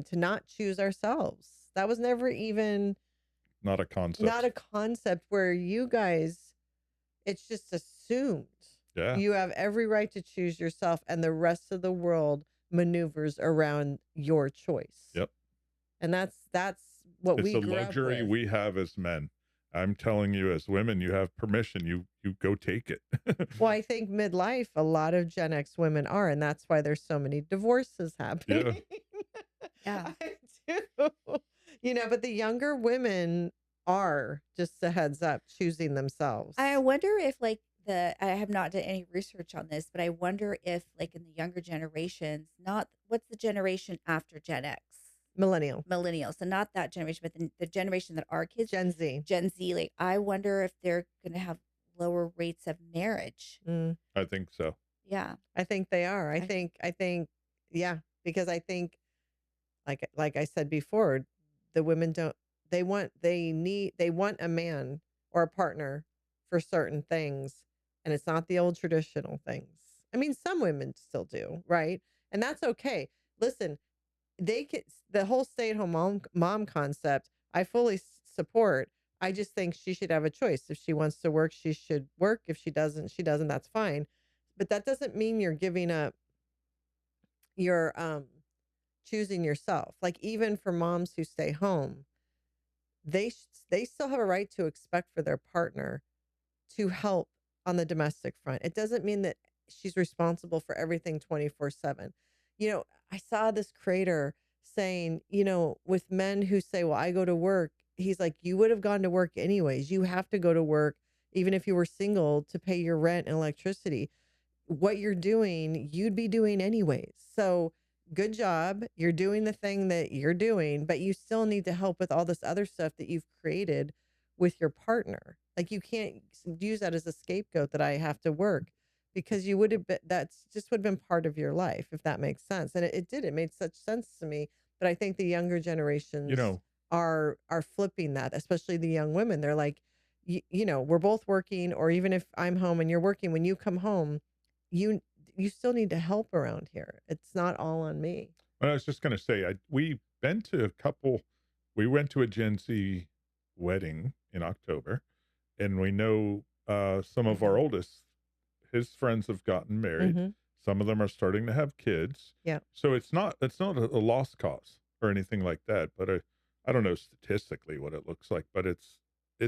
to not choose ourselves. That was never even Not a not a concept. concept where you guys, it's just assumed. Yeah. You have every right to choose yourself, and the rest of the world maneuvers around your choice. Yep. And that's what It's we a grew up luxury with. we have as men. I'm telling you, as women, you have permission. You go take it. Well, I think midlife, a lot of Gen X women are, and that's why there's so many divorces happening. Yeah. I do. But the younger women are, just a heads up, choosing themselves. I wonder if like I have not done any research on this, but I wonder if like in the younger generations, not what's the generation after Gen X? Millennial, Millennials. So not that generation, but the generation that our kids, Gen Z. Gen Z, like I wonder if they're going to have lower rates of marriage. I think so. Yeah. I think they are. I think, yeah, because I think, like I said before, the women don't, they want a man or a partner for certain things, and it's not the old traditional things. I mean, some women still do, right? And that's okay. Listen, they get the whole stay-at-home mom concept. I fully support. I just think she should have a choice. If she wants to work, she should work. If she doesn't, she doesn't. That's fine. But that doesn't mean you're giving up your choosing yourself. Like, even for moms who stay home, they still have a right to expect for their partner to help on the domestic front. It doesn't mean that she's responsible for everything 24/7. I saw this creator saying, with men who say, well, I go to work, he's like, you would have gone to work anyways. You have to go to work, even if you were single, to pay your rent and electricity. What you're doing, you'd be doing anyways. So good job. You're doing the thing that you're doing, but you still need to help with all this other stuff that you've created with your partner. Like, you can't use that as a scapegoat that I have to work, because you would have been, that's just would have been part of your life, if that makes sense. And it did. It made such sense to me. But I think the younger You generations know, are flipping that, especially the young women. They're like, we're both working, or even if I'm home and you're working, when you come home, you you still need to help around here. It's not all on me. I was just going to say, we been to a couple. We went to a Gen Z wedding in October, and we know some of our Mhm. oldest, his friends have gotten married. Mhm. Some of them are starting to have kids. Yeah. So it's not a lost cause or anything like that. But I don't know statistically what it looks like, but it's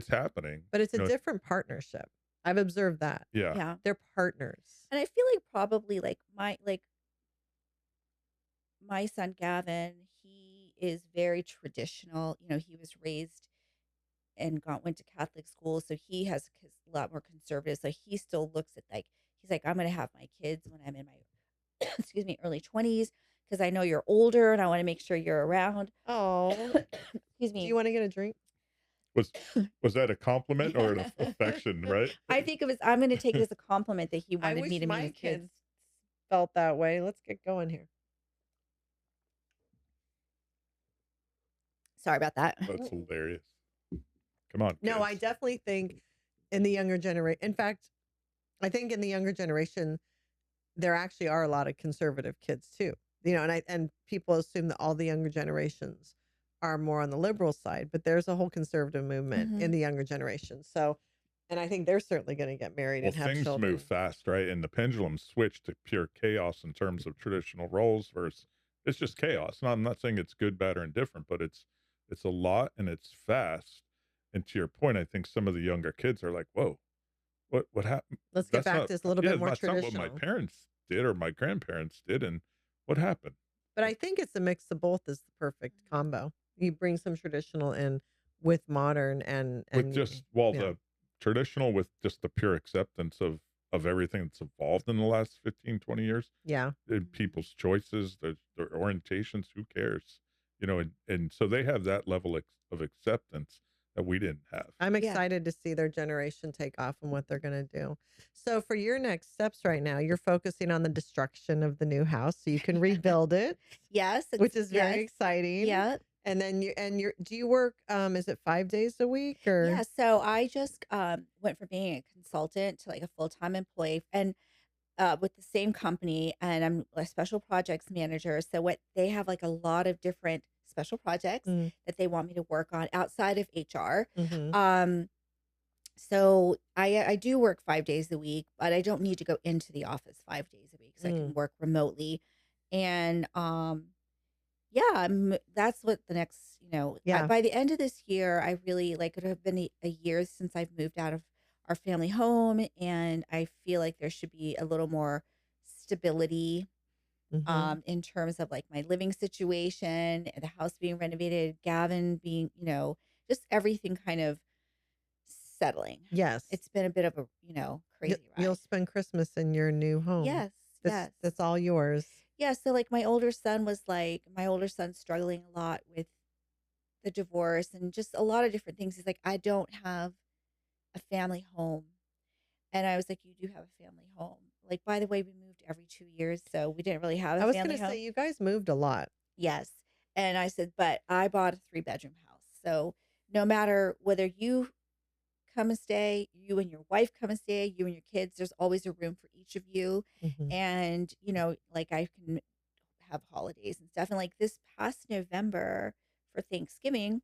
happening. But it's a You know, different partnership. I've observed that. yeah. Yeah. They're partners. And I feel like probably like my son Gavin, he is very traditional. He was raised and went to Catholic school, so he has a lot more conservative. So he still looks at like he's like, I'm gonna have my kids when I'm in my excuse me, early 20s, because I know you're older and I want to make sure you're around. Oh, Excuse do me. you want to get a drink? Was was that a compliment or an affection? Right. I think I'm going to take it as a compliment that he I wanted me wish to meet my his kids. kids felt that way. Let's get going here. Sorry about that. That's hilarious. Come on, No, I kids. definitely think in the younger generation, in fact, I think in the younger generation, there actually are a lot of conservative kids too. And people assume that all the younger generations are more on the liberal side, but there's a whole conservative movement in Mhm. the younger generation. So, and I think they're certainly going to get married Well, and have things children. move fast, right? And the pendulum switched to pure chaos in terms of traditional roles versus it's just chaos. And I'm not saying it's good, bad, or indifferent, but it's a lot and it's fast. And to your point, I think some of the younger kids are like, "Whoa, what happened? Let's get That's back not to this a little yeah, bit more that's not what my traditional. parents did or my grandparents did." And what happened? But I think it's a mix of both is the perfect combo. You bring some traditional in with modern, and With just well, yeah, the traditional with just the pure acceptance of everything that's evolved in the last 15, 20 years. yeah. People's choices, their orientations, who cares? And so they have that level of acceptance that we didn't have. I'm Yeah. excited to see their generation take off and what they're going to do. So, for your next steps right now, you're focusing on the destruction of the new house so you can rebuild it, Yes, which it's is very yes. exciting. Yeah. And then do you work is it 5 days a week or Yeah. So I just went from being a consultant to like a full-time employee and with the same company, and I'm a special projects manager. So what they have like a lot of different special projects mm, that they want me to work on outside of HR. mhm, Um so I do work 5 days a week, but I don't need to go into the office 5 days a week. So I can mm, work remotely. And yeah, that's what the next, yeah. by the end of this year, I really like it would have been a year since I've moved out of our family home. And I feel like there should be a little more stability Mhm. in terms of like my living situation, the house being renovated, Gavin being, just everything kind of settling. Yes. It's been a bit of a, crazy You'll ride. spend Christmas in your new home. Yes, This yes. that's all yours. Yeah, so like my older son's struggling a lot with the divorce and just a lot of different things. He's like, I don't have a family home. And I was like, you do have a family home. Like, by the way, we moved every 2 years, so we didn't really have a I was family going to home. say you guys moved a lot. Yes. And I said, but I bought a 3-bedroom house. So no matter whether you come and stay, you and your wife come and stay, you and your kids, there's always a room for each of you. Mhm. And, like I can have holidays and stuff. And like this past November for Thanksgiving,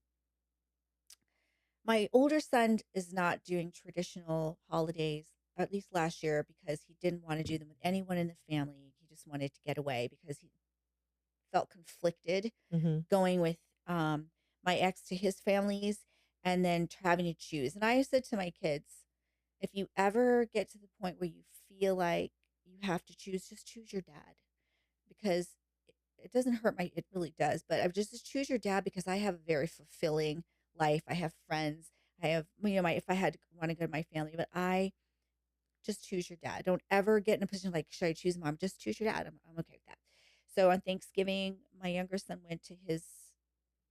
my older son is not doing traditional holidays, at least last year, because he didn't want to do them with anyone in the family. He just wanted to get away because he felt conflicted Mhm. going with my ex to his family's and then having to choose. And I said to my kids, if you ever get to the point where you feel like you have to choose, just choose your dad because it doesn't hurt it really does, but I just choose your dad because I have a very fulfilling life. I have friends. I have, if I had to want to go to my family, but I just choose your dad. Don't ever get in a position like, should I choose mom? Just choose your dad. I'm okay with that. So on Thanksgiving, my younger son went to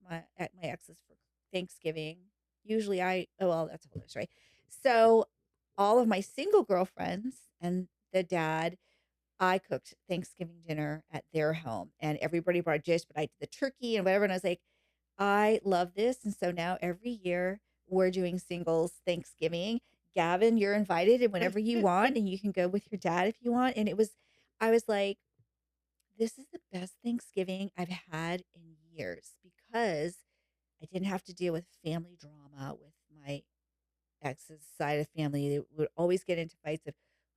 my ex's for Thanksgiving. Usually well, that's a whole other story. So all of my single girlfriends and the dad, I cooked Thanksgiving dinner at their home and everybody brought a dish, but I did the turkey and whatever. And I was like, I love this. And so now every year we're doing singles Thanksgiving. Gavin, you're invited and whenever you want, and you can go with your dad if you want. And I was like, this is the best Thanksgiving I've had in years because I didn't have to deal with family drama with my ex's side of family. They would always get into fights of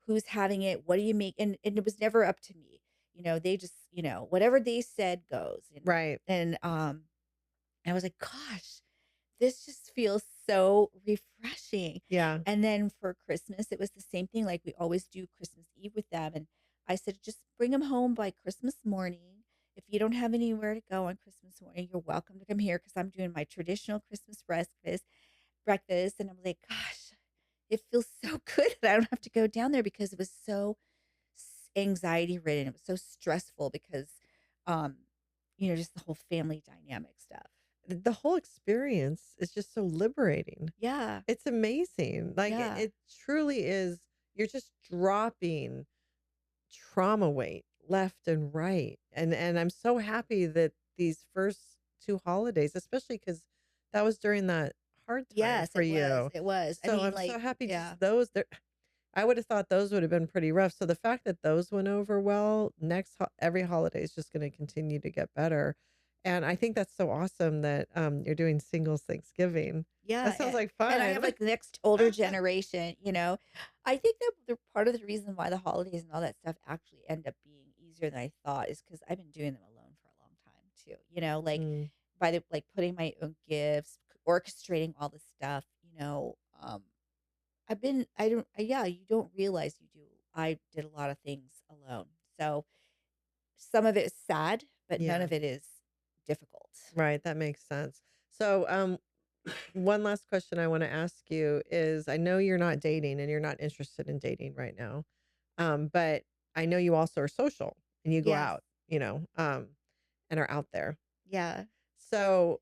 who's having it, what do you make? And it was never up to me. They just, whatever they said goes. Right. And I was like, gosh, this just feels so refreshing. Yeah. And then for Christmas, it was the same thing. Like we always do Christmas Eve with them. And I said, just bring them home by Christmas morning. If you don't have anywhere to go on Christmas morning, you're welcome to come here because I'm doing my traditional Christmas breakfast. And I'm like, gosh, it feels so good that I don't have to go down there because it was so anxiety ridden. It was so stressful because, um, just the whole family dynamic stuff. The whole experience is just so liberating. Yeah. It's amazing. Like Yeah. it truly is. You're just dropping trauma weight left and right. And I'm so happy that these first two holidays, especially because that was during that hard time Yes, for it was. you. It was. I So mean, I'm so like, happy yeah. just those there. I would have thought those would have been pretty rough. So the fact that those went over well, every holiday is just going to continue to get better. And I think that's so awesome that you're doing singles Thanksgiving. That Yeah, sounds like and I fun. have, like, the next older generation. I think that the part of the reason why the holidays and all that stuff actually end up being easier than I thought is because 'cause I've been doing them alone for a long time too, like, Mm, putting my own gifts, orchestrating all the stuff, yeah, you don't realize you do. I did a lot of things alone. So, some of it is sad, but none yeah, of it is difficult. right. That makes sense. So one last question I want to ask you is I know you're not dating and you're not interested in dating right now. But I know you also are social and you go Yes. out, and are out there. Yeah. So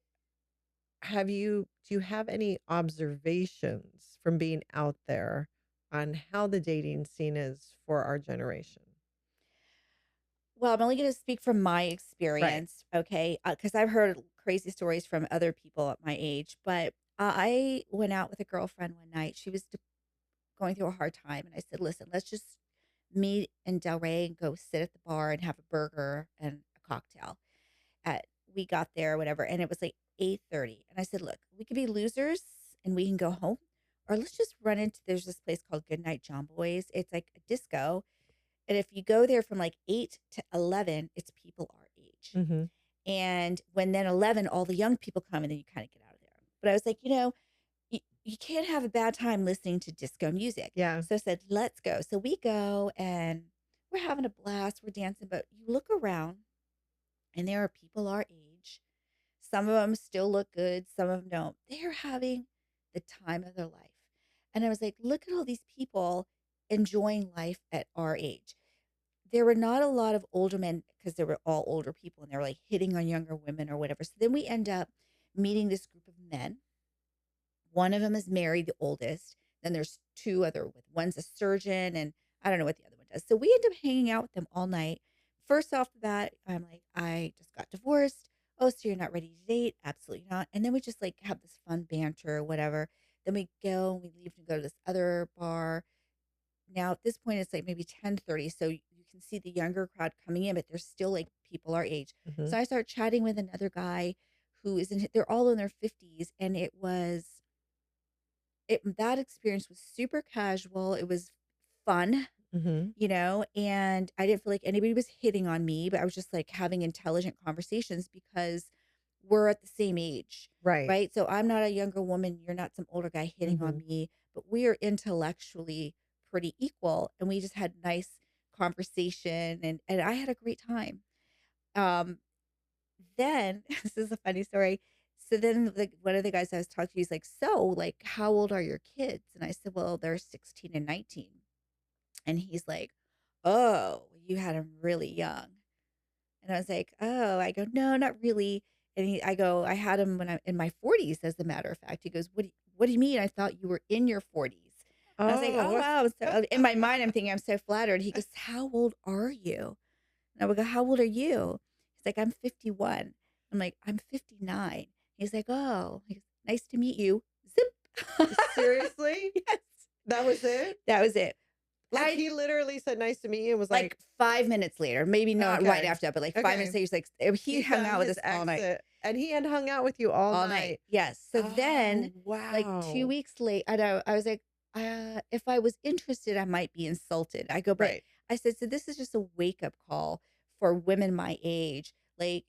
do you have any observations from being out there on how the dating scene is for our generation? Well, I'm only going to speak from my Right. experience, okay? Because I've heard crazy stories from other people at my age. But I went out with a girlfriend one night. She was going through a hard time, and I said, "Listen, let's just meet in Delray and go sit at the bar and have a burger and a cocktail." At We got there, whatever, and it was like 8:30, and I said, "Look, we could be losers and we can go home, or let's just run into there's this place called Goodnight John Boy's. It's like a disco, and if you go there from like 8 to 11, it's people our age. Mhm. And when then 11, all the young people come and then you kind of get out of there." But I was like, you can't have a bad time listening to disco music. Yeah. So I said, let's go. So we go and we're having a blast. We're dancing, but you look around and there are people our age. Some of them still look good, some of them don't. They're having the time of their life. And I was like, look at all these people enjoying life at our age. There were not a lot of older men because they were all older people and they were like hitting on younger women or whatever. So then we end up meeting this group of men. One of them is married, the oldest. Then there's two other with one's a surgeon, and I don't know what the other one does. So we end up hanging out with them all night. First off the bat, I'm like, I just got divorced. Oh, so you're not ready to date? Absolutely not. And then we just like have this fun banter or whatever. Then we go and we leave and go to this other bar. Now at this point it's like maybe 10:30, so you can see the younger crowd coming in, but there's still like people our age. Mhm. So I start chatting with another guy who is in they're all in their 50s, and that experience was super casual. It was fun, Mhm. and I didn't feel like anybody was hitting on me, but I was just like having intelligent conversations because we're at the same age, Right. right? So I'm not a younger woman, you're not some older guy hitting on Mhm. me, but we are intellectually pretty equal, and we just had nice conversation, and I had a great time. Um then this is a funny story. So then like one of the guys I was talking to, he's like, "So, like, how old are your kids?" And I said, "Well, they're 16 and 19." And he's like, "Oh, you had them really young." And I was like, "Oh," I go, "No, not really." And I go, "I had them when I'm in my 40s, as a matter of fact." He goes, what do you mean? I thought you were in your 40s." And I was like, Oh, "Oh, what? wow." So in my mind, I'm thinking, I'm so flattered. He goes, "How old are you?" And I would go, "How old are you?" He's like, "I'm 51." I'm like, "I'm 59." He's like, "Oh," he goes, "Nice to meet you." Zip. Seriously? Yes. That was it? That was it. Like, I he literally said, "Nice to meet you," and was like like, 5 minutes later, maybe not right "Okay. after that, but like 5 minutes Okay." later, he's like, he He's hung done out with his us all night, exit, and he had hung out with you all all night. night. Yes. So then, Oh, like two wow. weeks late, I know I was like, if I was interested, I might be insulted. I go, but Right. I said, so this is just a wake up call for women my age. Like,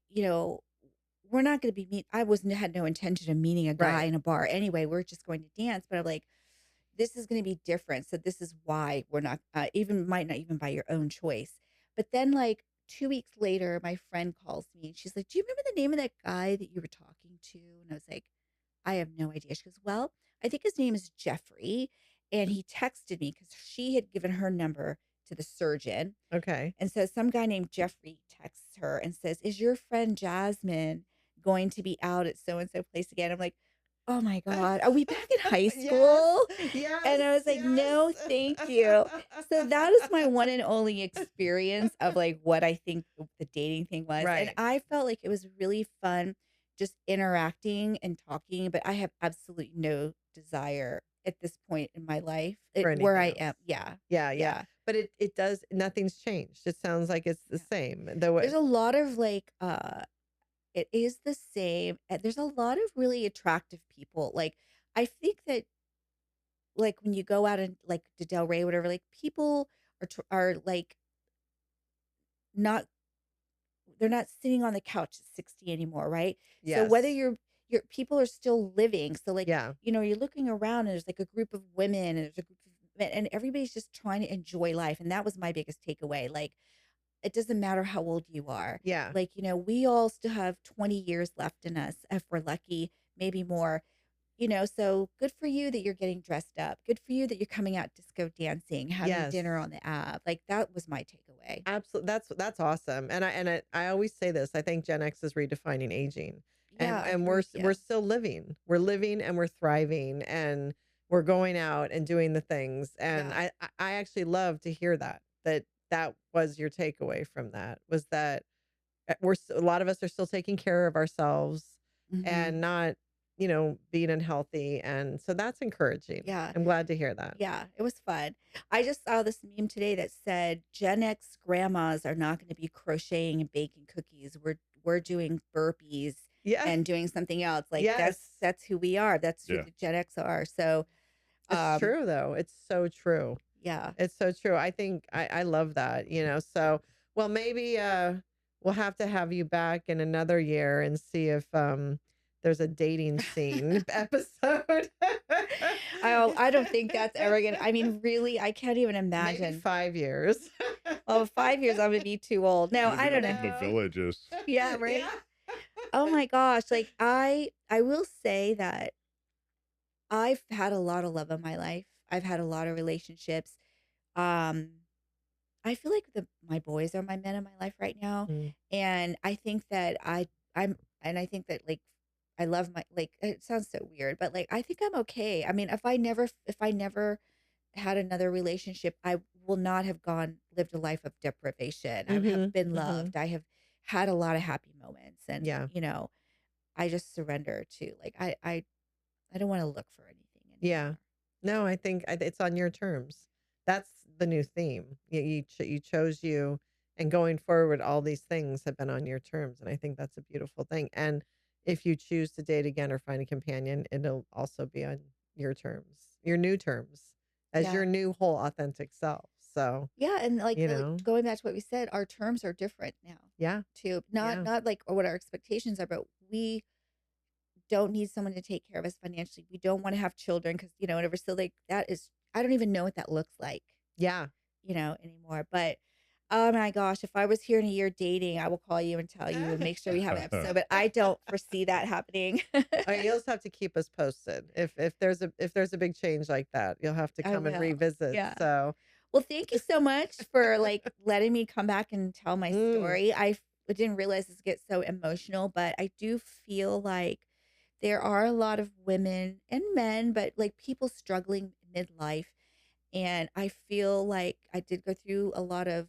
we're not going to be meet. I wasn't had no intention of meeting a guy Right. in a bar anyway. We're just going to dance. But I'm like, this is going to be different. So this is why we're not even might not even by your own choice. But then like 2 weeks later, my friend calls me and she's like, "Do you remember the name of that guy that you were talking to?" And I was like, "I have no idea." She goes, "Well, I think his name is Jeffrey." And he texted me because she had given her number to the surgeon. Okay. And so some guy named Jeffrey texts her and says, "Is your friend Jasmine going to be out at so and so place again?" I'm like, "Oh my God, are we back in high Yes. school?" Yes. And I was like, Yes. "No, thank you." So that is my one and only experience of like what I think the dating thing was. And Right. I felt like it was really fun just interacting and talking, but I have absolutely no desire at this point in my life For where anything I else. am. Yeah. Yeah, yeah. Yeah. But it does nothing's changed. It sounds like it's the No. same. Though There's it a lot of like it is the same. And there's a lot of really attractive people. Like I think that like when you go out and like to Del Rey, whatever, like people are like not they're not sitting on the couch at 60 anymore, right? So whether yes. your people are still living. So like, Yeah. you're looking around and there's like a group of women and there's a group of men and everybody's just trying to enjoy life. And that was my biggest takeaway. Like it doesn't matter how old you are. Yeah. Like, we all still have 20 years left in us if we're lucky, maybe more. So good for you that you're getting dressed up. Good for you that you're coming out disco dancing, having Yes. dinner on the app. Like that was my takeaway. Absolutely. That's awesome. And I always say this. I think Gen X is redefining aging Yeah, I and agree with we're you. still living. We're living and we're thriving and we're going out and doing the things. And Yeah. I actually love to hear that was your takeaway from that, was that a lot of us are still taking care of ourselves Hmm. and not, being unhealthy. And so that's encouraging. Yeah. I'm glad to hear that. Yeah, it was fun. I just saw this meme today that said Gen X grandmas are not going to be crocheting and baking cookies. We're doing burpees Yeah. and doing something else. Like Yes. that's who we are. That's who Yeah. the Gen X are. So, It's um, true though. It's so true. yeah, It's so true. I think I love that, so well maybe we'll have to have you back in another year and see if there's a dating scene episode. I don't think that's ever gonna. I mean, really, I can't even Maybe imagine. 5 years. Well, 5 years, I'm gonna be too old. No, Maybe I don't know. the No. villages. Yeah, Yeah. right. Oh my gosh, like I will say that I've had a lot of love in my life. I've had a lot of relationships. Um, I feel like my boys are my men in my life right now, Mm, and I think that I think that like I love my like it sounds so weird, but like I think I'm okay. I mean, if I never had another relationship, I will not have lived a life of deprivation. I have mhm. been Mhm. loved. I have had a lot of happy moments, and Yeah. I just surrender to like I don't want to look for anything Yeah. anymore. No, I think it's on your terms. That's the new theme. You chose you, and going forward, all these things have been on your terms, and I think that's a beautiful thing. And if you choose to date again or find a companion, it'll also be on your terms, your new terms, as Yeah. your new whole authentic self. So, Yeah, and you know, going back to what we said, our terms are different now yeah, too. Not yeah, not like what our expectations are, but we don't need someone to take care of us financially. We don't want to have children because whatever. So like that is I don't even know what that looks like, yeah. anymore. But oh my gosh, if I was here in a year dating, I will call you and tell you and make sure we have an episode. But I don't foresee that happening. You'll just have to keep us posted if there's a big change like that. You'll have to I come and will. revisit. Yeah. So, Well, thank you so much for like letting me come back and tell my mm, story. I didn't realize this gets so emotional, but I do feel like there are a lot of women and men, but like people struggling midlife. And I feel like I did go through a lot of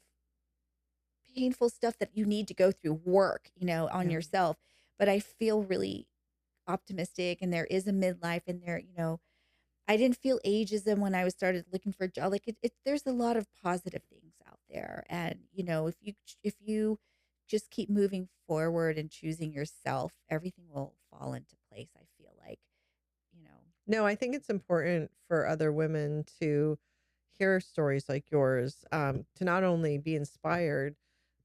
painful stuff that you need to go through work, on yeah, yourself. But I feel really optimistic and there is a midlife and I didn't feel ageism when I was started looking for a job. Like there's a lot of positive things out there, and if you just keep moving forward and choosing yourself, everything will fall into place. I feel like, you know, no, I think it's important for other women to hear stories like yours, to not only be inspired,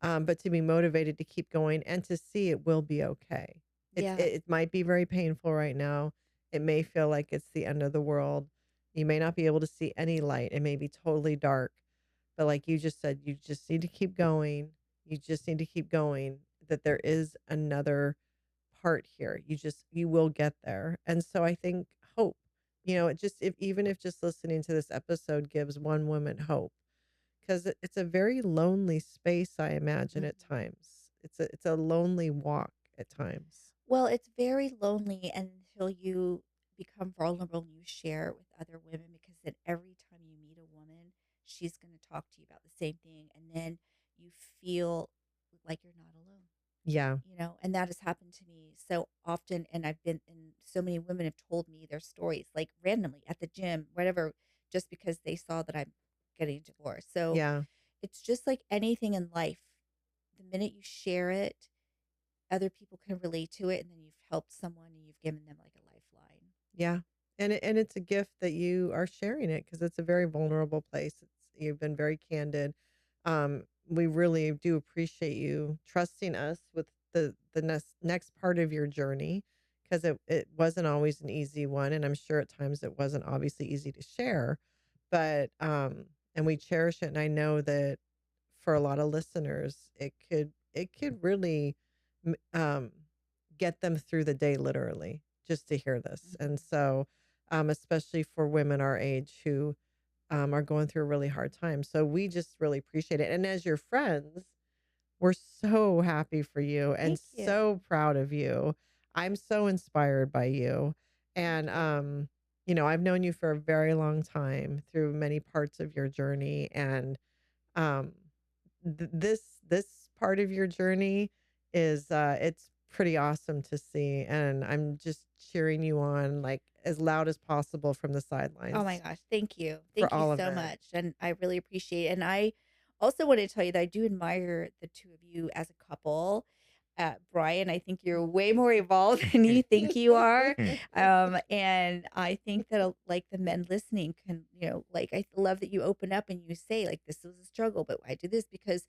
but to be motivated to keep going and to see it will be okay. yeah, It might be very painful right now. It may feel like it's the end of the world. You may not be able to see any light. It may be totally dark. But like you just said, you just need to keep going. You just need to keep going. That there is another part here. You will get there. And so I think hope, it just if even if just listening to this episode gives one woman hope, because it's a very lonely space, I imagine at mhm. times. It's a lonely walk at times. Well, it's very lonely until you become vulnerable and you share it with other women because then every time you meet a woman, she's going to talk to you about the same thing. And then you feel like you're not alone, Yeah. and that has happened to me so often. And so many women have told me their stories, like randomly at the gym, whatever, just because they saw that I'm getting divorced. So Yeah. it's just like anything in life. The minute you share it, other people can relate to it, and then you've helped someone and you've given them like a lifeline. Yeah. And it's a gift that you are sharing it because it's a very vulnerable place. You've been very candid. We really do appreciate you trusting us with the next part of your journey, because it wasn't always an easy one, and I'm sure at times it wasn't obviously easy to share, but and we cherish it, and I know that for a lot of listeners it could really m- um get them through the day, literally, just to hear this. And Mhm. so, especially for women our age who are going through a really hard time. So we just really appreciate it. And as your friends, we're so happy for you and Thank you. so proud of you. I'm so inspired by you. Thank And, you. I've known you for a very long time through many parts of your journey. And, um, this part of your journey is, it's pretty awesome to see. And I'm just cheering you on like as loud as possible from the Oh my sidelines gosh, thank you. for Thank you all of so it. much. And I really appreciate it. And I also want to tell you that I do admire the two of you as a couple. Brian, I think you're way more evolved than you think you are. And I think that like the men listening can, like I love that you open up and you say like this was a struggle, but I do this because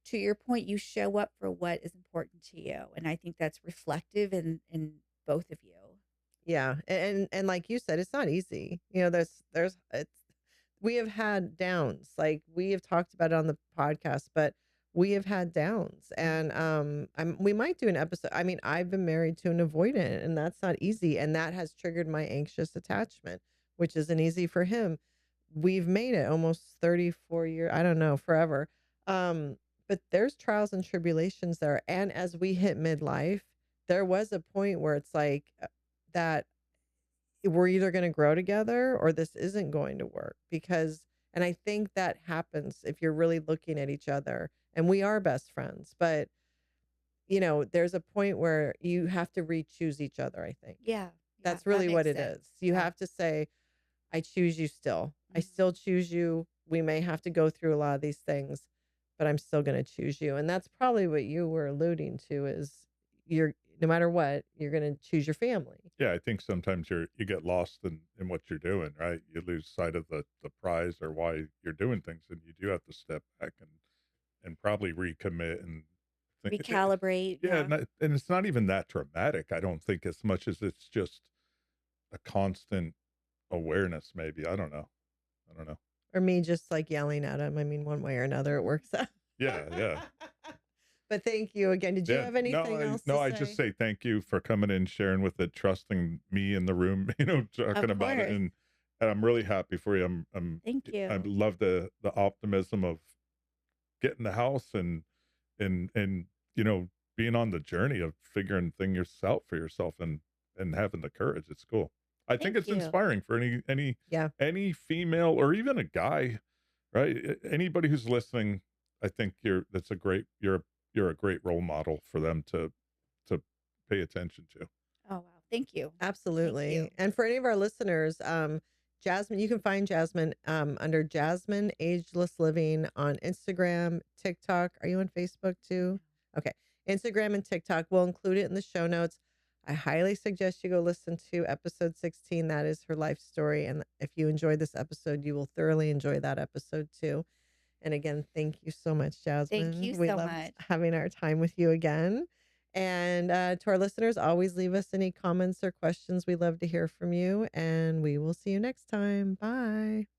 to your point, you show up for what is important to you. And I think that's reflective in both of you. Yeah, and like you said, it's not easy. There's it's we have had downs. Like we have talked about it on the podcast, but we have had downs. And we might do an episode. I mean, I've been married to an avoidant, and that's not easy. And that has triggered my anxious attachment, which isn't easy for him. We've made it almost 34 years, I don't know, forever. Um, but there's trials and tribulations there. And as we hit midlife, there was a point where it's like that we're either going to grow together or this isn't going to work because and I think that happens if you're really looking at each other and we are best friends, but there's a point where you have to re-choose each other, I think. Yeah, yeah, That's that really what makes it sense. is. You Yeah. have to say, I choose you still. I Mhm. still choose you. We may have to go through a lot of these things, but I'm still going to choose you. And that's probably what you were alluding to is you're no matter what, you're going to choose your family. Yeah, I think sometimes you get lost in what you're doing, right? You lose sight of the prize or why you're doing things, and you do have to step back and probably recommit and think. Recalibrate. Yeah, Yeah. and it's not even that dramatic. I don't think as much as it's just a constant awareness. Maybe I don't know. I don't know. Or me just like yelling at him. I mean, one way or another, it works out. Yeah, yeah. But thank you again. Did you Yeah, have anything else to I just say? say thank you for coming in, sharing with it, trusting me in the room, talking Of about it, course. and I'm really happy for you. Thank I you. love the optimism of getting the house and being on the journey of figuring thing yourself for yourself and having the courage. It's cool. I think Thank it's you. inspiring for Yeah. any female or even a guy, right? Anybody who's listening, I think you're a great role model for them to pay attention to. Oh, wow. Thank you. Thank Absolutely. you. And for any of our listeners, Jasmine, you can find Jasmine under Jasmine Ageless Living on Instagram, TikTok. Are you on Facebook too? Okay. Instagram and TikTok. We'll include it in the show notes. I highly suggest you go listen to episode 16. That is her life story. And if you enjoyed this episode, you will thoroughly enjoy that episode too. And again, thank you so much, Thank Jasmine. you We so loved much. having our time with you again. And to our listeners, always leave us any comments or questions. We love to hear from you. And we will see you next time. Bye.